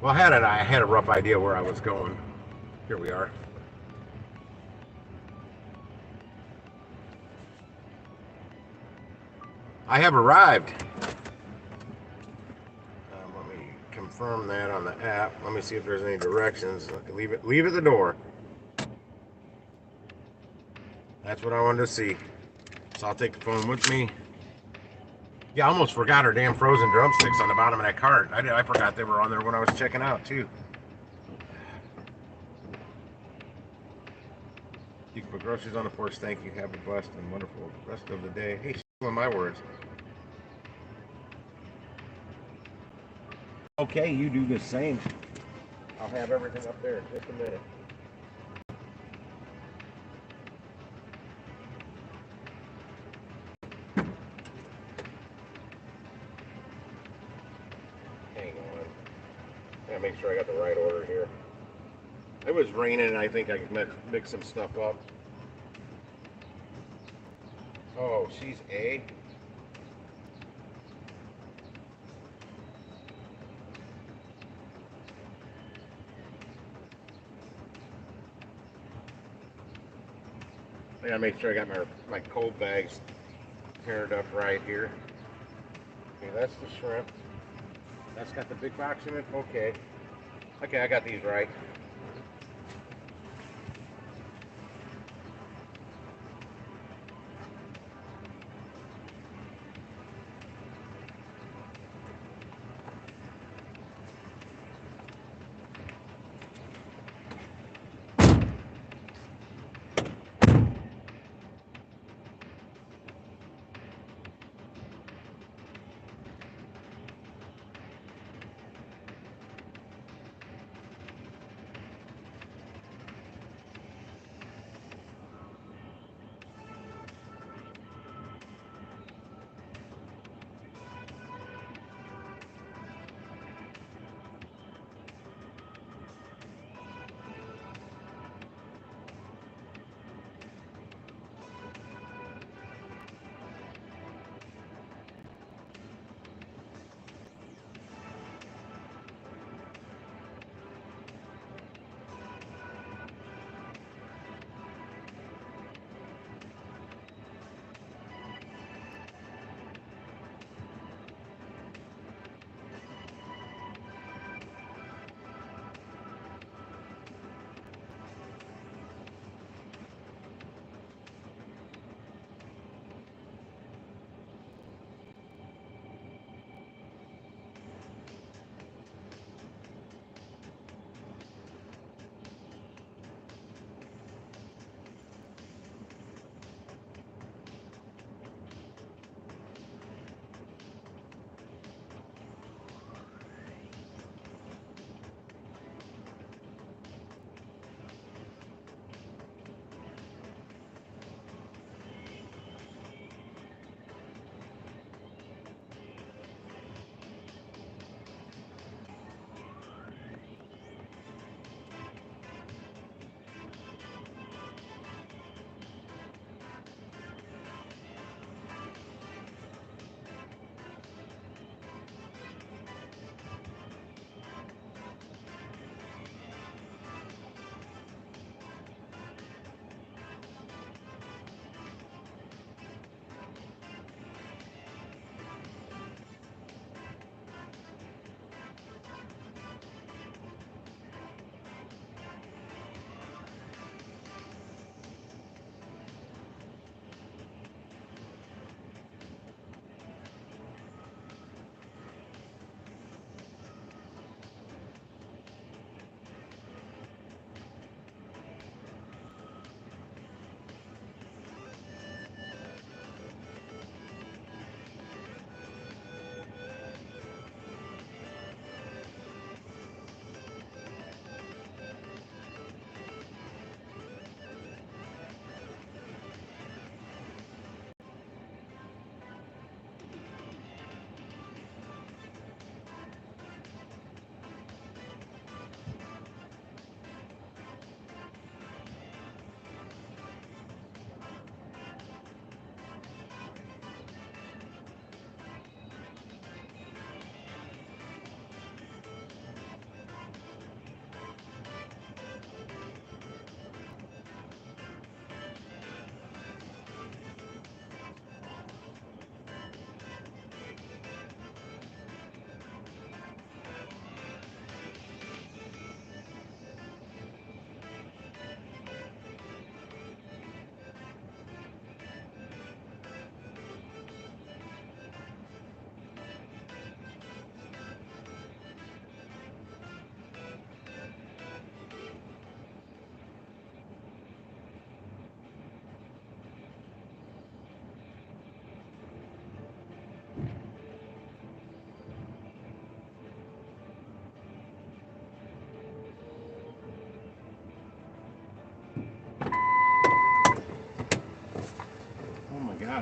Well, I had a rough idea where I was going. Here we are. I have arrived. Let me confirm that on the app. Let me see if there's any directions. Leave it at the door. That's what I wanted to see. So I'll take the phone with me. Yeah, I almost forgot our damn frozen drumsticks on the bottom of that cart. I forgot they were on there when I was checking out too. You can put groceries on the porch. Thank you. Have a blessed and wonderful rest of the day. Hey, in my words. Okay, you do the same. I'll have everything up there in just a minute. Hang on. I gotta make sure I got the right order here. It was raining and I think I could mix some stuff up. Oh, she's A. I gotta make sure I got my cold bags paired up right here. Okay, that's the shrimp. That's got the big box in it. Okay. Okay, I got these right.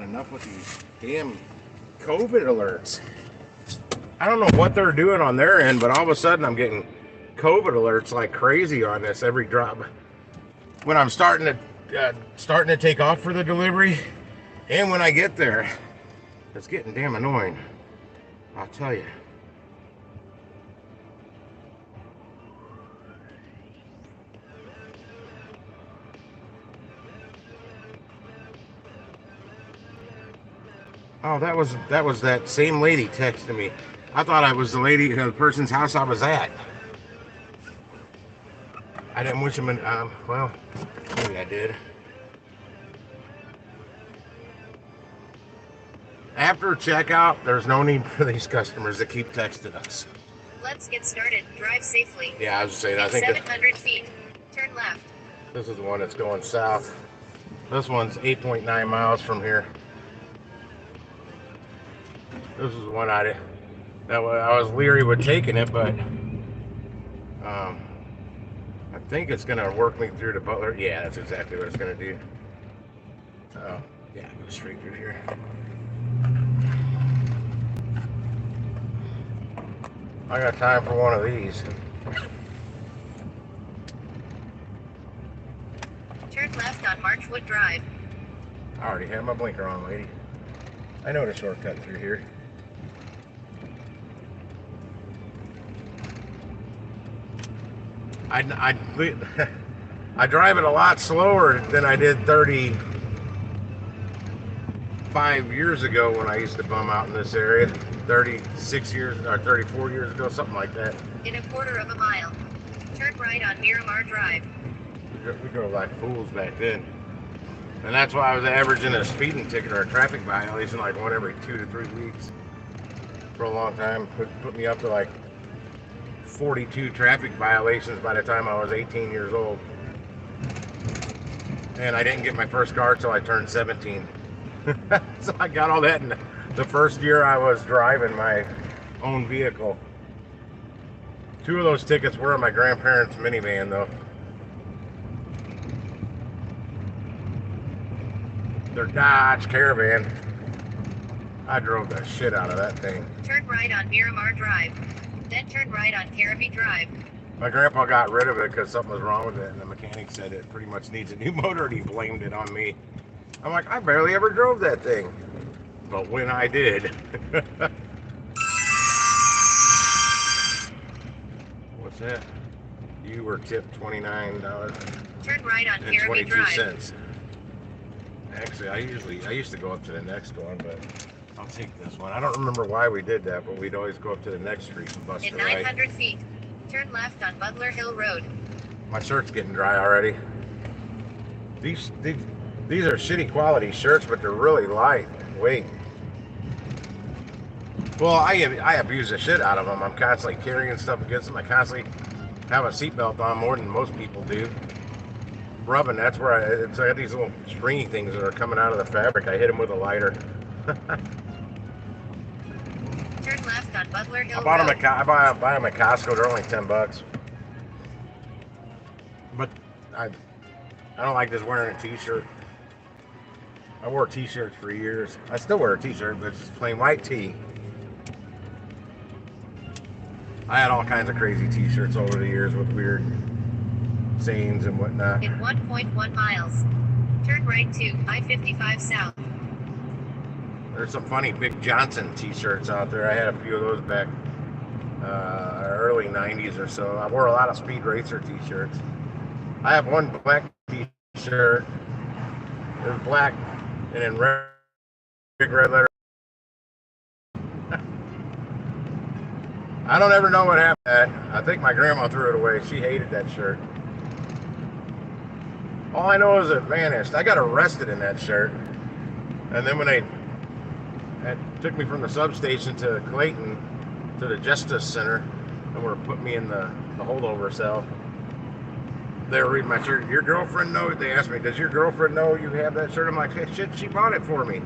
enough with these damn COVID alerts. I don't know what they're doing on their end, but all of a sudden I'm getting COVID alerts like crazy on this every drop. When I'm starting to take off for the delivery, and when I get there, it's getting damn annoying. I'll tell you. Oh, that was that same lady texting me. I thought I was the lady, the person's house I was at. I didn't wish him well, maybe I did. After checkout, there's no need for these customers to keep texting us. Let's get started. Drive safely. Yeah, I was saying, I think 700 feet. Turn left. This is the one that's going south. This one's 8.9 miles from here. This is the one I was leery with taking it, but I think it's gonna work me through to Butler. Yeah, that's exactly what it's gonna do. Oh, yeah, go straight through here. I got time for one of these. Turn left on Marchwood Drive. I already have my blinker on, lady. I know the shortcut through here. I drive it a lot slower than I did 35 years ago when I used to bum out in this area. 36 years or 34 years ago, something like that. In a quarter of a mile. Turn right on Miramar Drive. We drove like fools back then. And that's why I was averaging a speeding ticket or a traffic violation like one every 2 to 3 weeks for a long time. Put me up to like 42 traffic violations by the time I was 18 years old. And I didn't get my first car till I turned 17. So I got all that in the first year I was driving my own vehicle. 2 of those tickets were in my grandparents' minivan though. Their Dodge Caravan. I drove the shit out of that thing. Turn right on Miramar Drive. Then turn right on Caribbean Drive. My grandpa got rid of it because something was wrong with it, and the mechanic said it pretty much needs a new motor, and he blamed it on me. I'm like, I barely ever drove that thing. But when I did. What's that? You were tipped $29. Turn right on and Caribbean 22 Drive. cents. Actually, I used to go up to the next one, but I'll take this one. I don't remember why we did that, but we'd always go up to the next street and bust In the right. 900 feet. Turn left on Butler Hill Road. My shirt's getting dry already. These are shitty quality shirts, but they're really lightweight. Well, I abuse the shit out of them. I'm constantly carrying stuff against them. I constantly have a seatbelt on more than most people do. Rubbing, that's where I got these little stringy things that are coming out of the fabric. I hit them with a lighter. Turn left on Butler Hill I bought Road. them buy them at Costco. They're only $10. But I don't like just wearing a t-shirt. I wore t-shirts for years. I still wear a t-shirt, but it's just plain white tee. I had all kinds of crazy t-shirts over the years with weird sayings and whatnot. In 1.1 miles. Turn right to I-55 South. There's some funny Big Johnson t-shirts out there. I had a few of those back early 90s or so. I wore a lot of Speed Racer t-shirts. I have one black t-shirt. It was black and in red, big red letter. I don't ever know what happened. I think my grandma threw it away. She hated that shirt. All I know is it vanished. I got arrested in that shirt. And then when they took me from the substation to Clayton to the Justice Center and were putting me in the holdover cell, they were reading my shirt. Your girlfriend know? They asked me, does your girlfriend know you have that shirt? I'm like, hey, shit, she bought it for me.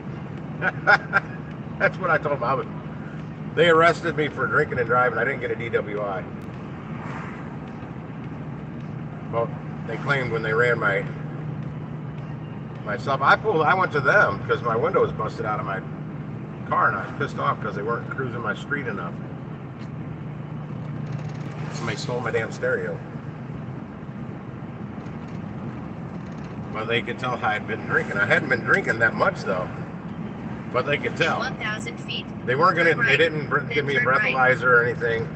That's what I told them. They arrested me for drinking and driving. I didn't get a DWI. Well, they claimed when they ran my myself. I went to them because my window was busted out of my car, and I was pissed off because they weren't cruising my street enough. Somebody stole my damn stereo. Well, they could tell I had been drinking. I hadn't been drinking that much though, but they could tell. 1,000 feet. They weren't gonna. They didn't give me a Turn right. breathalyzer or anything,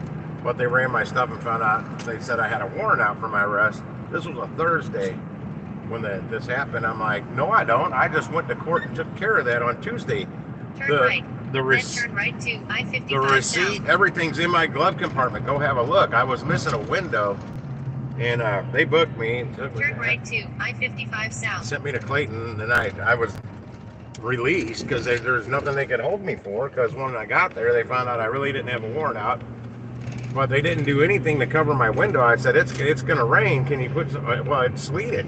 but they ran my stuff and found out. They said I had a warrant out for my arrest. This was a Thursday when this happened. I'm like, no, I don't. I just went to court and took care of that on Tuesday. Turn right. The Then turn right to I-55 the receipt, south. everything's in my glove compartment. Go have a look. I was missing a window, and they booked me. And Turn right to I-55 south. sent me to Clayton, and I was released because there's nothing they could hold me for. Because when I got there, they found out I really didn't have a warrant out, but they didn't do anything to cover my window. I said it's gonna rain. Can you put some? Well, it sleeted.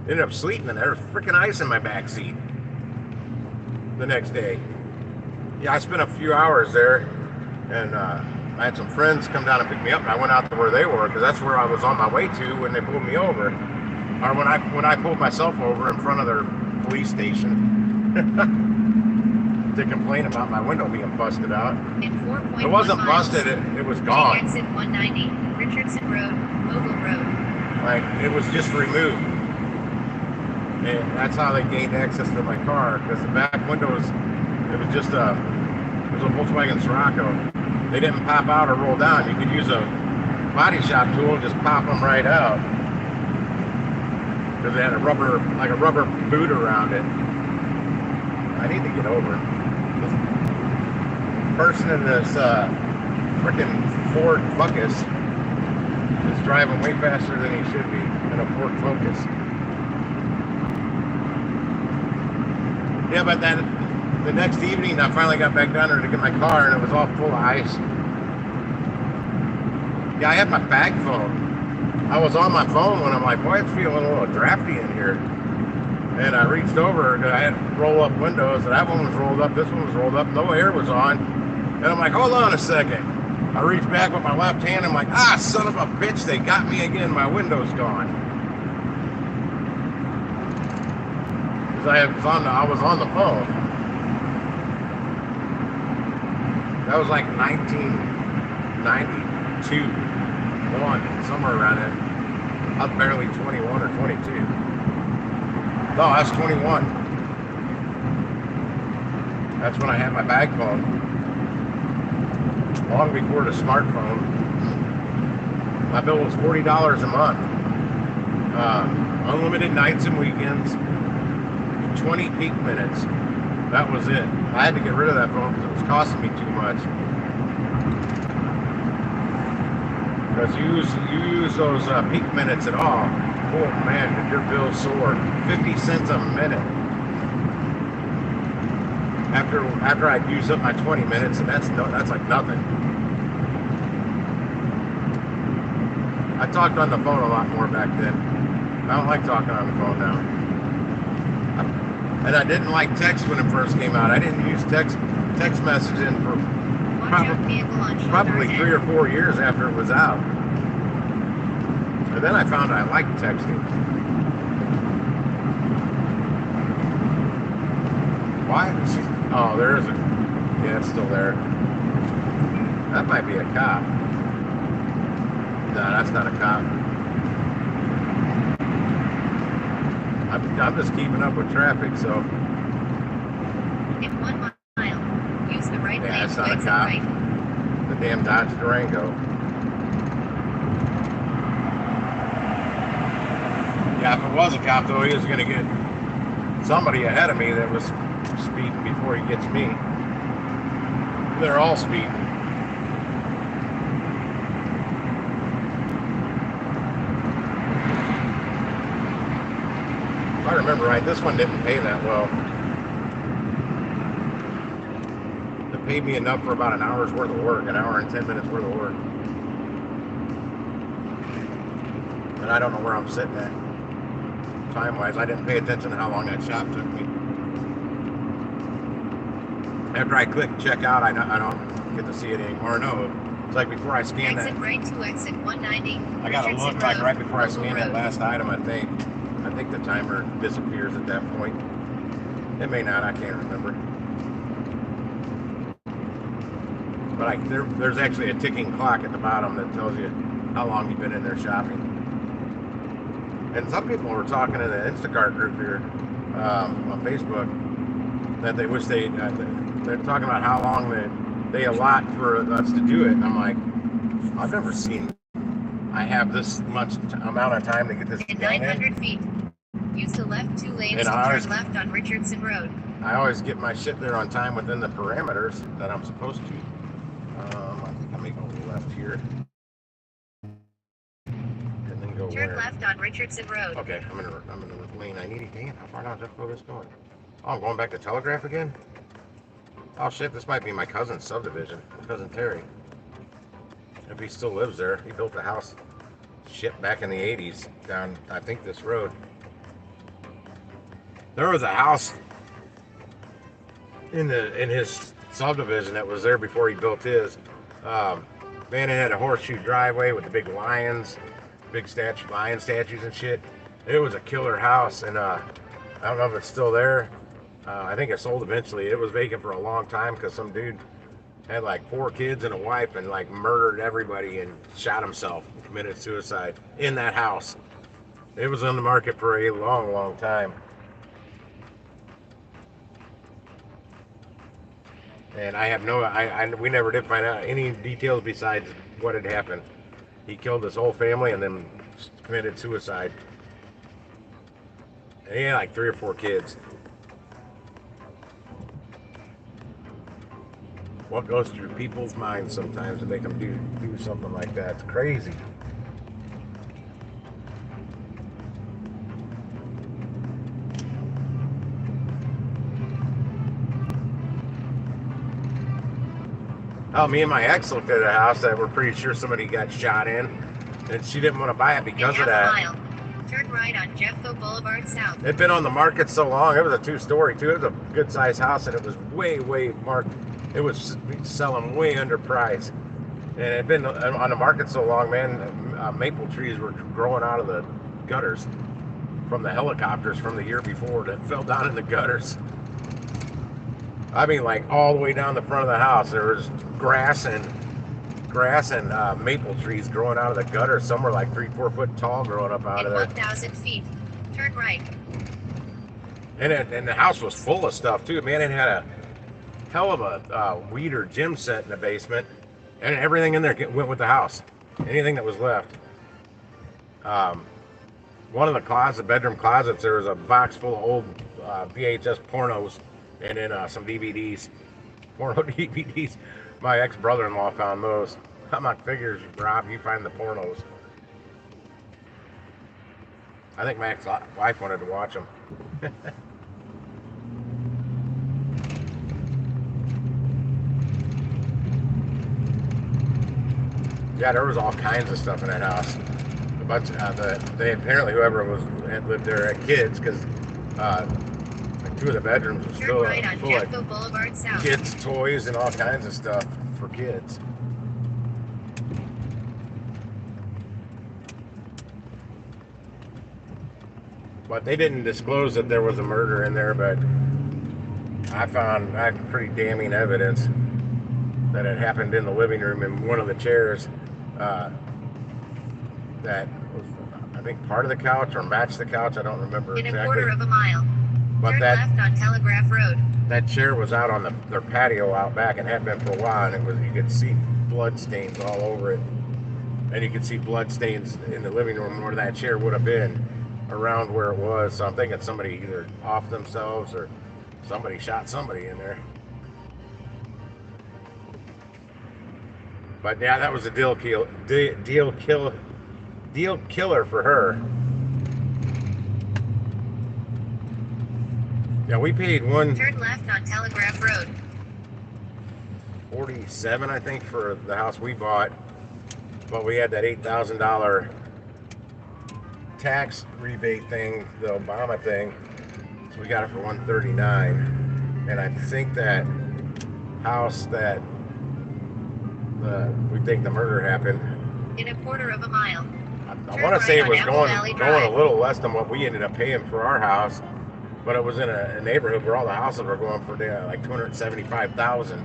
It ended up sleeting, and there was freaking ice in my back seat the next day. Yeah, I spent a few hours there, and I had some friends come down and pick me up, and I went out to where they were because that's where I was on my way to when they pulled me over, or when I pulled myself over in front of their police station to complain about my window being busted out. In 4.1 It wasn't miles. busted; it was gone. Exit 190, Richardson Road, Oval Road. Like it was just removed, and that's how they gained access to my car because the back windows. It was just a Volkswagen Scirocco. They didn't pop out or roll down. You could use a body shop tool and just pop them right out. Because they had a rubber boot around it. I need to get over it. This person in this freaking Ford Focus is driving way faster than he should be in a Ford Focus. Yeah, but then the next evening, I finally got back down there to get my car, and it was all full of ice. Yeah, I had my bag phone. I was on my phone when I'm like, boy, it's feeling a little drafty in here. And I reached over, and I had roll-up windows, and that one was rolled up, this one was rolled up, no air was on. And I'm like, hold on a second. I reached back with my left hand, I'm like, son of a bitch, they got me again, my window's gone. Because I was on the phone. That was like 1992, somewhere around there. I was barely 21 or 22. No, I was 21. That's when I had my bag phone. Long before the smartphone. My bill was $40 a month. Unlimited nights and weekends. 20 peak minutes. That was it. I had to get rid of that phone because it was costing me too much. Because you use those peak minutes at all. Oh man, did your bill soar. 50 cents a minute. After I'd use up my 20 minutes, and that's like nothing. I talked on the phone a lot more back then. I don't like talking on the phone now. And I didn't like text when it first came out. I didn't use text messaging for probably 3 or 4 years after it was out. And then I found I liked texting. Why? Oh, there is a... Yeah, it's still there. That might be a cop. No, that's not a cop. I'm just keeping up with traffic, so. In 1 mile, use the right lane that's to not a exit cop. right. The damn Dodge Durango. Yeah, if it was a cop, though, he was going to get somebody ahead of me that was speeding before he gets me. They're all speeding. If I remember right, this one didn't pay that well. It paid me enough for about an hour's worth of work, an hour and 10 minutes worth of work. And I don't know where I'm sitting at. Time-wise, I didn't pay attention to how long that shop took me. After I click check out, I don't get to see it anymore. No, it's like before I scan that. Exit right to exit 190. I gotta look like right before I scan that last item. I think think the timer disappears at that point. It may not, I can't remember. But there's actually a ticking clock at the bottom that tells you how long you've been in there shopping. And some people were talking in the Instacart group here on Facebook that they wish they're talking about how long they allot for us to do it. And I'm like, I've never seen I have this much amount of time to get this in done 900 feet. Use the left 2 lanes to turn left on Richardson Road. I always get my shit there on time within the parameters that I'm supposed to. I think I may go left here. And then go Turn where? left on Richardson Road. Okay, I'm in the lane I need. Dang it, how far down Jeff this going? Oh, I'm going back to Telegraph again? Oh shit, this might be my cousin's subdivision. My cousin Terry. If he still lives there. He built a house shit back in the 80s down, I think, this road. There was a house in his subdivision that was there before he built his. Man, it had a horseshoe driveway with the big lions, big lion statues and shit. It was a killer house, and I don't know if it's still there. I think it sold eventually. It was vacant for a long time because some dude had like 4 kids and a wife and like murdered everybody and shot himself, committed suicide in that house. It was on the market for a long time. And I have we never did find out any details besides what had happened. He killed his whole family and then committed suicide. And he had like 3 or 4 kids. What goes through people's minds sometimes to make them do something like that? It's crazy. Oh, me and my ex looked at a house that we're pretty sure somebody got shot in, and she didn't want to buy it because of that. Mile. Turn right on Jeffco Boulevard South. It'd been on the market so long. It was a 2-story too. It was a good-sized house, and it was way marked. It was selling way underpriced, and it had been on the market so long, man. Maple trees were growing out of the gutters from the helicopters from the year before that fell down in the gutters. I mean, like all the way down the front of the house, there was grass and maple trees growing out of the gutter. Some were like 3-4 foot tall, growing up out of there. 1,000 feet, turn right. And the house was full of stuff too. Man, it had a hell of a weeder gym set in the basement, and everything in there went with the house. Anything that was left. One of the bedroom closets, there was a box full of old VHS pornos, and then some DVDs, porno DVDs. My ex-brother-in-law found those. I'm like, figures, Rob, you find the pornos. I think my ex-wife wanted to watch them. Yeah, there was all kinds of stuff in that house. A bunch they apparently, whoever had lived there had kids, because like 2 of the bedrooms were still right on full of Boulevard South. kids' toys and all kinds of stuff for kids. But they didn't disclose that there was a murder in there, but I had pretty damning evidence that it happened in the living room in one of the chairs that was, I think, part of the couch or matched the couch. I don't remember in exactly. a quarter of a mile. But turn left on Telegraph Road. That chair was out on their patio out back and had been for a while, and you could see blood stains all over it. And you could see blood stains in the living room where that chair would have been, around where it was. So I'm thinking somebody either offed themselves or somebody shot somebody in there. But yeah, that was a deal killer for her. Yeah, we paid turn left on Telegraph Road. $147, I think, for the house we bought, but we had that $8,000 tax rebate thing, the Obama thing, so we got it for $139. And I think that house that we think the murder happened, in a quarter of a mile. I want to say it was going a little less than what we ended up paying for our house, but it was in a neighborhood where all the houses were going for like $275,000.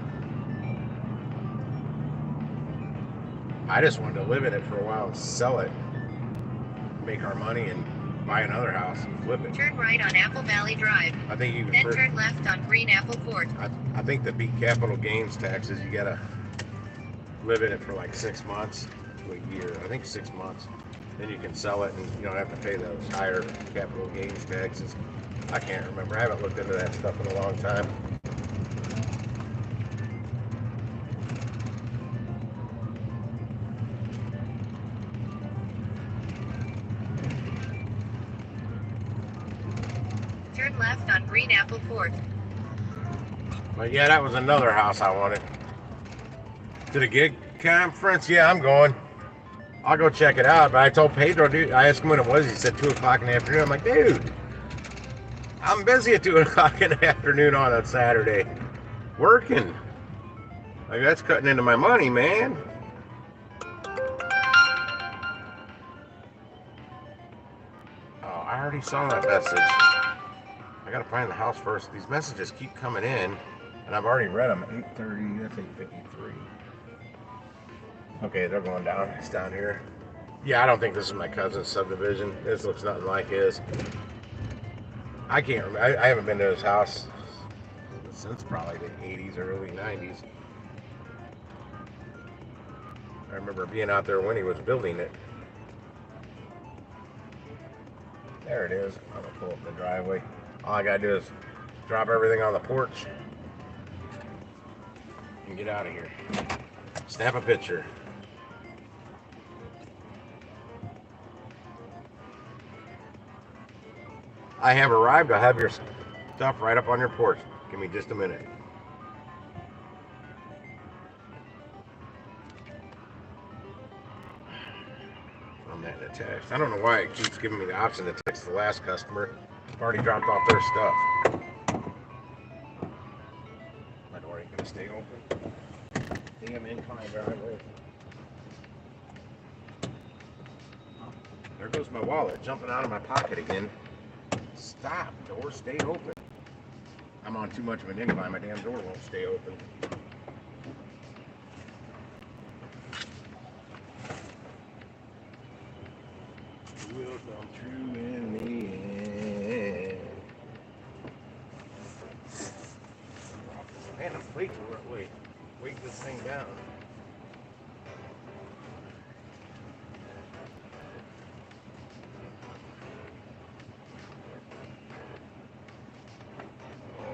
I just wanted to live in it for a while and sell it, make our money, and buy another house and flip it. Turn right on Apple Valley Drive. I think you then turn left on Green Apple Court. I think to beat capital gains taxes, you gotta live in it for like 6 months to a year. I think 6 months. Then you can sell it and you don't have to pay those higher capital gains taxes. I can't remember. I haven't looked into that stuff in a long time. Turn left on Green Apple Court. But yeah, that was another house I wanted. To the gig conference? Yeah, I'm going. I'll go check it out. But I told Pedro, dude, I asked him when it was. He said 2 o'clock in the afternoon. I'm like, dude, I'm busy at 2 o'clock in the afternoon on a Saturday. Working. Like, that's cutting into my money, man. Oh, I already saw that message. I gotta find the house first. These messages keep coming in, and I've already read them. 8:30, that's 8:53. Okay, they're going down. It's down here. Yeah, I don't think this is my cousin's subdivision. This looks nothing like his. I can't remember. I haven't been to his house since probably the 80s, early 90s. I remember being out there when he was building it. There it is. I'm gonna pull up the driveway. All I gotta do is drop everything on the porch and get out of here. Snap a picture. I have arrived. I have your stuff right up on your porch. Give me just a minute. I'm not in a text. I don't know why it keeps giving me the option to text the last customer. I've already dropped off their stuff. My door ain't gonna stay open. Damn incline driveway. There goes my wallet jumping out of my pocket again. Stop, door, stay open. I'm on too much of an incline, my damn door won't stay open. Will come true in the end. Man, I'm way too early. Weight this thing down.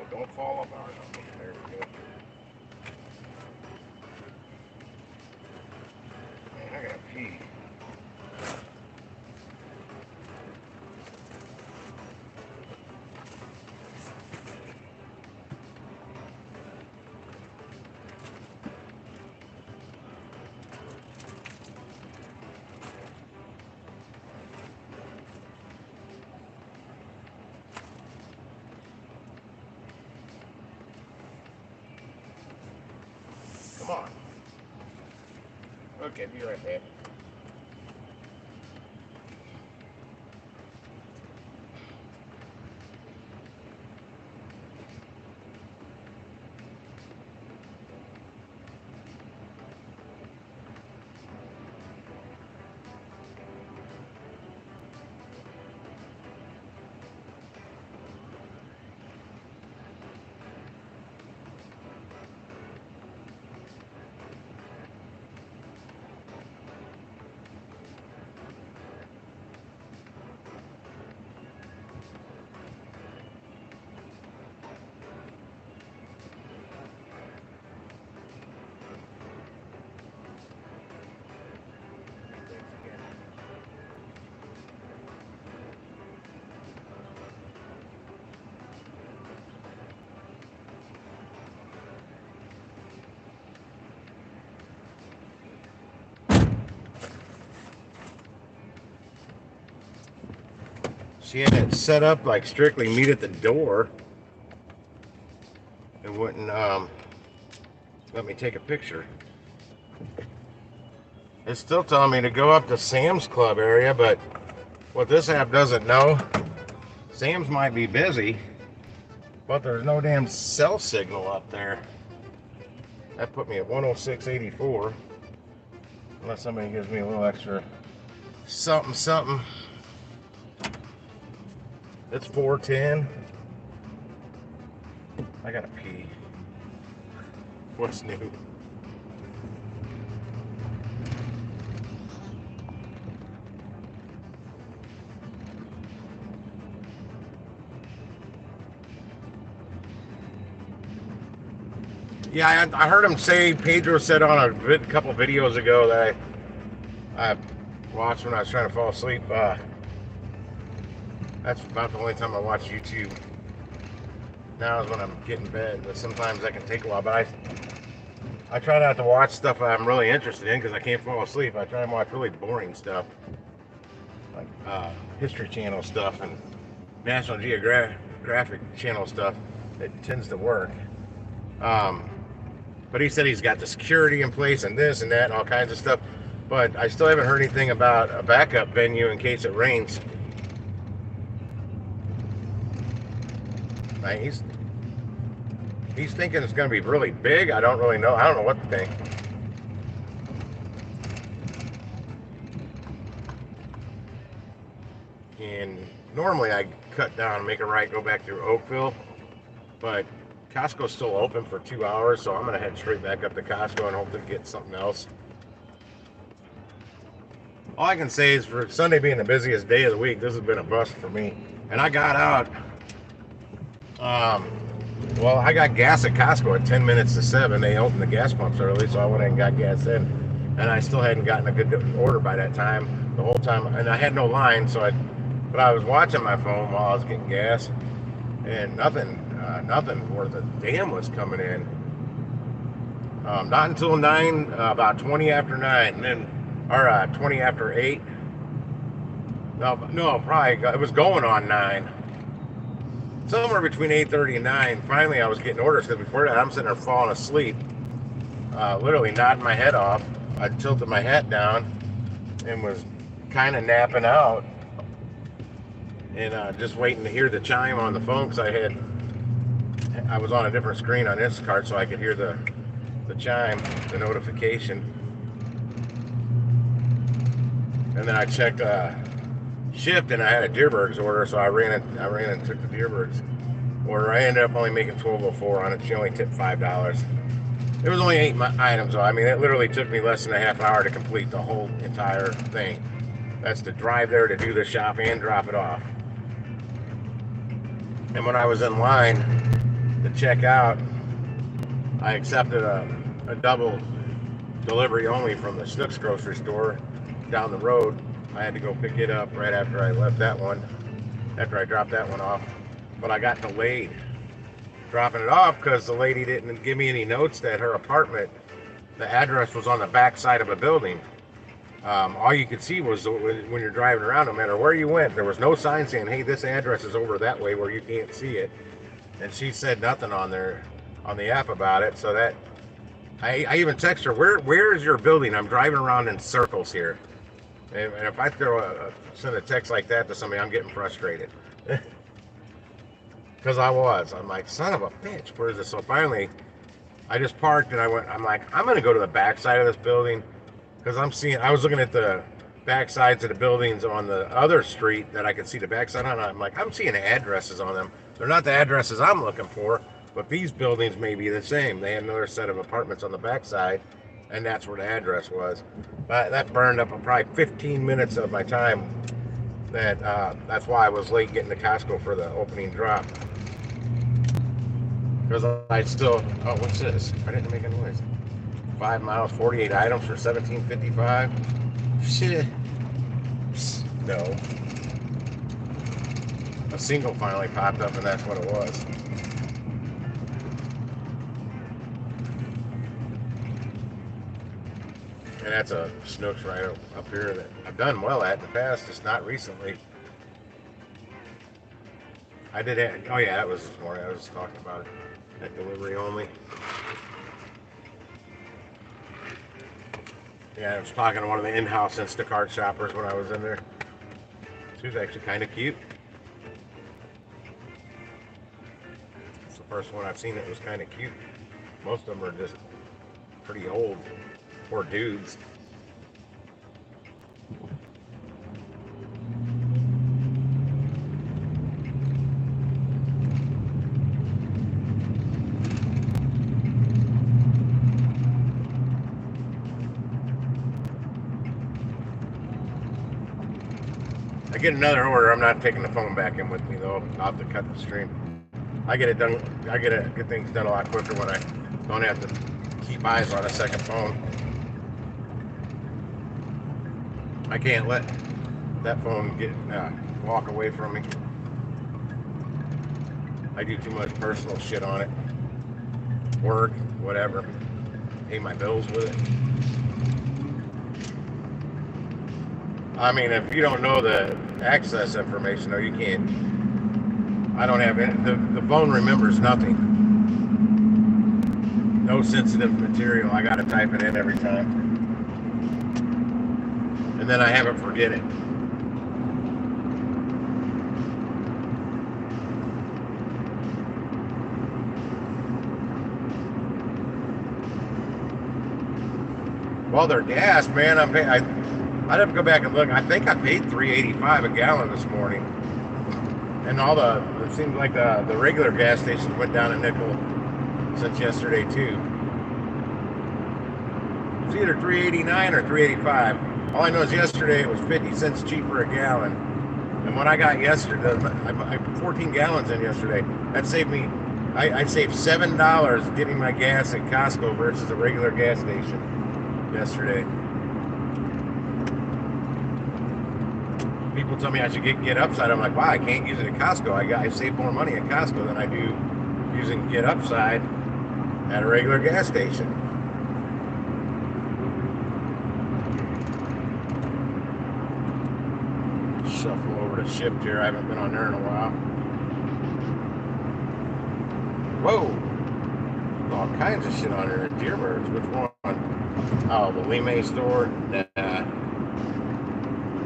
Don't fall off our number. There we go. Man, I gotta pee. Come on. Okay, be right back. She had it set up like strictly meet at the door. It wouldn't let me take a picture. It's still telling me to go up to Sam's Club area, but what this app doesn't know, Sam's might be busy, but there's no damn cell signal up there. That put me at 106.84. Unless somebody gives me a little extra something, something. It's 4:10. I gotta pee. What's new? Yeah, I heard him say, Pedro said on a couple videos ago that I watched when I was trying to fall asleep. That's about the only time I watch YouTube. Now is when I'm getting in bed, but sometimes that can take a while. But I try not to watch stuff I'm really interested in because I can't fall asleep. I try and watch really boring stuff, like History Channel stuff and National Geographic Channel stuff. It tends to work. But he said he's got the security in place and this and that and all kinds of stuff. But I still haven't heard anything about a backup venue in case it rains. Like he's thinking it's going to be really big. I don't really know. I don't know what to think. And normally I cut down and make a right, go back through Oakville. But Costco's still open for 2 hours, so I'm going to head straight back up to Costco and hopefully get something else. All I can say is for Sunday being the busiest day of the week, this has been a bust for me. And I got out, well, I got gas at Costco at 10 minutes to 7. They opened the gas pumps early, so I went and got gas in. And I still hadn't gotten a good order by that time, the whole time. And I had no line, but I was watching my phone while I was getting gas. And nothing worth a damn was coming in. Not until 9, about 20 after 9, and then, or 20 after 8. No, probably, it was going on 9. Somewhere between 8:30 and 9, finally I was getting orders, because before that I'm sitting there falling asleep, literally nodding my head off. I tilted my hat down and was kind of napping out, and just waiting to hear the chime on the phone, because I was on a different screen on Instacart, so I could hear the chime, the notification. And then I checked shift, and I had a Deerberg's order, so I ran and took the Deerberg's order. I ended up only making $12.04 on it. She only tipped $5. It was only 8 items, though. I mean, it literally took me less than a half hour to complete the whole entire thing. That's to drive there, to do the shop, and drop it off. And when I was in line to check out, I accepted a double delivery only from the Snooks grocery store down the road. I had to go pick it up right after I left that one, after I dropped that one off. But I got delayed dropping it off because the lady didn't give me any notes that her apartment, the address was on the back side of a building. All you could see was when you're driving around, no matter where you went, there was no sign saying, hey, this address is over that way where you can't see it. And she said nothing on there, on the app about it. So that, I even text her, where is your building? I'm driving around in circles here. And if I send a text like that to somebody, I'm getting frustrated. Because I'm like, son of a bitch, where is this? So finally, I just parked and I'm like, I'm going to go to the back side of this building. Because I was looking at the back sides of the buildings on the other street that I could see the backside on. I'm like, I'm seeing addresses on them. They're not the addresses I'm looking for, but these buildings may be the same. They had another set of apartments on the backside, and that's where the address was. But that burned up probably 15 minutes of my time. That's why I was late getting to Costco for the opening drop. Because I still, oh, what's this? I didn't make a noise. 5 miles, 48 items for $17.55. Shit. No. A single finally popped up, and that's what it was. And that's a Snooks right up here that I've done well at in the past, just not recently. I did it. Oh yeah, that was this morning. I was just talking about it. That delivery only. Yeah, I was talking to one of the in-house Instacart shoppers when I was in there. She was actually kind of cute. It's the first one I've seen that was kind of cute. Most of them are just pretty old. Poor dudes. I get another order. I'm not taking the phone back in with me though. I'll have to cut the stream. I get it done. I get things done a lot quicker when I don't have to keep eyes on a second phone. I can't let that phone get walk away from me. I do too much personal shit on it. Work, whatever. Pay my bills with it. I mean, if you don't know the access information, though, you can't. I don't have it. The phone remembers nothing. No sensitive material. I got to type it in every time. And then I have it forget it. Well, they're gas, man. I'd have to go back and look. I think I paid $3.85 a gallon this morning. And it seems like the regular gas stations went down a nickel since yesterday too. It's either $3.89 or $3.85. All I know is yesterday it was 50 cents cheaper a gallon. And when I got yesterday, I put 14 gallons in yesterday. That saved me, I saved $7 getting my gas at Costco versus a regular gas station yesterday. People tell me I should get Upside. I'm like, wow, I can't use it at Costco. I save more money at Costco than I do using Get Upside at a regular gas station. Shuffle over to Shipped here. I haven't been on there in a while. Whoa! All kinds of shit on here at Deerbirds. Which one? Oh, the Lime store? Nah.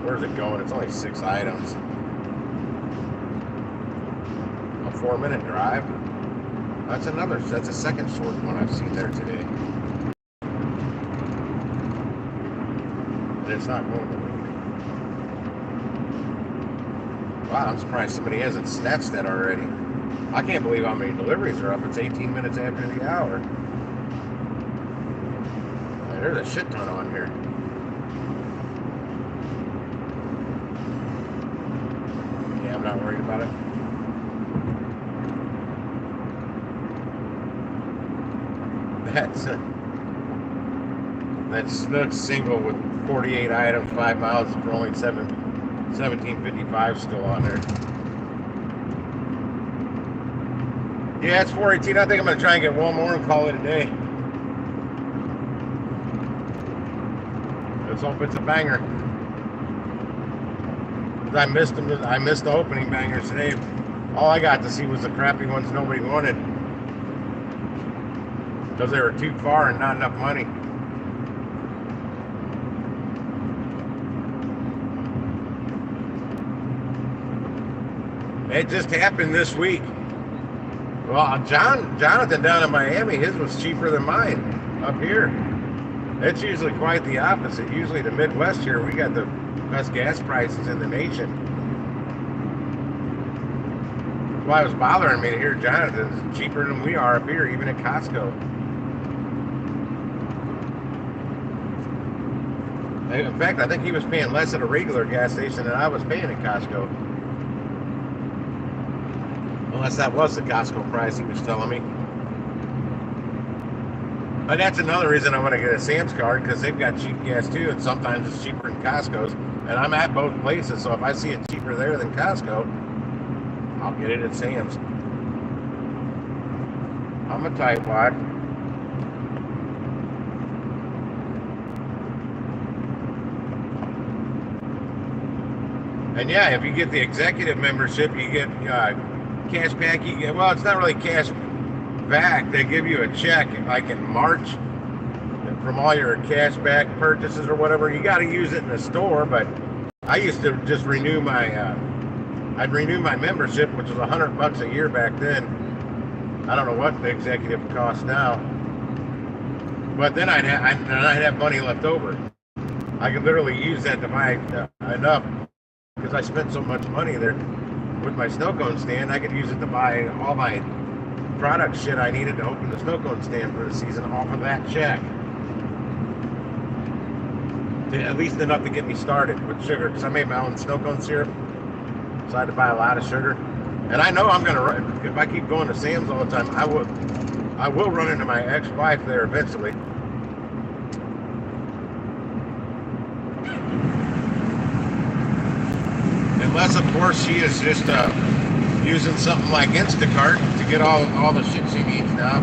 Where's it going? It's only 6 items. A 4-minute drive. That's a second short one I've seen there today. And it's not going to me. Wow, I'm surprised somebody hasn't snatched that already. I can't believe how many deliveries are up. It's 18 minutes after the hour. There's a shit ton on here. I'm not worried about it. That Snook single with 48 items, 5 miles for only $17.55 still on there. Yeah, it's 418. I think I'm gonna try and get one more and call it a day. Let's hope it's a banger. I missed them. I missed the opening bangers today. All I got to see was the crappy ones nobody wanted because they were too far and not enough money. It just happened this week. Well, Jonathan down in Miami, his was cheaper than mine up here. It's usually quite the opposite. Usually the Midwest here, we got the best gas prices in the nation. Well, it was bothering me to hear Jonathan's cheaper than we are up here, even at Costco. In fact, I think he was paying less at a regular gas station than I was paying at Costco. Unless that was the Costco price he was telling me. But that's another reason I want to get a Sam's card, because they've got cheap gas too, and sometimes it's cheaper than Costco's. And I'm at both places, so if I see it cheaper there than Costco, I'll get it at Sam's. I'm a tightwad. And yeah, if you get the executive membership, you get cash back. You get, well, it's not really cash back. They give you a check like in March. from all your cash back purchases or whatever. You got to use it in the store, but I used to just renew my I'd renew my membership, which was $100 a year back then. I don't know what the executive costs now, but then I'd have money left over. I could literally use that to buy enough, because I spent so much money there with my snow cone stand. I could use it to buy all my product shit I needed to open the snow cone stand for the season off of that check. At least enough to get me started with sugar, because I made my own snow cone syrup. So I had to buy a lot of sugar, and I know I'm gonna run. If I keep going to Sam's all the time, I will run into my ex-wife there eventually. Unless, of course, she is just using something like Instacart to get all the shit she needs now.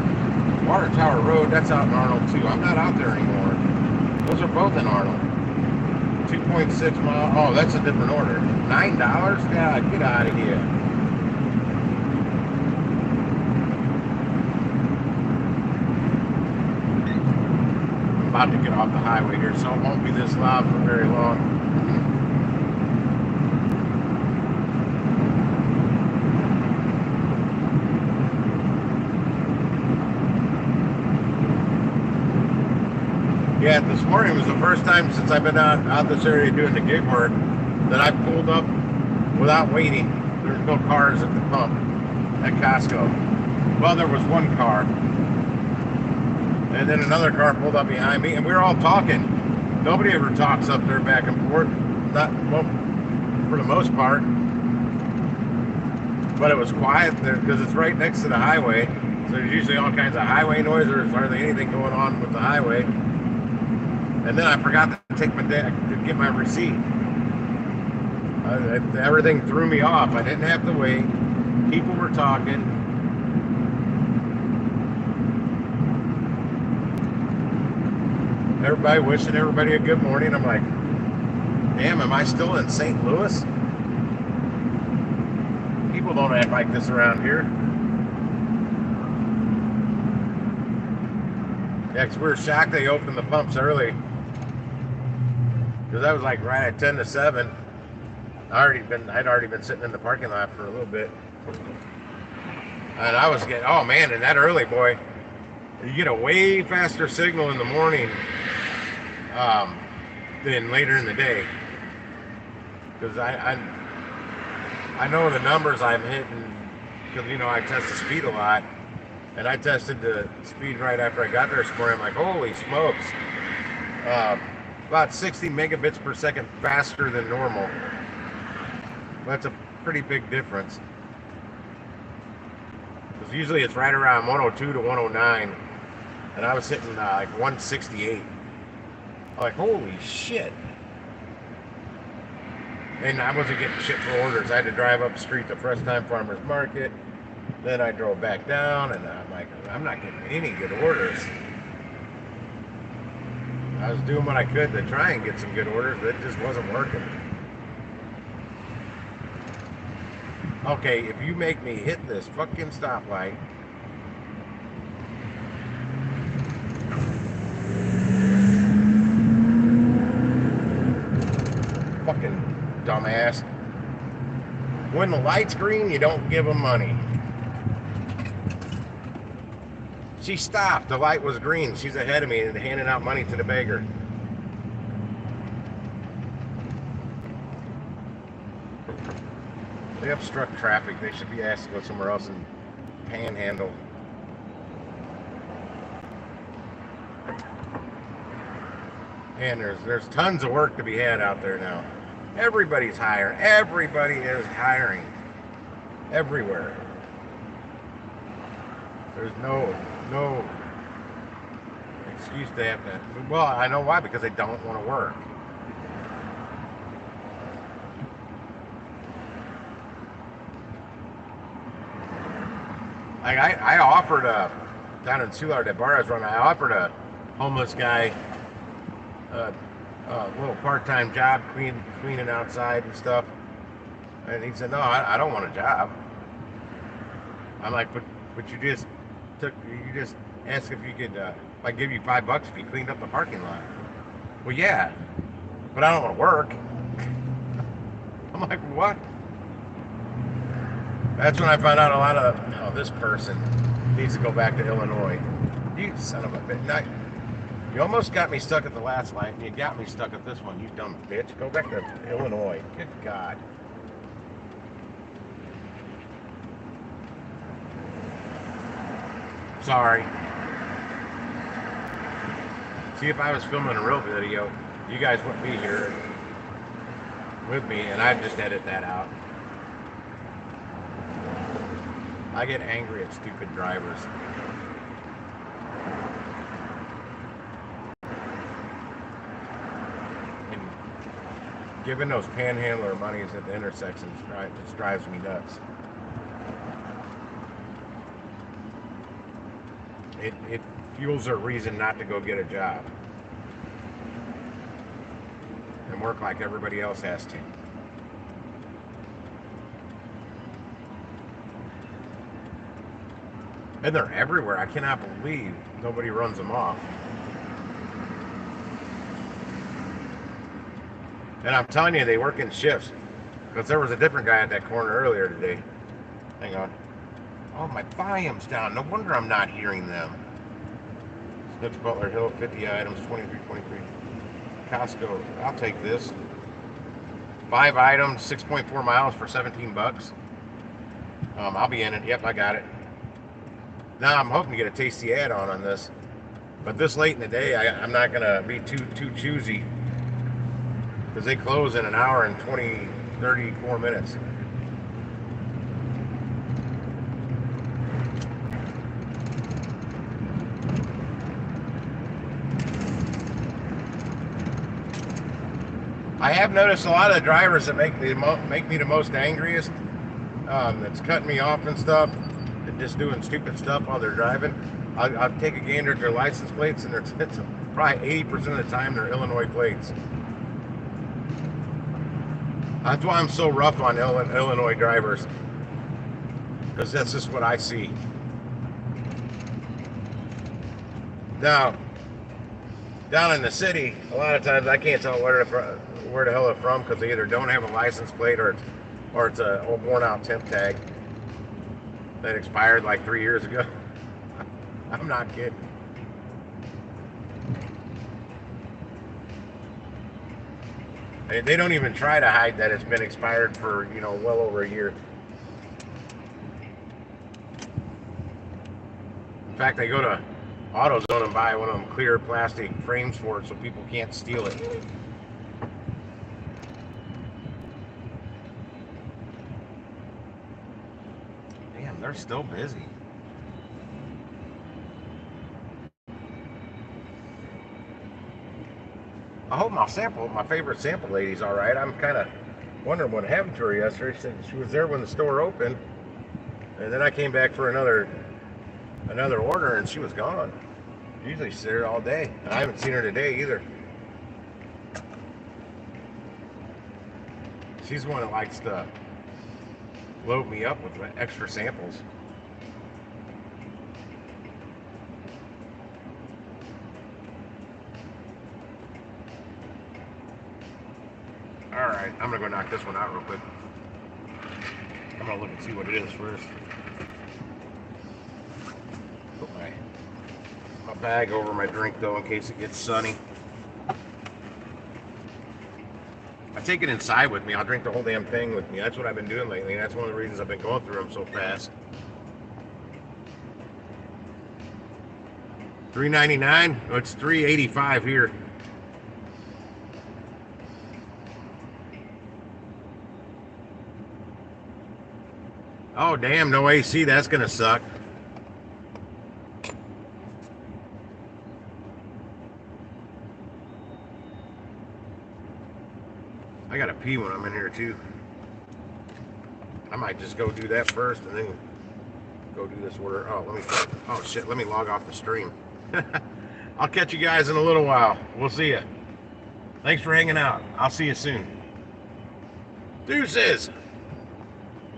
Water Tower Road, that's out in Arnold too. I'm not out there anymore. Those are both in Arnold. 2.6 miles. Oh, that's a different order. $9? God, get out of here. I'm about to get off the highway here, so it won't be this loud for very long. Yeah, this morning was the first time since I've been out this area doing the gig work that I pulled up without waiting. There's no cars at the pump at Costco. Well, there was one car, and then another car pulled up behind me, and we were all talking. Nobody ever talks up there back and forth, not well, for the most part. But it was quiet there because it's right next to the highway, so there's usually all kinds of highway noise. There's hardly anything going on with the highway. And then I forgot to take my to get my receipt. Everything threw me off. I didn't have to wait. People were talking. Everybody wishing everybody a good morning. I'm like, damn, am I still in St. Louis? People don't act like this around here. Yeah, 'cause we were shocked they opened the pumps early. Because that was like right at 10 to 7. I'd already been sitting in the parking lot for a little bit. And I was getting, oh man, and that early, boy, you get a way faster signal in the morning than later in the day. Because I know the numbers I'm hitting, because, you know, I test the speed a lot. And I tested the speed right after I got there this morning. I'm like, holy smokes. About 60 megabits per second faster than normal. That's a pretty big difference. Because usually it's right around 102 to 109. And I was hitting like 168. I'm like, holy shit. And I wasn't getting shit for orders. I had to drive up the street to Fresh Time Farmers Market. Then I drove back down, and I'm like, I'm not getting any good orders. I was doing what I could to try and get some good orders, but it just wasn't working. Okay, if you make me hit this fucking stoplight. Fucking dumbass. When the light's green, you don't give them money. She stopped. The light was green. She's ahead of me and handing out money to the beggar. They obstruct traffic. They should be asked to go somewhere else and panhandle. And there's tons of work to be had out there now. Everybody's hiring. Everybody is hiring. Everywhere. There's no excuse to have to. Well, I know why, because they don't want to work. Like I offered down in Soulard at bar I was running, I offered a homeless guy a little part-time job cleaning outside and stuff, and he said, no, I don't want a job. I'm like, but you just asked if you could I give you $5 if you cleaned up the parking lot. Well, yeah, but I don't want to work. I'm like, what? That's when I found out a lot of, oh, this person needs to go back to Illinois. You son of a bitch. You almost got me stuck at the last light, and you got me stuck at this one, you dumb bitch. Go back to Illinois. Good God. Sorry. See, if I was filming a real video, you guys wouldn't be here with me, and I'd just edit that out. I get angry at stupid drivers. And giving those panhandler monies at the intersections just drives me nuts. It fuels their reason not to go get a job and work like everybody else has to. And they're everywhere. I cannot believe nobody runs them off. And I'm telling you, they work in shifts. Because there was a different guy at that corner earlier today. Hang on. Oh, my volume's down. No wonder I'm not hearing them. Smith Butler Hill, 50 items, 23.23. Costco, I'll take this. 5 items, 6.4 miles for $17. I'll be in it. Yep, I got it. Now I'm hoping to get a tasty add-on on this. But this late in the day, I'm not going to be too choosy. Because they close in an hour and 34 minutes. I have noticed a lot of the drivers that make me the most angriest, that's cutting me off and stuff, and just doing stupid stuff while they're driving. I'll take a gander at their license plates, and it's probably 80% of the time they're Illinois plates. That's why I'm so rough on Illinois drivers, because that's just what I see. Now, down in the city, a lot of times I can't tell where the hell they're from, because they either don't have a license plate or it's a old worn out temp tag that expired like 3 years ago. I'm not kidding. They don't even try to hide that it's been expired for, well over a year. In fact, they go to AutoZone and buy one of them clear plastic frames for it so people can't steal it. Damn, they're still busy. I hope my favorite sample lady's all right. I'm kind of wondering what happened to her yesterday. She said she was there when the store opened, and then I came back for another order, and she was gone. Usually she's there all day. I haven't seen her today either. She's the one that likes to load me up with extra samples. Alright, I'm gonna go knock this one out real quick. I'm gonna look and see what it is first. Put my bag over my drink though in case it gets sunny. I take it inside with me. I'll drink the whole damn thing with me. That's what I've been doing lately, and that's one of the reasons I've been going through them so fast. $3.99? Oh, it's $3.85 here. Oh, damn, no AC. That's going to suck. I got to pee when I'm in here, too. I might just go do that first and then go do this order. Oh, shit, let me log off the stream. I'll catch you guys in a little while. We'll see you. Thanks for hanging out. I'll see you soon. Deuces.